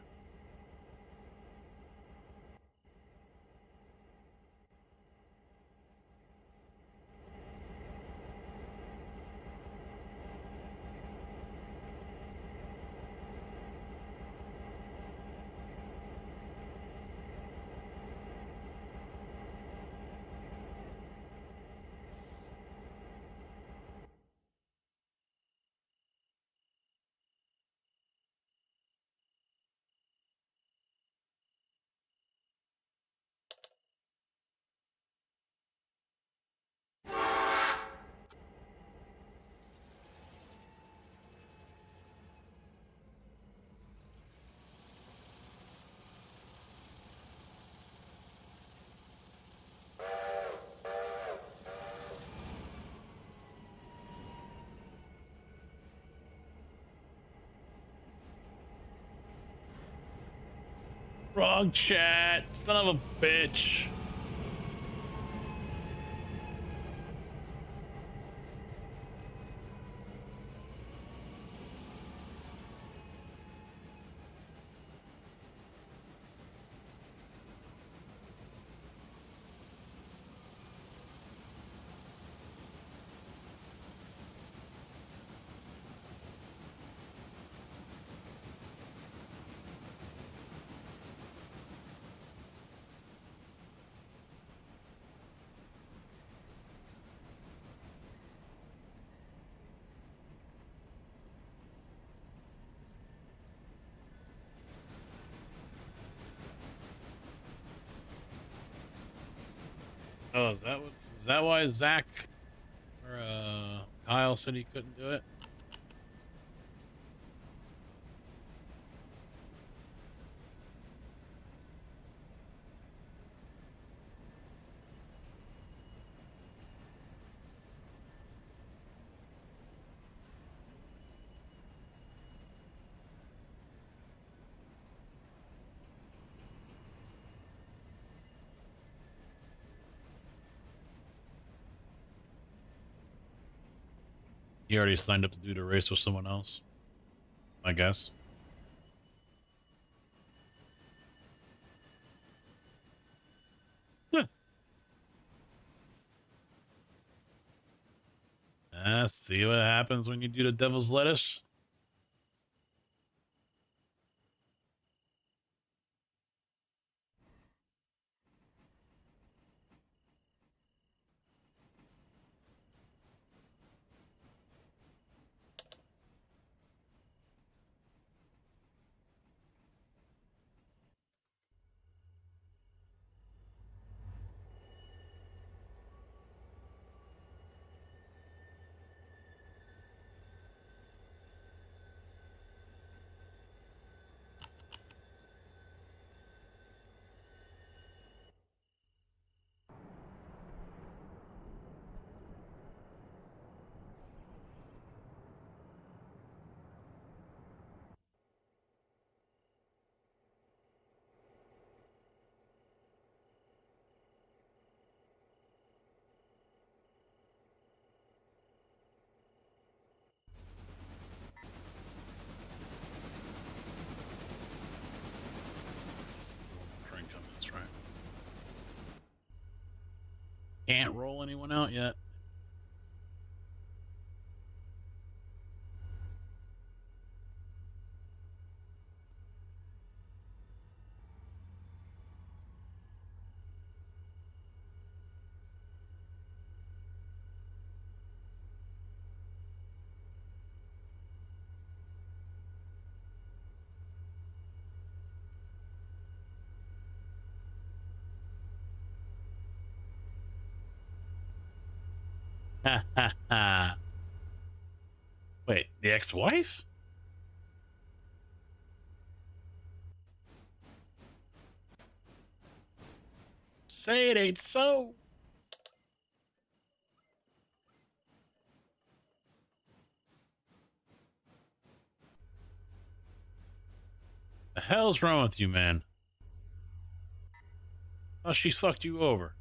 Wrong chat, son of a bitch. Oh, is that why Zach or Kyle said he couldn't do it? He already signed up to do the race with someone else, I guess. Huh. See what happens when you do the devil's lettuce? Can't roll anyone out yet. Ha ha ha. Wait, the ex-wife? Say it ain't so. The hell's wrong with you, man? Oh, she's fucked you over.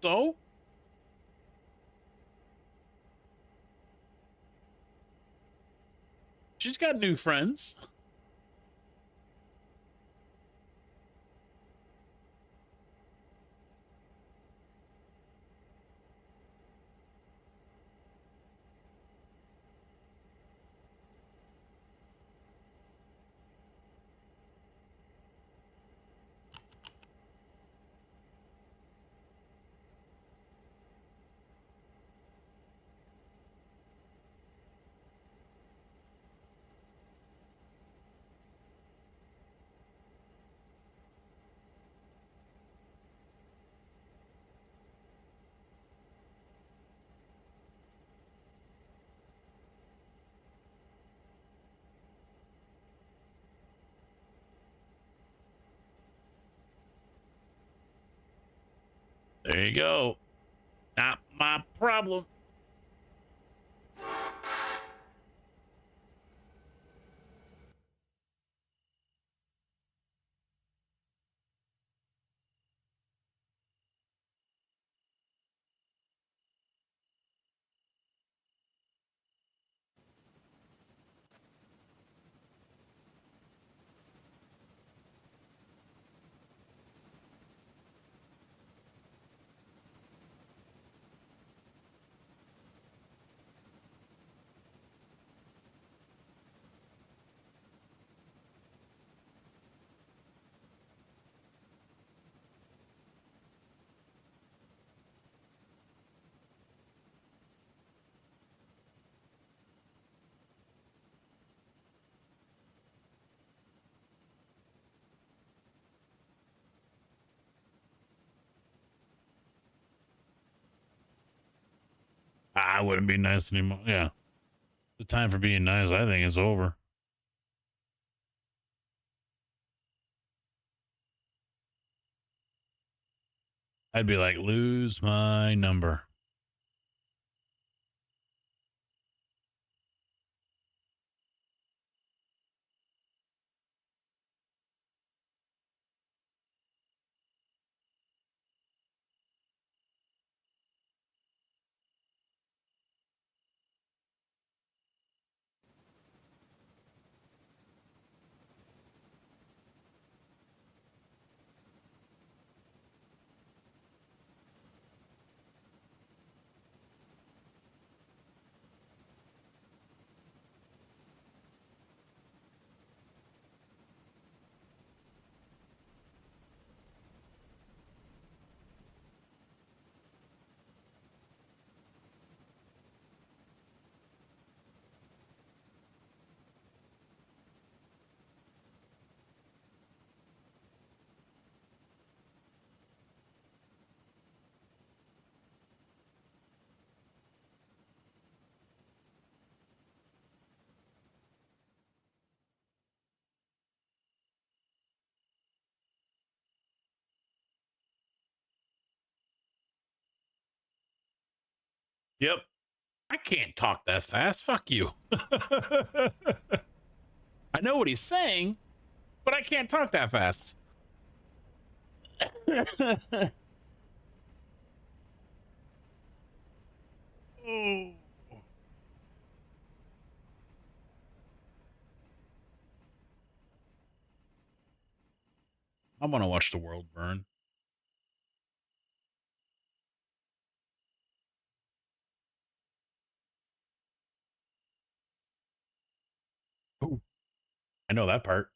So? She's got new friends. There you go. Not my problem. I wouldn't be nice anymore. Yeah. The time for being nice, I think, is over. I'd be like, lose my number. Yep. I can't talk that fast. Fuck you. I know what he's saying, but I can't talk that fast. Oh. I want to watch the world burn. Ooh, I know that part.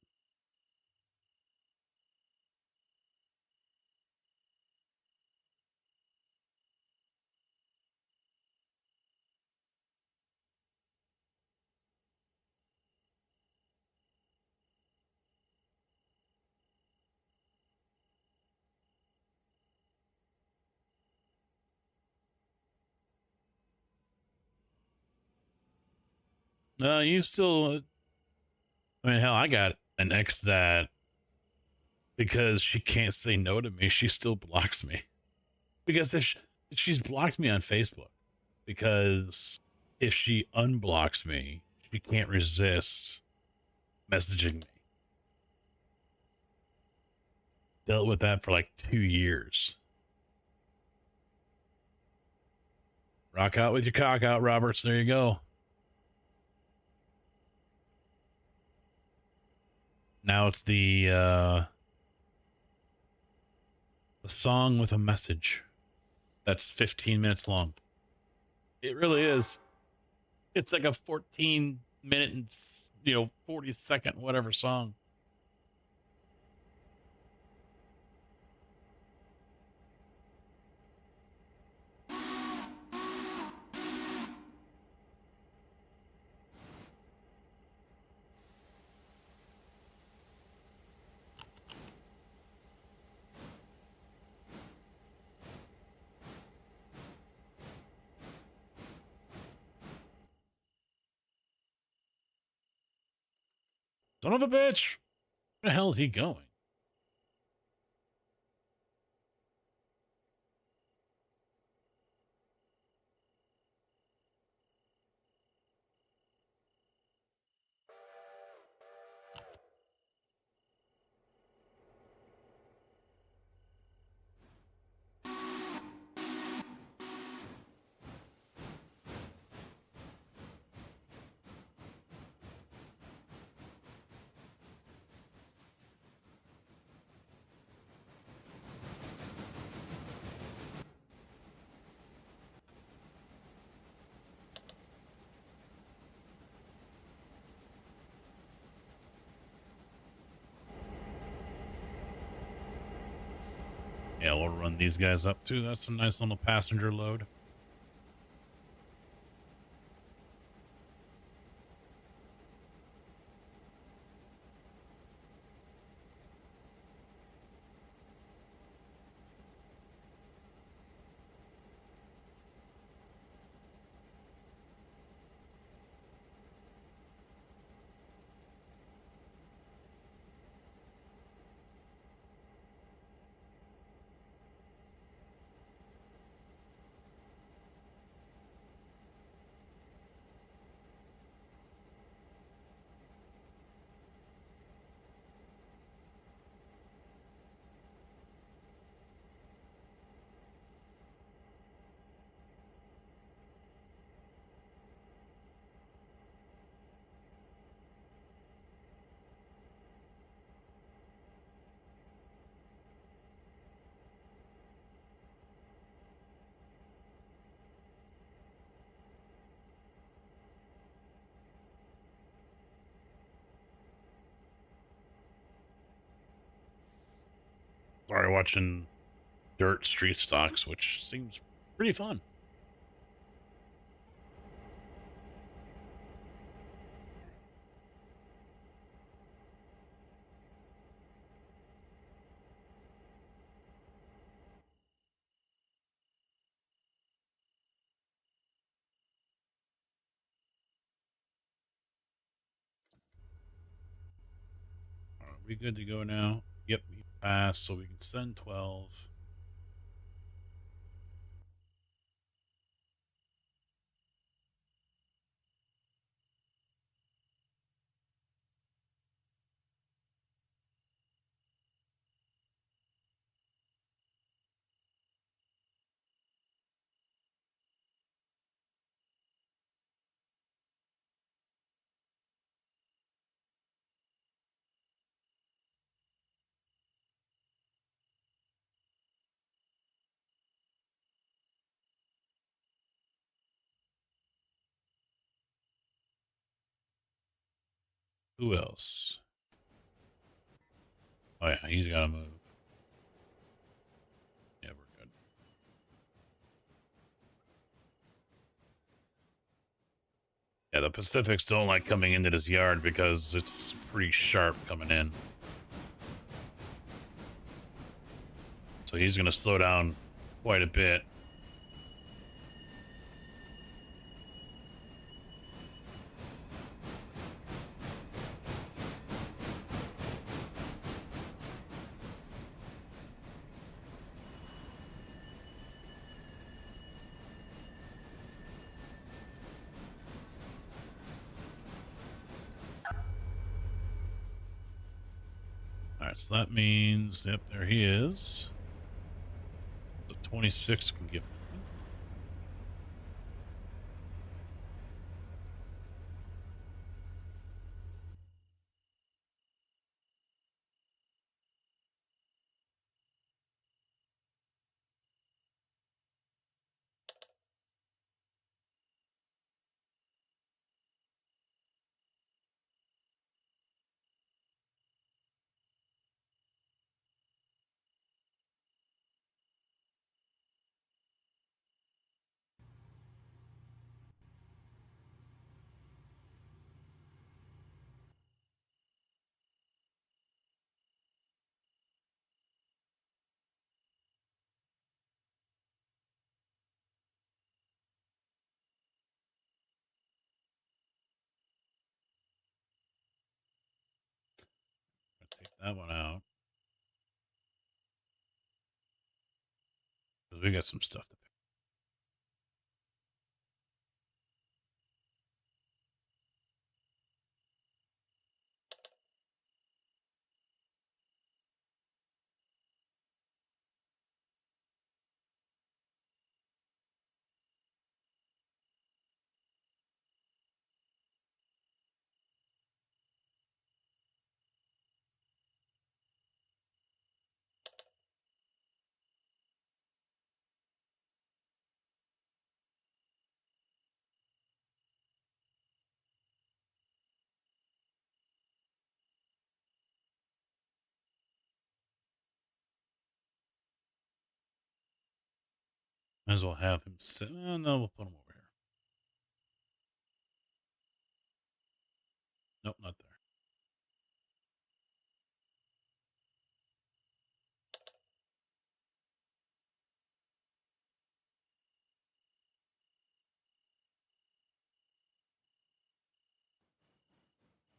No, you still. I mean, hell, I got an ex that because she can't say no to me, she still blocks me. Because she's blocked me on Facebook, because if she unblocks me, she can't resist messaging me. Dealt with that for like 2 years. Rock out with your cock out, Roberts. There you go. Now it's the song with a message that's 15 minutes long. It really is. It's like a 14-minute and 40-second whatever song. Son of a bitch. Where the hell is he going? Yeah, we'll run these guys up too. That's a nice little passenger load. Sorry, watching dirt street stocks, which seems pretty fun. All right, we good to go now? Yep, we passed, so we can send 12. Who else? Oh yeah, he's got to move. Yeah, we're good. Yeah, the Pacifics don't like coming into this yard because it's pretty sharp coming in. So he's going to slow down quite a bit. All right, so that means, yep, there he is. The 26 can get moving. Take that one out. Because we got some stuff to pick. Might as well have him sit. No, we'll put him over here. Nope, not there.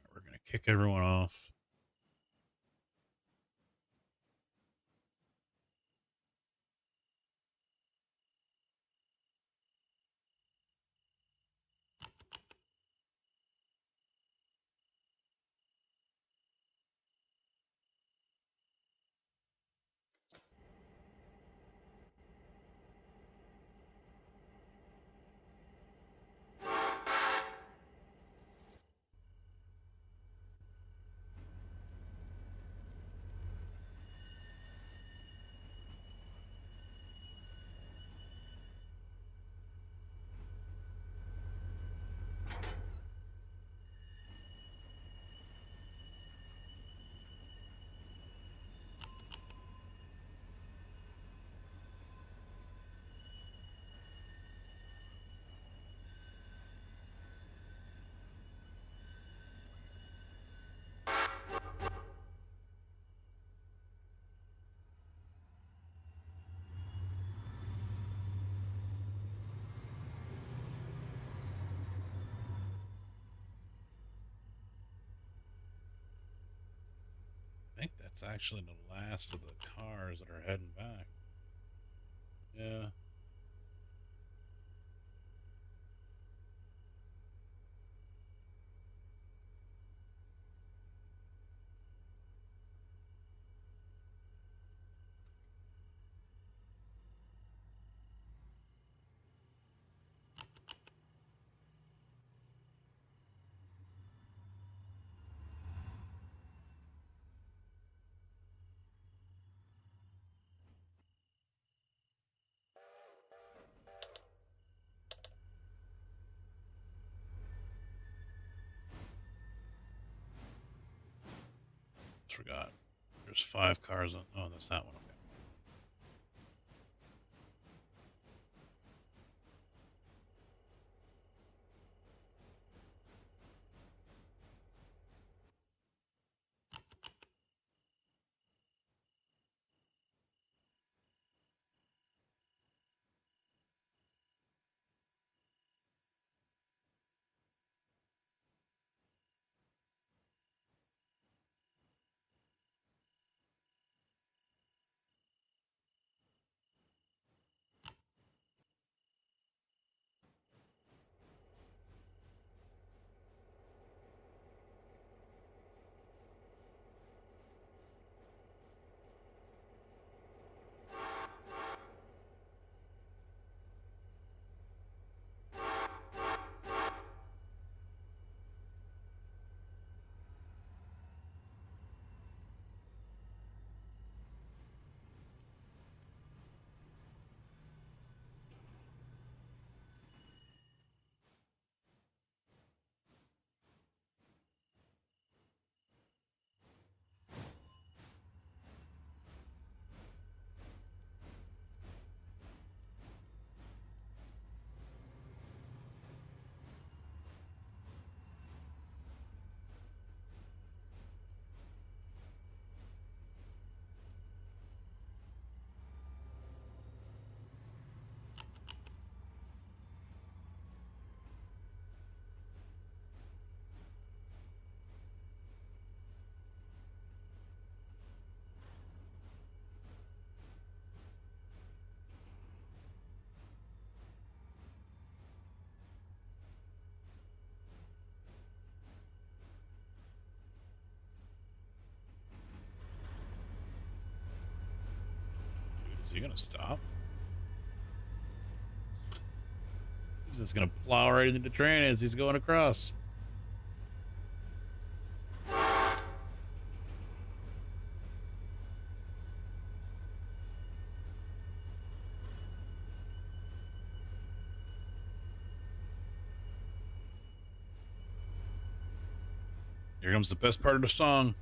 Right, we're going to kick everyone off. I think that's actually the last of the cars that are heading back. Yeah. forgot. There's 5 cars on. Oh, that's that one. Okay. Dude, is he gonna stop? He's just gonna plow right into the train as he's going across. Here comes the best part of the song.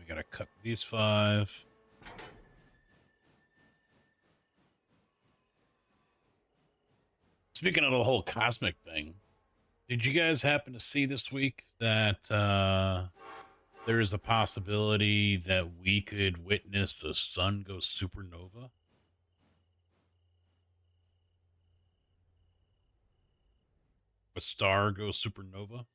gotta cut these 5. Speaking of the whole cosmic thing, did you guys happen to see this week that there is a possibility that we could witness the sun go supernova? A star go supernova?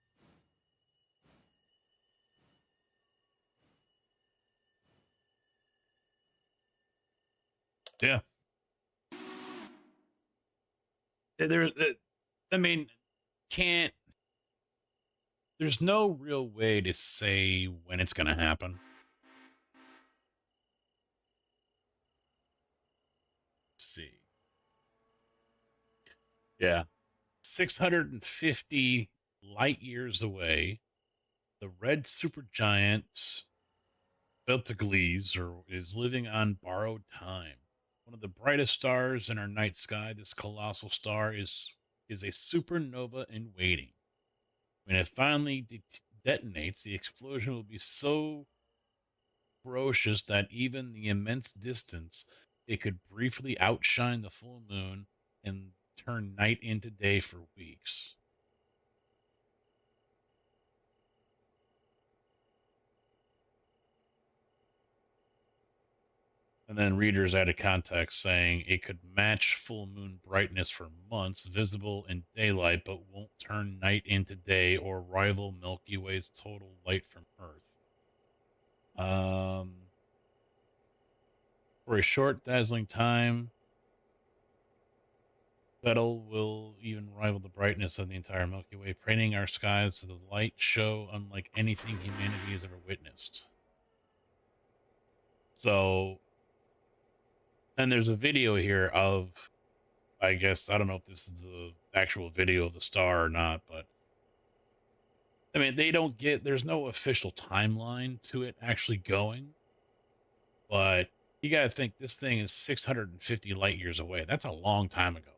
Yeah. There, I mean, can't, there's no real way to say when it's going to happen. Let's see. Yeah. 650 light years away, the red supergiant Beltagles is living on borrowed time. One of the brightest stars in our night sky, this colossal star is a supernova in waiting. When it finally detonates, the explosion will be so ferocious that even the immense distance, it could briefly outshine the full moon and turn night into day for weeks. And then readers added context saying it could match full moon brightness for months, visible in daylight, but won't turn night into day or rival Milky Way's total light from Earth. For a short, dazzling time, Betel will even rival the brightness of the entire Milky Way, painting our skies to the light show unlike anything humanity has ever witnessed. So, and there's a video here of, I guess, I don't know if this is the actual video of the star or not, but I mean, they don't get, there's no official timeline to it actually going, but you got to think this thing is 650 light years away. That's a long time ago.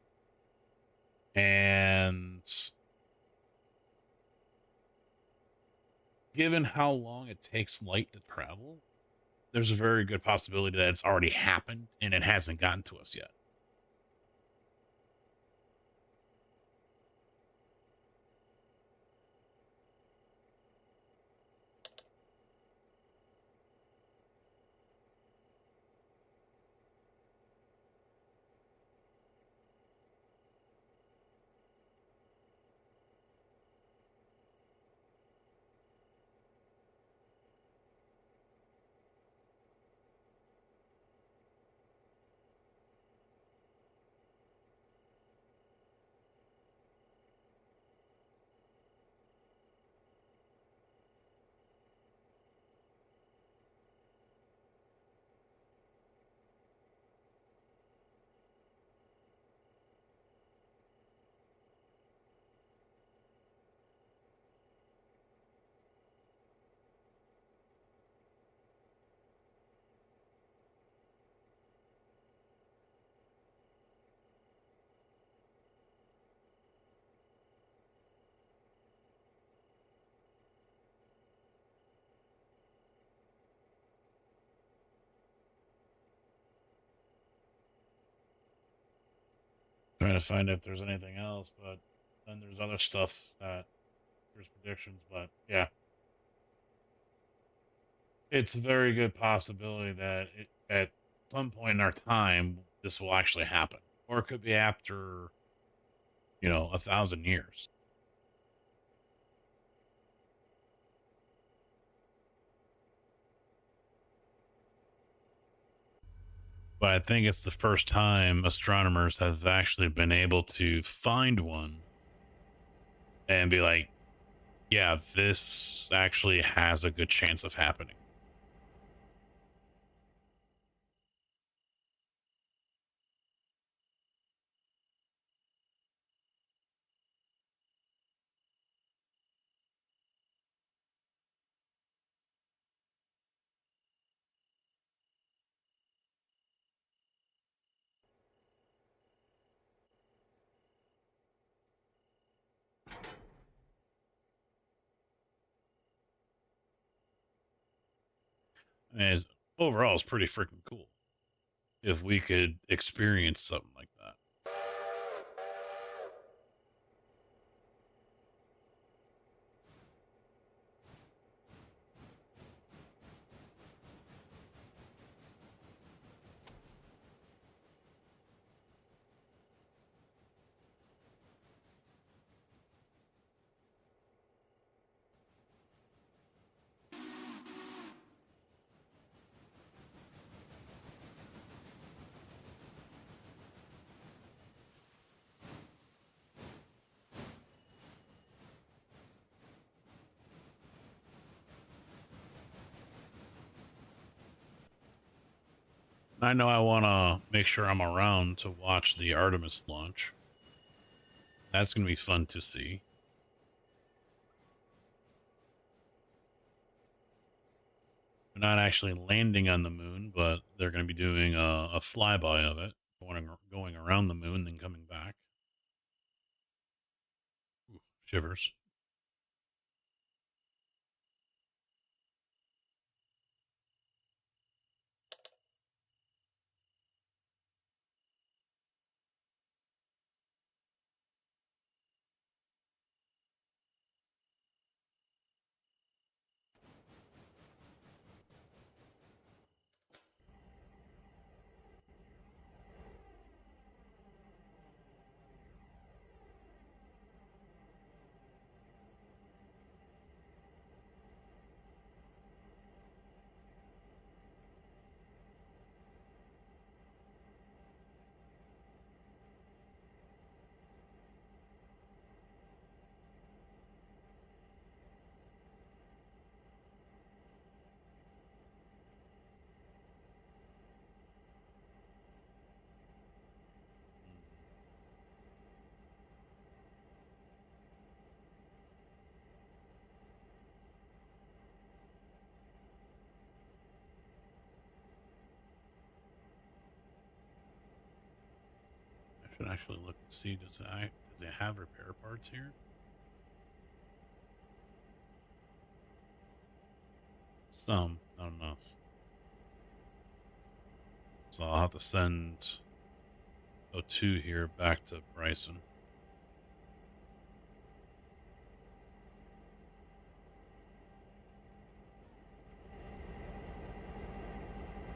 And given how long it takes light to travel, there's a very good possibility that it's already happened and it hasn't gotten to us yet. Trying to find if there's anything else, but then there's other stuff that there's predictions, but yeah. It's a very good possibility that at some point in our time, this will actually happen. Or it could be after, 1,000 years. But I think it's the first time astronomers have actually been able to find one and be like, yeah, this actually has a good chance of happening. And overall, it's pretty freaking cool if we could experience something like that. I know I want to make sure I'm around to watch the Artemis launch. That's going to be fun to see. They're not actually landing on the moon, but they're going to be doing a flyby of it, going around the moon, then coming back. Ooh, shivers. I should actually look and see, does it have repair parts here? Some, not enough. So I'll have to send O2 here back to Bryson.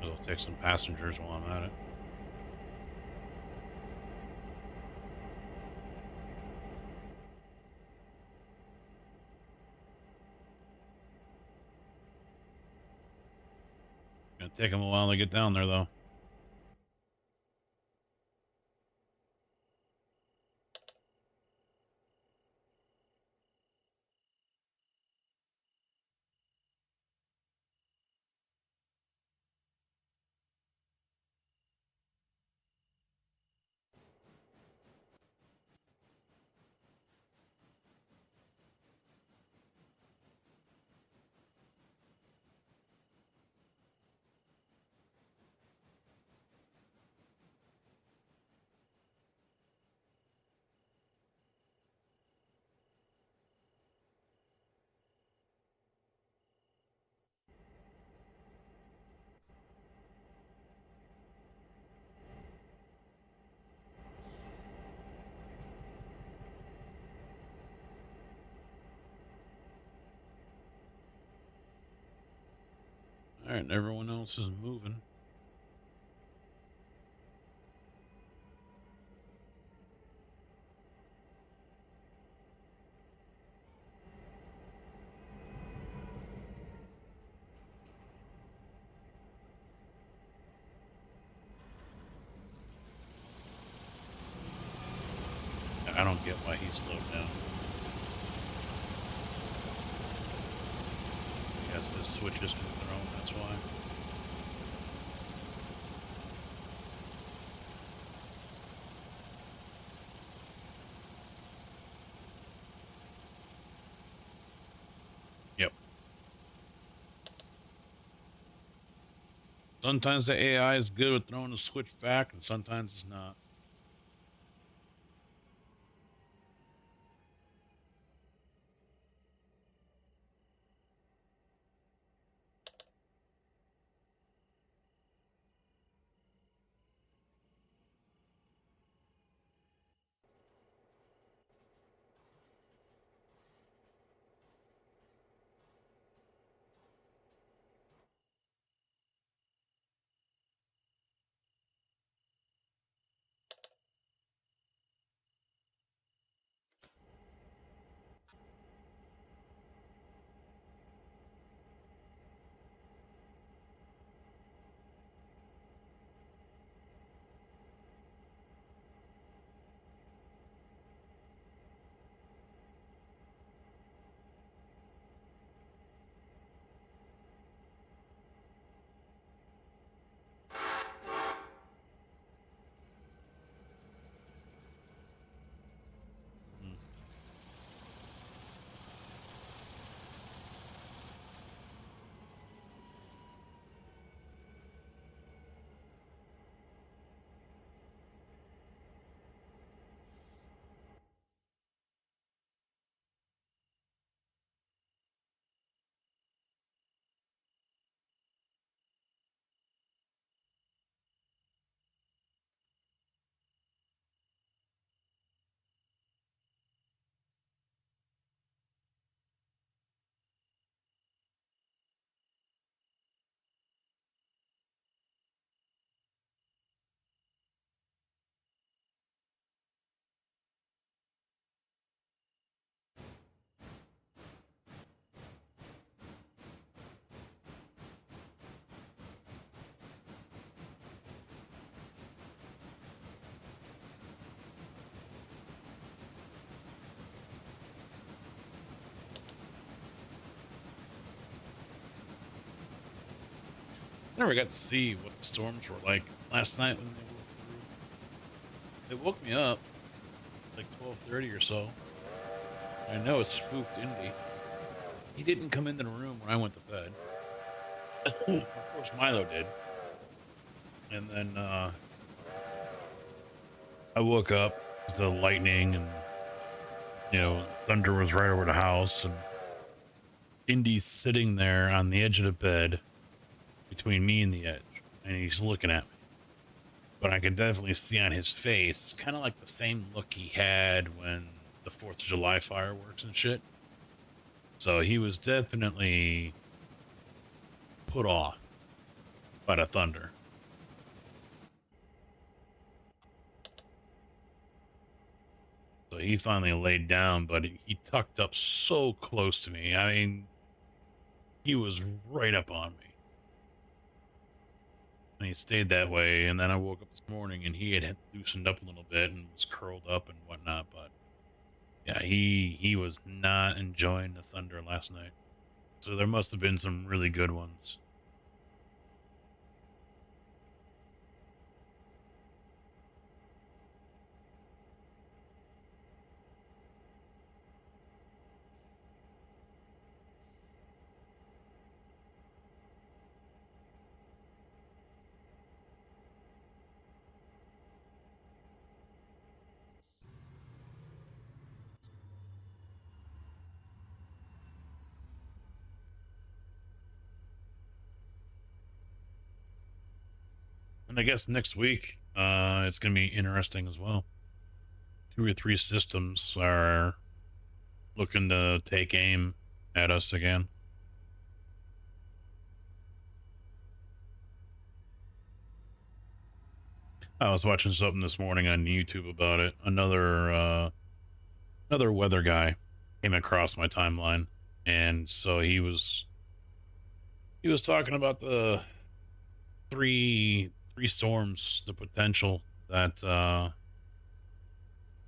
I'll take some passengers while I'm at it. Gonna take them a while to get down there, though. All right, and everyone else is moving. I don't get why he slowed down. I guess this switch has been thrown, that's why. Yep. Sometimes the AI is good with throwing the switch back, and sometimes it's not. never got to see what the storms were like last night when they woke me up like 12:30 or so. I know it spooked Indy. He didn't come into the room when I went to bed. Of course, Milo did. And then I woke up to the lightning and, thunder was right over the house. And Indy's sitting there on the edge of the bed between me and the edge. And he's looking at me. But I could definitely see on his face kind of like the same look he had when the 4th of July fireworks and shit. So he was definitely put off by the thunder. So he finally laid down, but he tucked up so close to me. I mean, he was right up on me. And he stayed that way. And then I woke up this morning and he had loosened up a little bit and was curled up and whatnot. But yeah, he was not enjoying the thunder last night. So there must have been some really good ones. And I guess next week, it's going to be interesting as well. 2 or 3 systems are looking to take aim at us again. I was watching something this morning on YouTube about it. Another weather guy came across my timeline, and so he was talking about the three storms, the potential that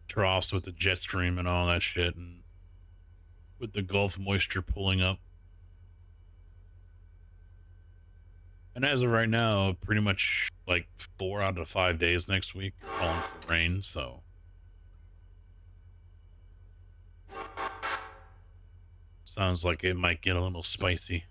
troughs with the jet stream and all that shit, and with the Gulf moisture pulling up. And as of right now, pretty much like 4 out of 5 days next week are calling for rain, so sounds like it might get a little spicy.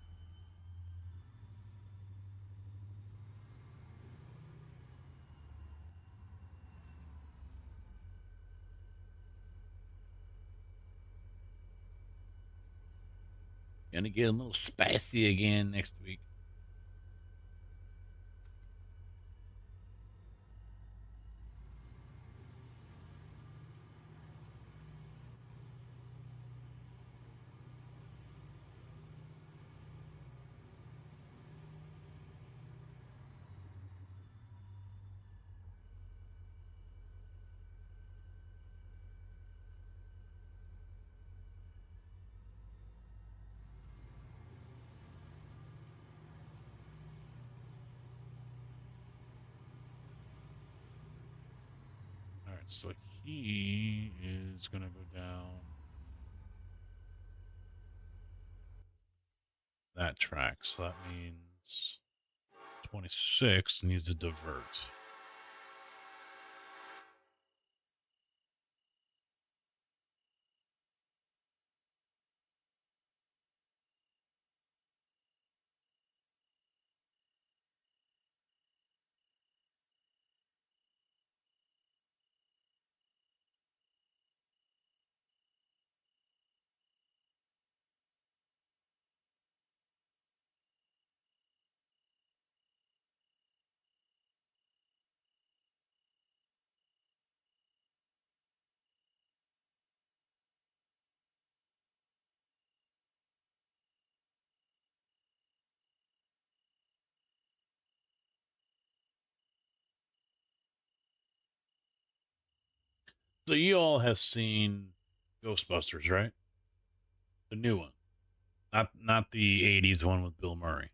Gonna get a little spicy again next week. All right, so he is gonna go down that track. So that means 26 needs to divert. So you all have seen Ghostbusters, right? The new one, not the '80s one with Bill Murray.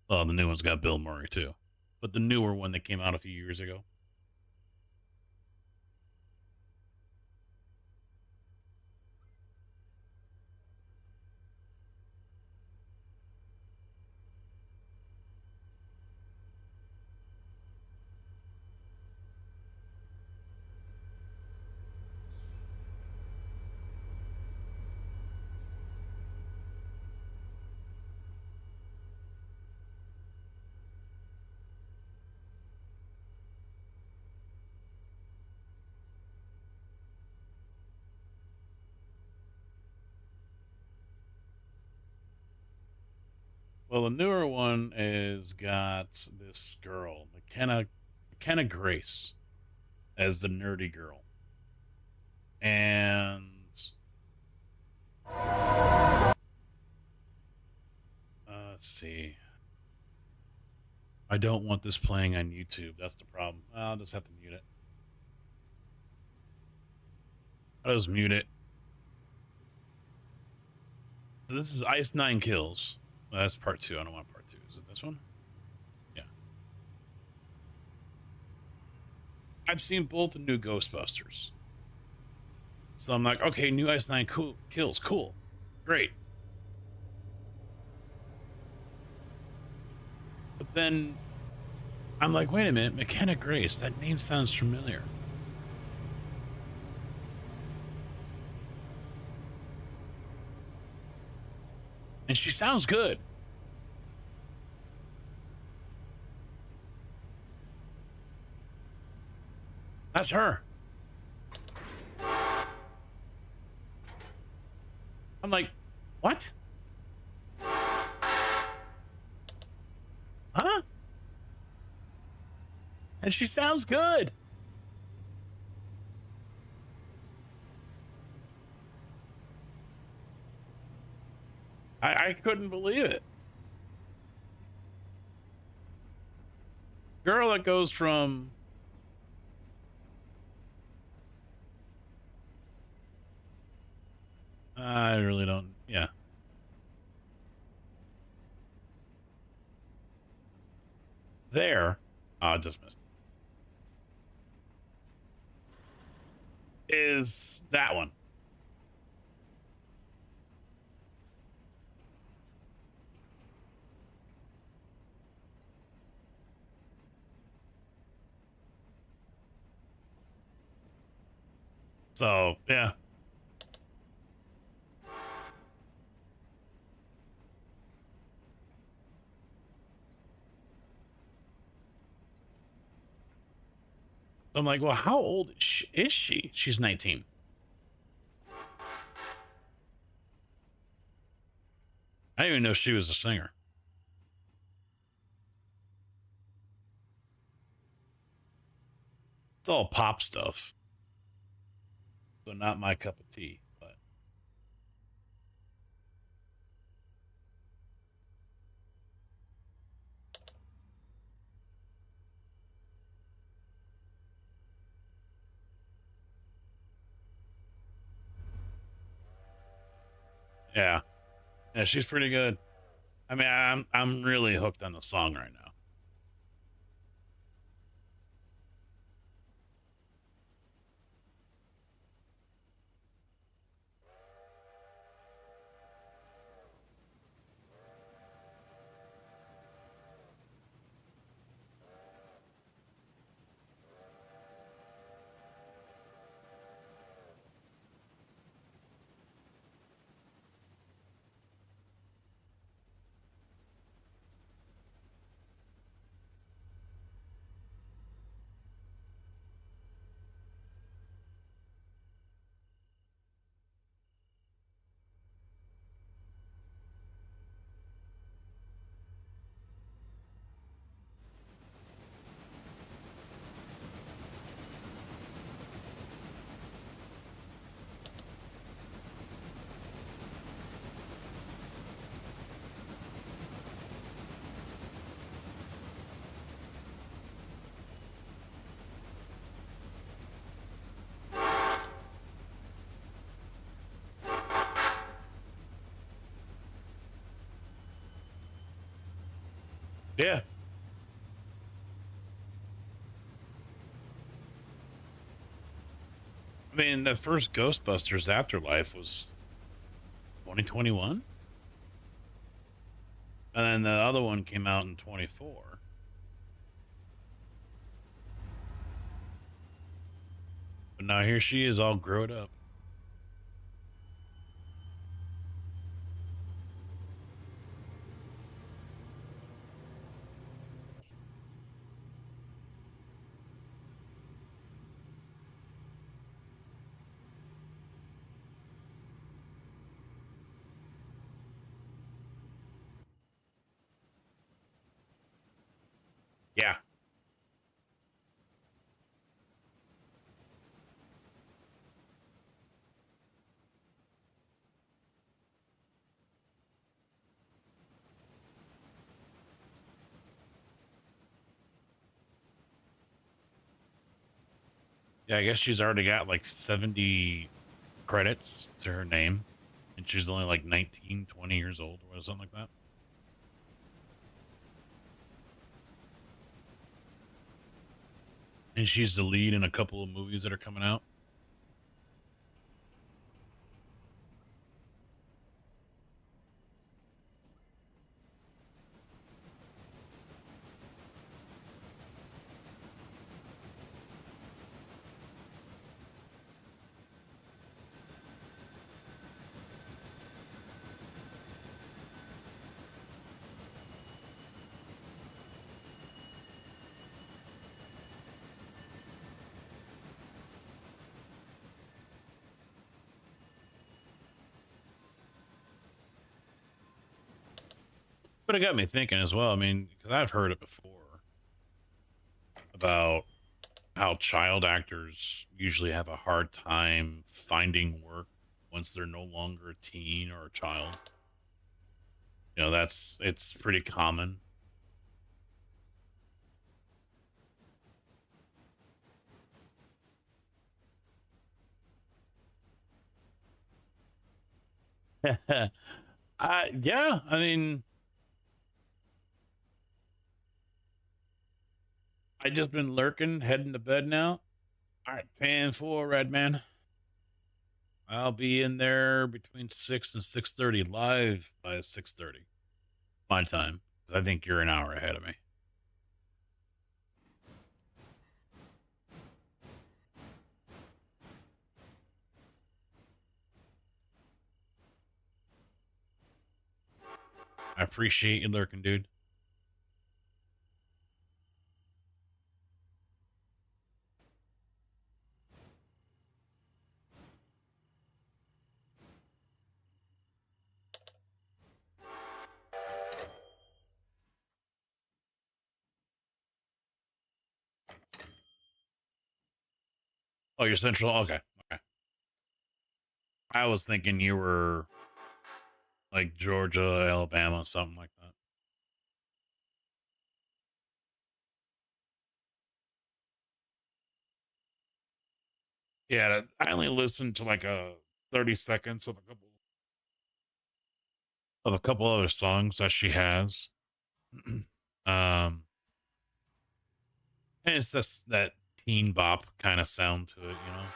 Oh, the new one's got Bill Murray too, but the newer one that came out a few years ago. Well, the newer one is got this girl, McKenna Grace, as the nerdy girl, and let's see. I don't want this playing on YouTube. That's the problem. I'll just have to mute it. I'll just mute it. So this is Ice 9 Kills. Well, that's part 2. I don't want part 2. Is it this one? Yeah. I've seen both the new Ghostbusters. So I'm like, okay, new Ice 9 Kills. Cool. Great. But then I'm like, wait a minute. McKenna Grace. That name sounds familiar. And she sounds good. That's her. I'm like, what? Huh? And she sounds good. I couldn't believe it. Girl that goes from I really don't. Yeah. There. Oh, just missed. Is that one. So, yeah. I'm like, well, how old is she? She's 19. I didn't even know she was a singer. It's all pop stuff. So not my cup of tea, but yeah. Yeah, she's pretty good. I mean, I'm really hooked on the song right now. Yeah. I mean, the first Ghostbusters Afterlife was 2021. And then the other one came out in 24. But now here she is all grown up. Yeah, I guess she's already got like 70 credits to her name, and she's only like 19, 20 years old or something like that. And she's the lead in a couple of movies that are coming out. But it got me thinking as well. I mean, because I've heard it before about how child actors usually have a hard time finding work once they're no longer a teen or a child. You know, it's pretty common. Yeah, I mean, I just been lurking, heading to bed now. All right, 10-4, Red Man. I'll be in there between 6 and 6:30 live by 6:30 my time. 'Cause I think you're an hour ahead of me. I appreciate you lurking, dude. Oh, you're central? Okay. Okay. I was thinking you were like Georgia, Alabama, something like that. Yeah, I only listened to like a 30 seconds of a couple other songs that she has. And it's just that teen bop kind of sound to it, you know.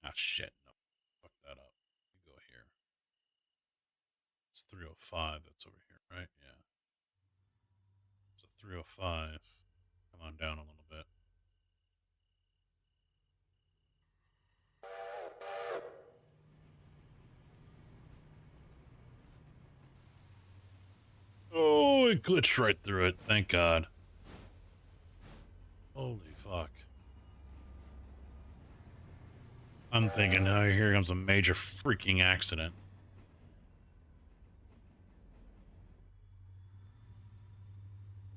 Ah, shit. No, fuck that up. Let me go here. It's 305. That's over here, right? Yeah. So 305. Come on down a little bit. Oh, it glitched right through it. Thank God. Holy fuck. I'm thinking, oh, here comes a major freaking accident.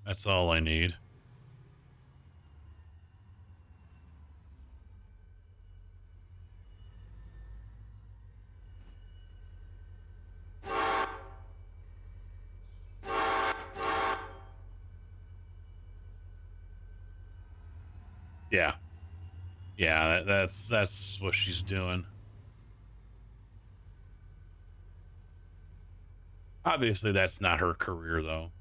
That's all I need. Yeah. Yeah, that's what she's doing. Obviously, that's not her career, though.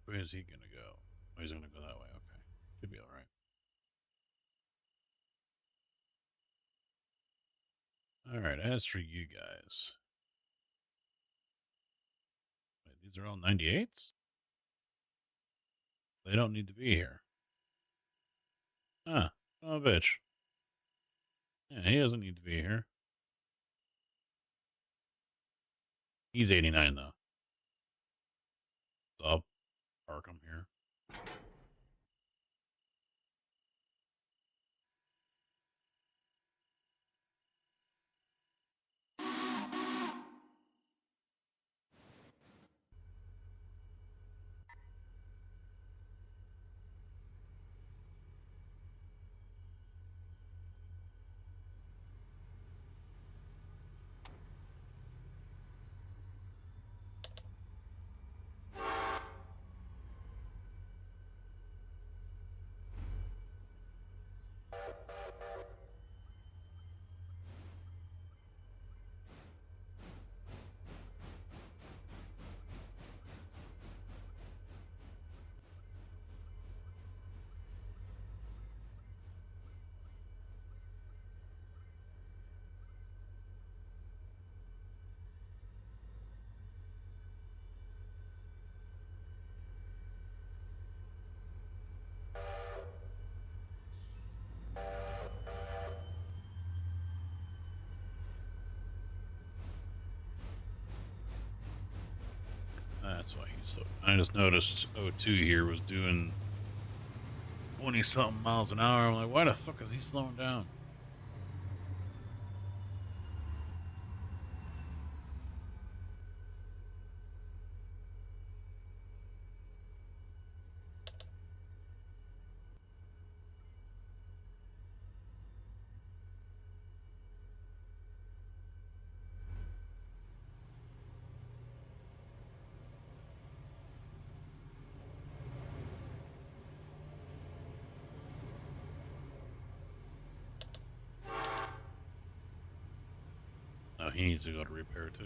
Where is he gonna go? Oh, he's gonna go that way. Okay, should be all right. All right. As for you guys, wait, these are all 98s. They don't need to be here. Huh? Oh, bitch. Yeah, he doesn't need to be here. He's 89 though. So I'll park him here. That's why he's so. I just noticed O2 here was doing 20 something miles an hour. I'm like, why the fuck is he slowing down? No, he needs to go to repair too.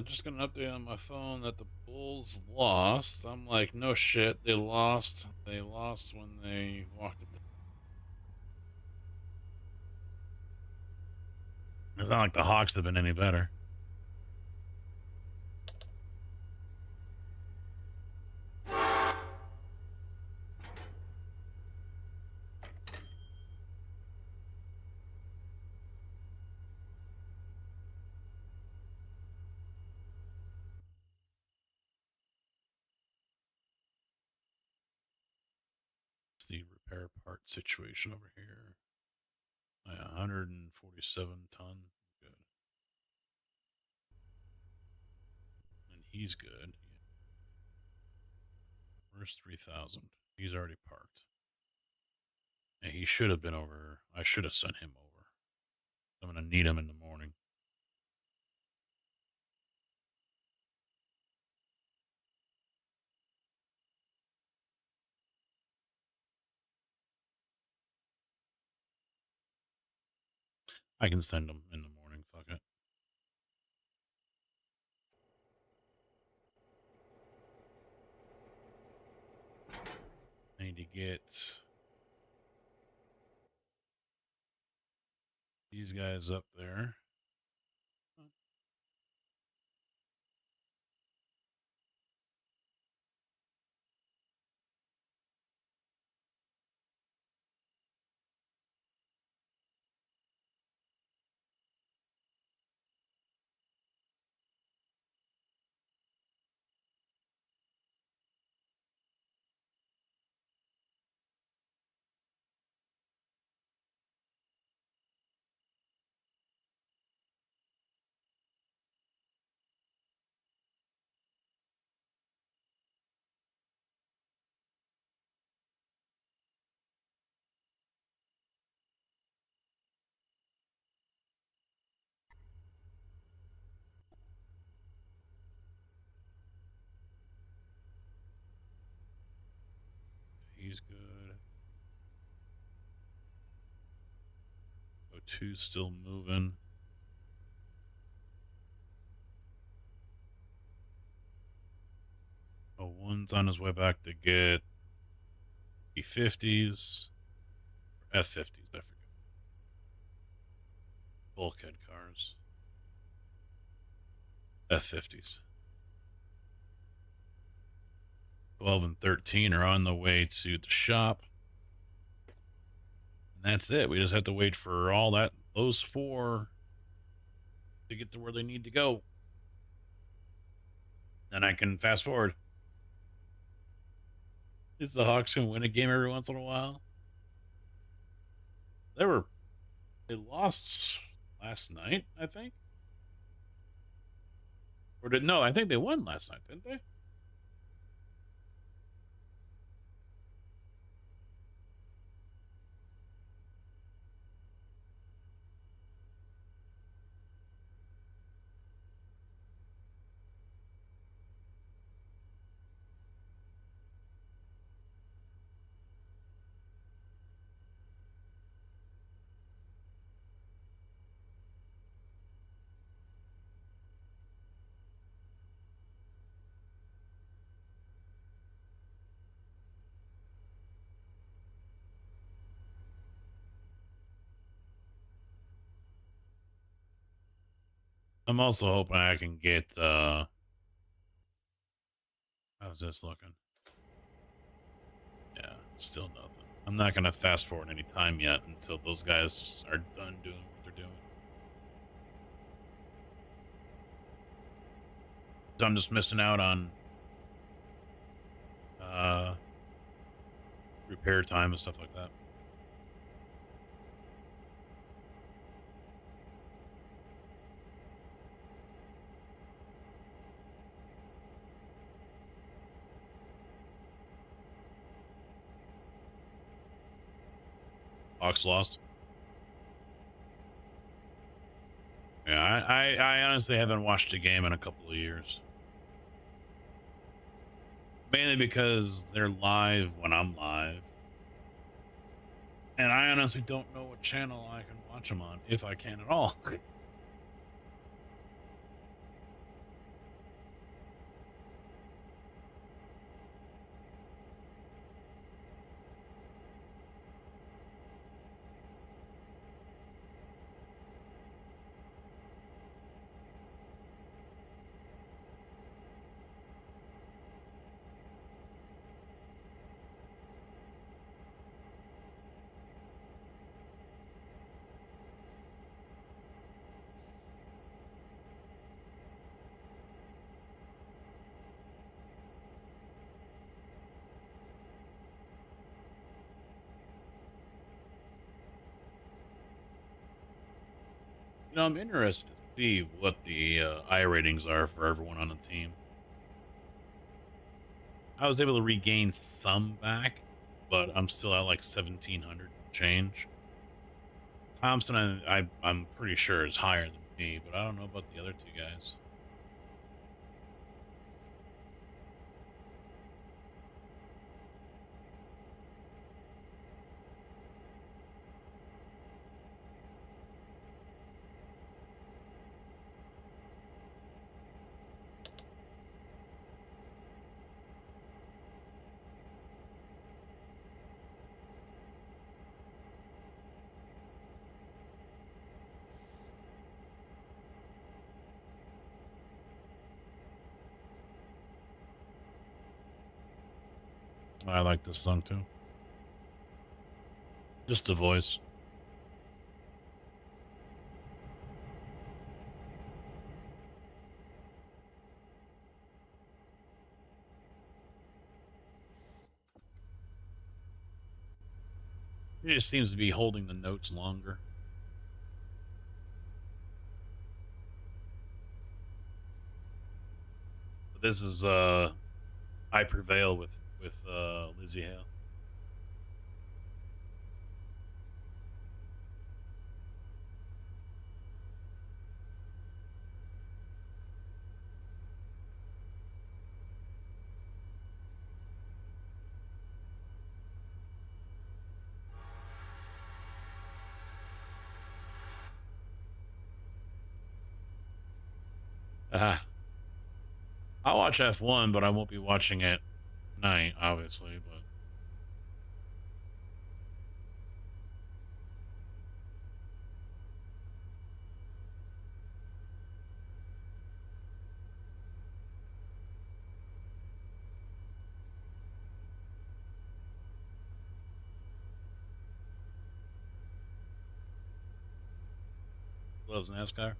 Just got an update on my phone that the Bulls lost. I'm like, no shit, they lost. They lost when they walked it. It's not like the Hawks have been any better. It's the repair part situation over here. 147 ton. Good. And he's good. Where's 3,000? He's already parked. Yeah, he should have been over. I should have sent him over. I'm going to need him in the morning. I can send him in the morning. Fuck it. I need to get these guys up there. He's good. O2's still moving. O1's on his way back to get E50s. F50s, I forget. Bulkhead cars. F50s. 12 and 13 are on the way to the shop. And that's it. We just have to wait for all that, those four to get to where they need to go. Then I can fast forward. Is the Hawks going to win a game every once in a while? They lost last night, I think. No, I think they won last night, didn't they? I'm also hoping I can get how's this looking? Yeah, still nothing. I'm not gonna fast forward any time yet until those guys are done doing what they're doing. So I'm just missing out on repair time and stuff like that. Hawks lost. Yeah, I honestly haven't watched a game in a couple of years. Mainly because they're live when I'm live. And I honestly don't know what channel I can watch them on, if I can at all. I'm interested to see what the I ratings are for everyone on the team. I was able to regain some back, but I'm still at like 1700 change. Thompson, I'm pretty sure is higher than me, but I don't know about the other two guys. I like this song too. Just the voice. He just seems to be holding the notes longer. But this is I Prevail with Lizzie Hale. I'll watch F1, but I won't be watching it tonight, obviously. But loves NASCAR.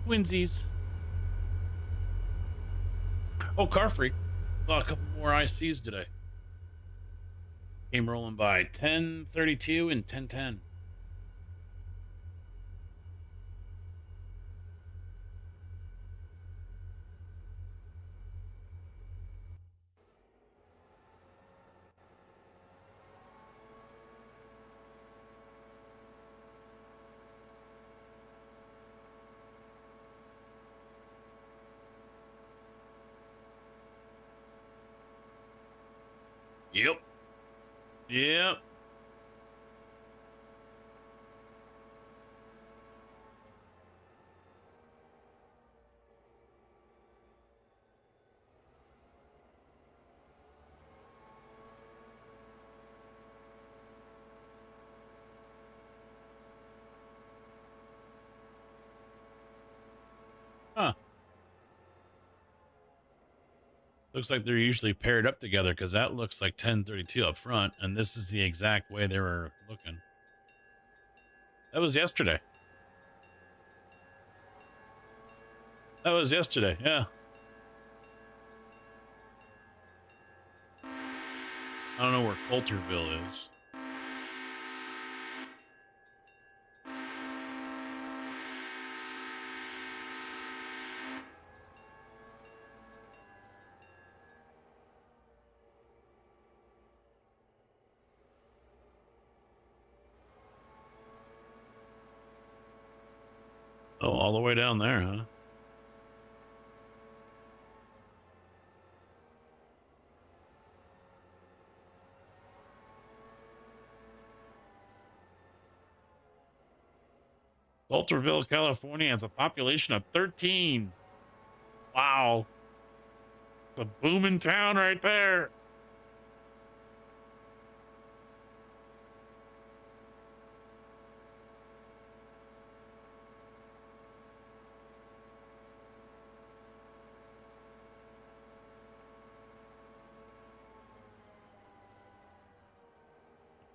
Winsies. Oh, Car Freak. Saw a couple more ICs today. Came rolling by 1032 and 1010. Yep. Yep. Huh. Looks like they're usually paired up together because that looks like 1032 up front, and this is the exact way they were looking. That was yesterday. That was yesterday, yeah. I don't know where Coulterville is. Oh, all the way down there, huh? Coulterville, California has a population of 13. Wow. The booming town right there.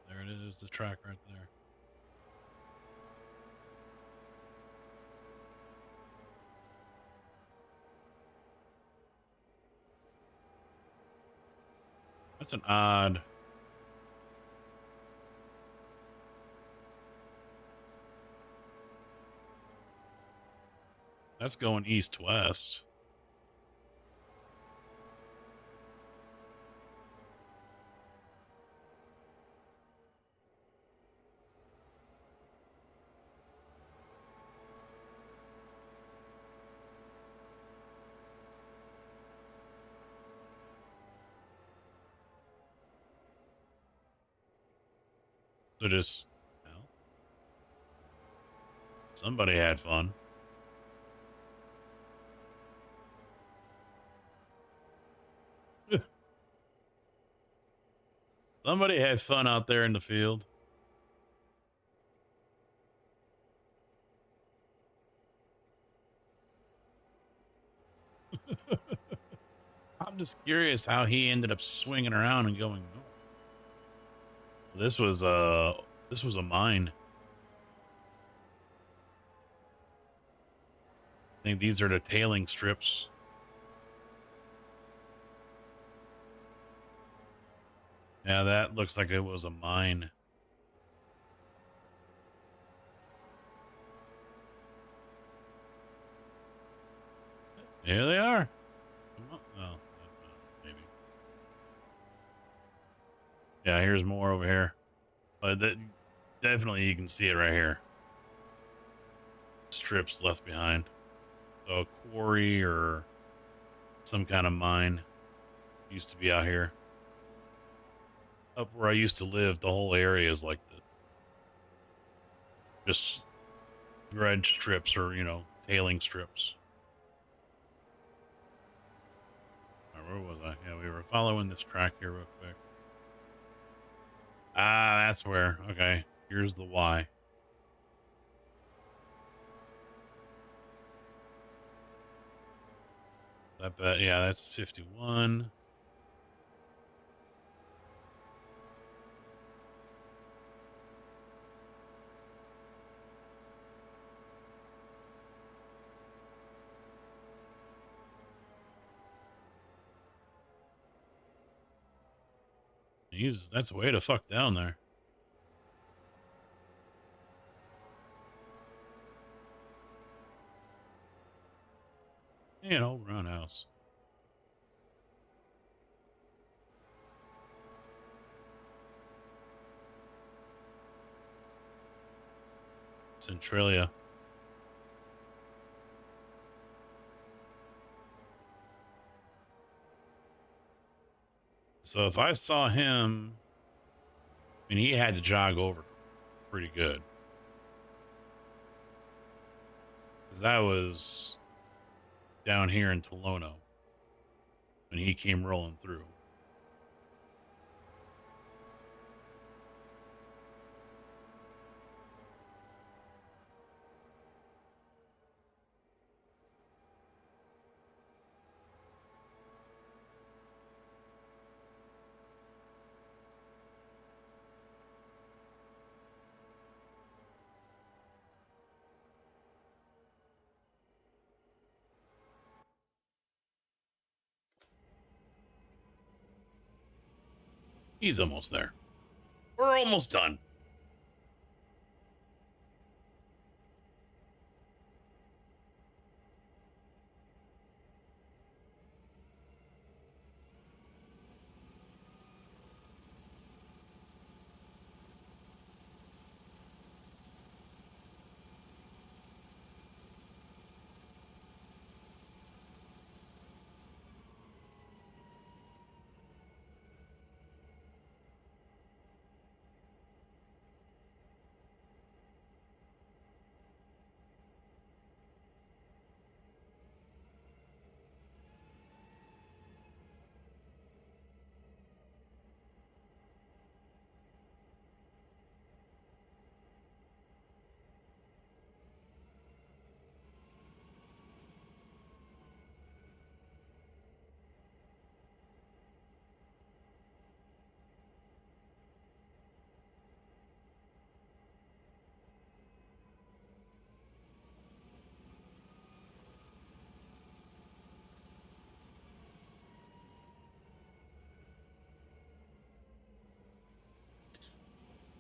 There it is, the track right there. That's an odd. That's going east-west. So just, well, somebody had fun. Somebody had fun out there in the field. I'm just curious how he ended up swinging around and going north. This was a mine. I think these are the tailing strips. Yeah, that looks like it was a mine. Here they are. Oh, maybe. Yeah, here's more over here. But that, definitely you can see it right here. Strips left behind. So a quarry or some kind of mine used to be out here. Up where I used to live, the whole area is like this. Just dredge strips or, tailing strips. Where was I? Yeah, we were following this track here real quick. Ah, that's where. Okay, here's the Y. I bet, yeah, that's 51. That's way to fuck down there. Hey, an old roundhouse. Centralia. So if I saw him, I mean, he had to jog over pretty good. Because I was down here in Tolono when he came rolling through. He's almost there. We're almost done.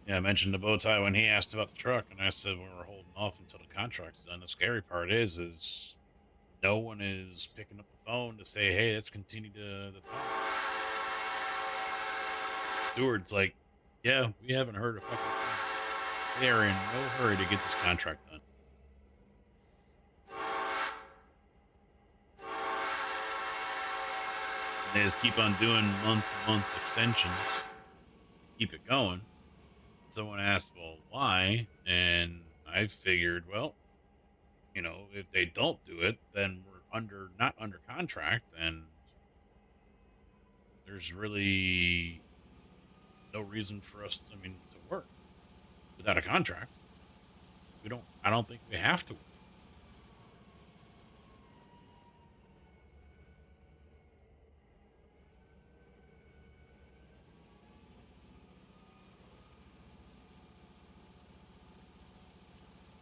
Yeah, I mentioned the bow tie when he asked about the truck, and I said we were holding off until the contract's done. The scary part is no one is picking up the phone to say, "Hey, let's continue the talk." Steward's like, "Yeah, we haven't heard a fucking thing." They are in no hurry to get this contract done. And they just keep on doing month-to-month extensions, keep it going. Someone asked, "Well, why?" And I figured, well, if they don't do it, then we're not under contract, and there's really no reason for us, to work without a contract. I don't think we have to.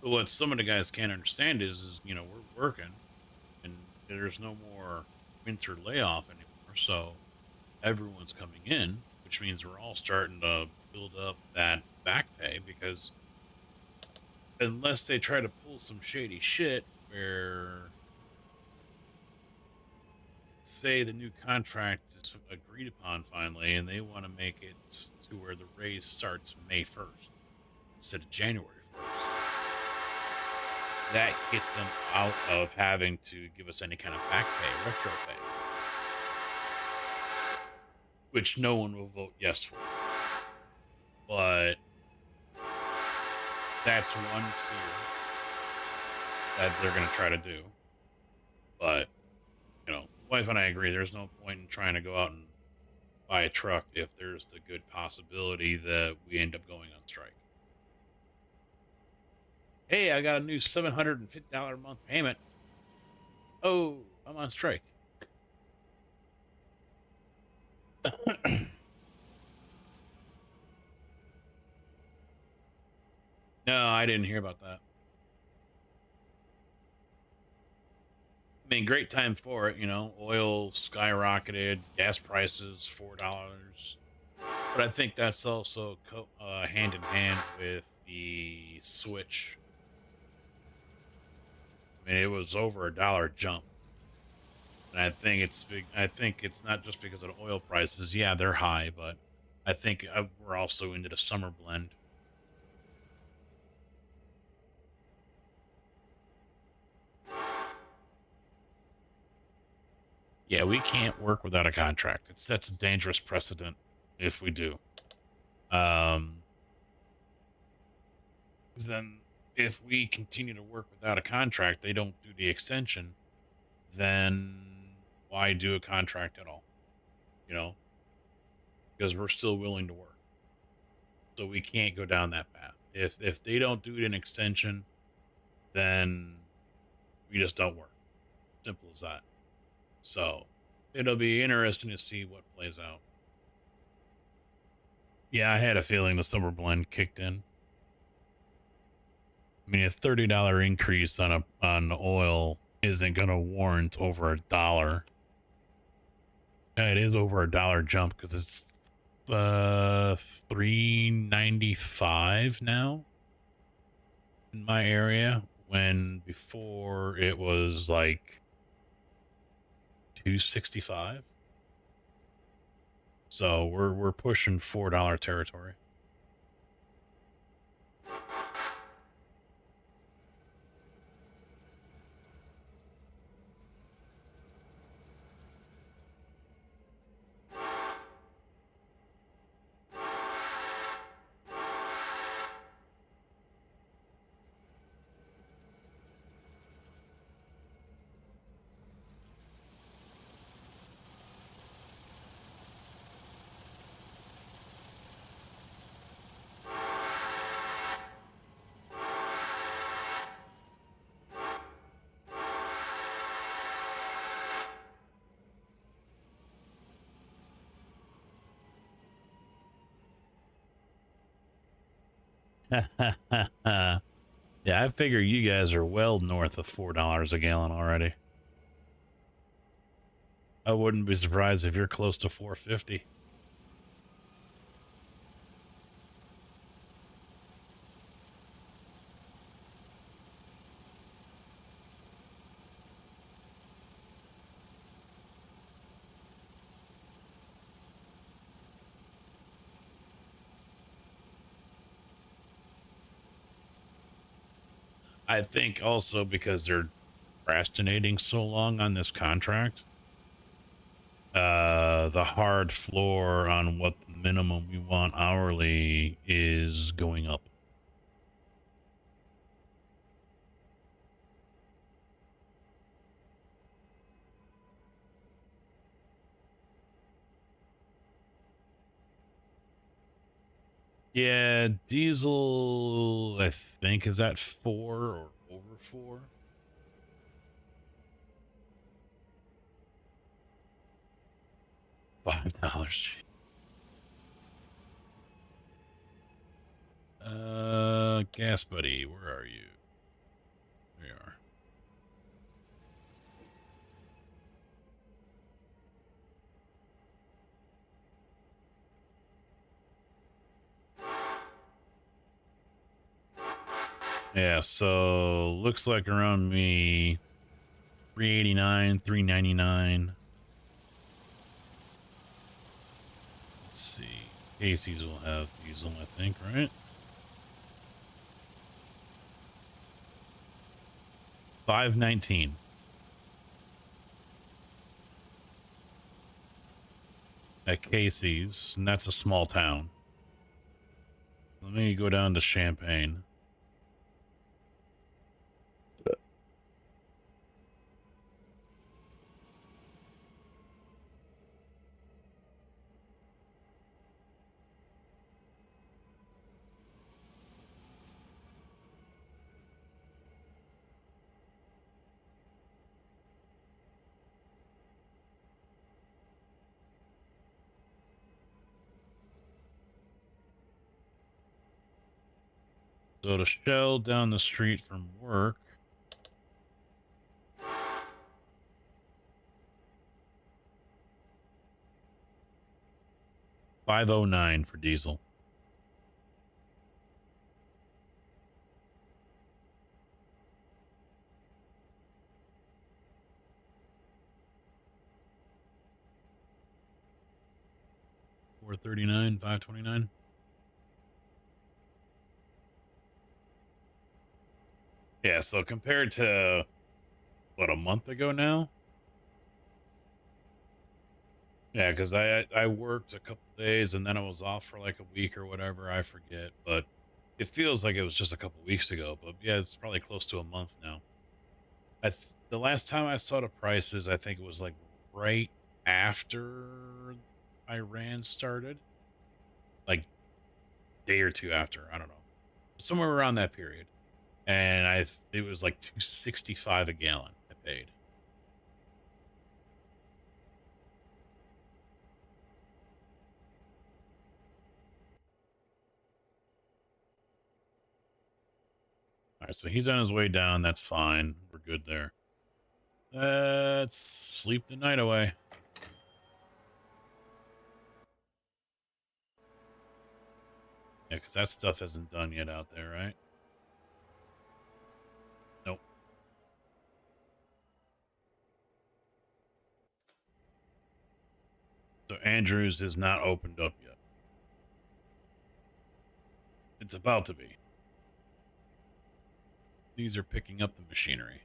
But what some of the guys can't understand is we're working, and there's no more winter layoff anymore. So everyone's coming in, which means we're all starting to build up that back pay, because unless they try to pull some shady shit where, say, the new contract is agreed upon finally, and they want to make it to where the raise starts May 1st instead of January 1st, that gets them out of having to give us any kind of back pay, retro pay, which no one will vote yes for. But that's one fear that they're going to try to do. But, wife and I agree, there's no point in trying to go out and buy a truck if there's the good possibility that we end up going on strike. Hey, I got a new $750 a month payment. Oh, I'm on strike. No, I didn't hear about that. I mean, great time for it, oil skyrocketed, gas prices, $4. But I think that's also hand in hand with the switch. I mean, it was over $1 jump. And I think it's big. I think it's not just because of the oil prices. Yeah, they're high, but I think we're also into the summer blend. Yeah, we can't work without a contract. It sets a dangerous precedent if we do. Then if we continue to work without a contract, they don't do the extension, then why do a contract at all? Because we're still willing to work. So we can't go down that path. If they don't do an extension, then we just don't work. Simple as that. So it'll be interesting to see what plays out. Yeah, I had a feeling the summer blend kicked in. I mean, a $30 increase on oil isn't gonna warrant over $1. It is over $1 jump because it's $3.95 now in my area, when before it was like $2.65. So we're pushing $4 territory. Yeah, I figure you guys are well north of $4 a gallon already. I wouldn't be surprised if you're close to $4.50. I think also because they're procrastinating so long on this contract, the hard floor on what the minimum we want hourly is going up. Yeah, diesel, I think, is at 4 or over 4. $5. Gas buddy, where are you? There you are. Yeah, so looks like around me 389, 399. Let's see. Casey's will have diesel, I think, right? 519. At Casey's, and that's a small town. Let me go down to Champaign. So to Shell down the street from work. $509 for diesel. $439, $529. Yeah, so compared to what, a month ago now? Yeah, because I worked a couple days and then I was off for like a week or whatever. I forget, but it feels like it was just a couple weeks ago. But yeah, it's probably close to a month now. The last time I saw the prices, I think it was like right after Iran started, like day or two after. I don't know, somewhere around that period. And it was like $2.65 a gallon I paid. All right, so he's on his way down. That's fine. We're good there. Let's sleep the night away. Yeah, because that stuff isn't done yet out there, right? Nope. So Andrews is not opened up yet. It's about to be. These are picking up the machinery.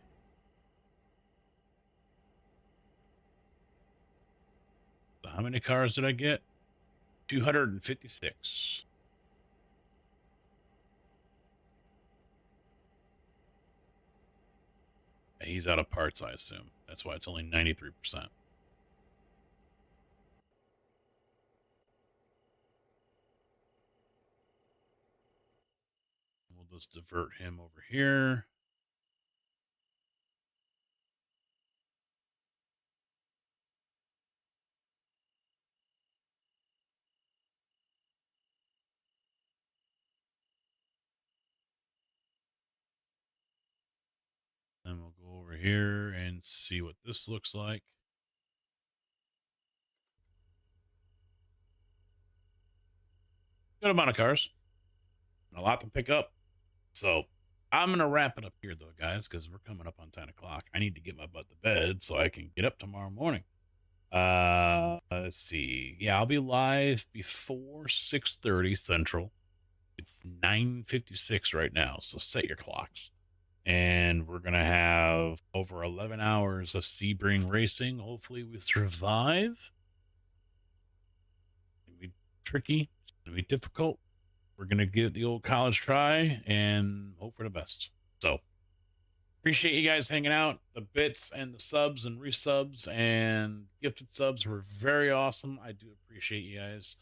So how many cars did I get? 256. He's out of parts, I assume. That's why it's only 93%. We'll just divert him over here. Then we'll go over here and see what this looks like. Good amount of cars. And a lot to pick up. So I'm going to wrap it up here, though, guys, because we're coming up on 10 o'clock. I need to get my butt to bed so I can get up tomorrow morning. Let's see. Yeah, I'll be live before 6:30 Central. It's 9:56 right now, so set your clocks. and we're gonna have over 11 hours of Sebring racing. Hopefully, we survive. It'll be tricky. It's gonna be difficult. We're gonna give it the old college try and hope for the best. So, appreciate you guys hanging out. The bits and the subs and resubs and gifted subs were very awesome. I do appreciate you guys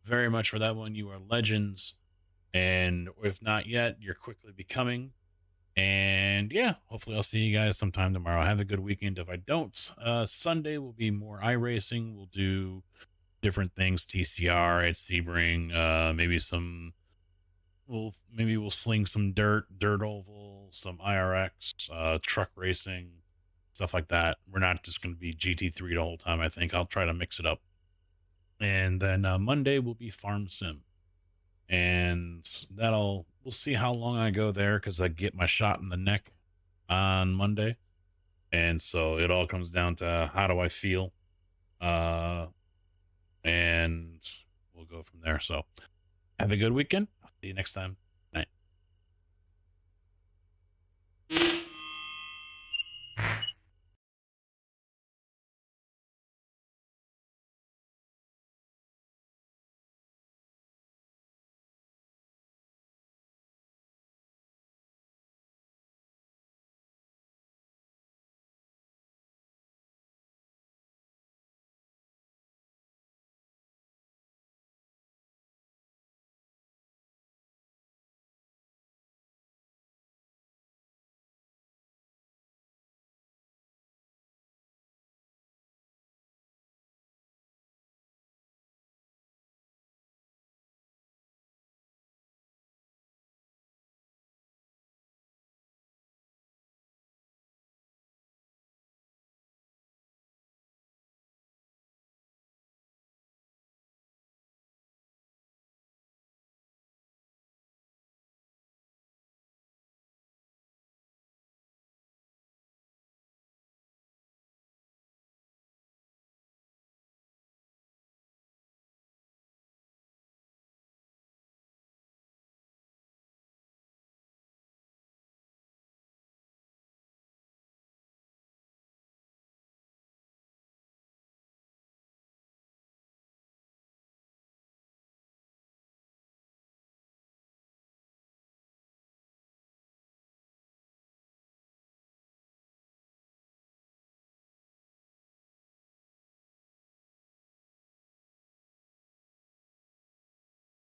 very much for that one. You are legends. And if not yet, you're quickly becoming. And yeah, hopefully I'll see you guys sometime tomorrow. Have a good weekend. If I don't, Sunday will be more iRacing. We'll do different things, TCR at Sebring, maybe some maybe we'll sling some dirt oval, some IRX, truck racing, stuff like that. We're not just going to be GT3 the whole time. I think I'll try to mix it up. And then Monday will be Farm Sim, and we'll see how long I go there, because I get my shot in the neck on Monday, and so it all comes down to how do I feel, and we'll go from there. So have a good weekend. I'll see you next time.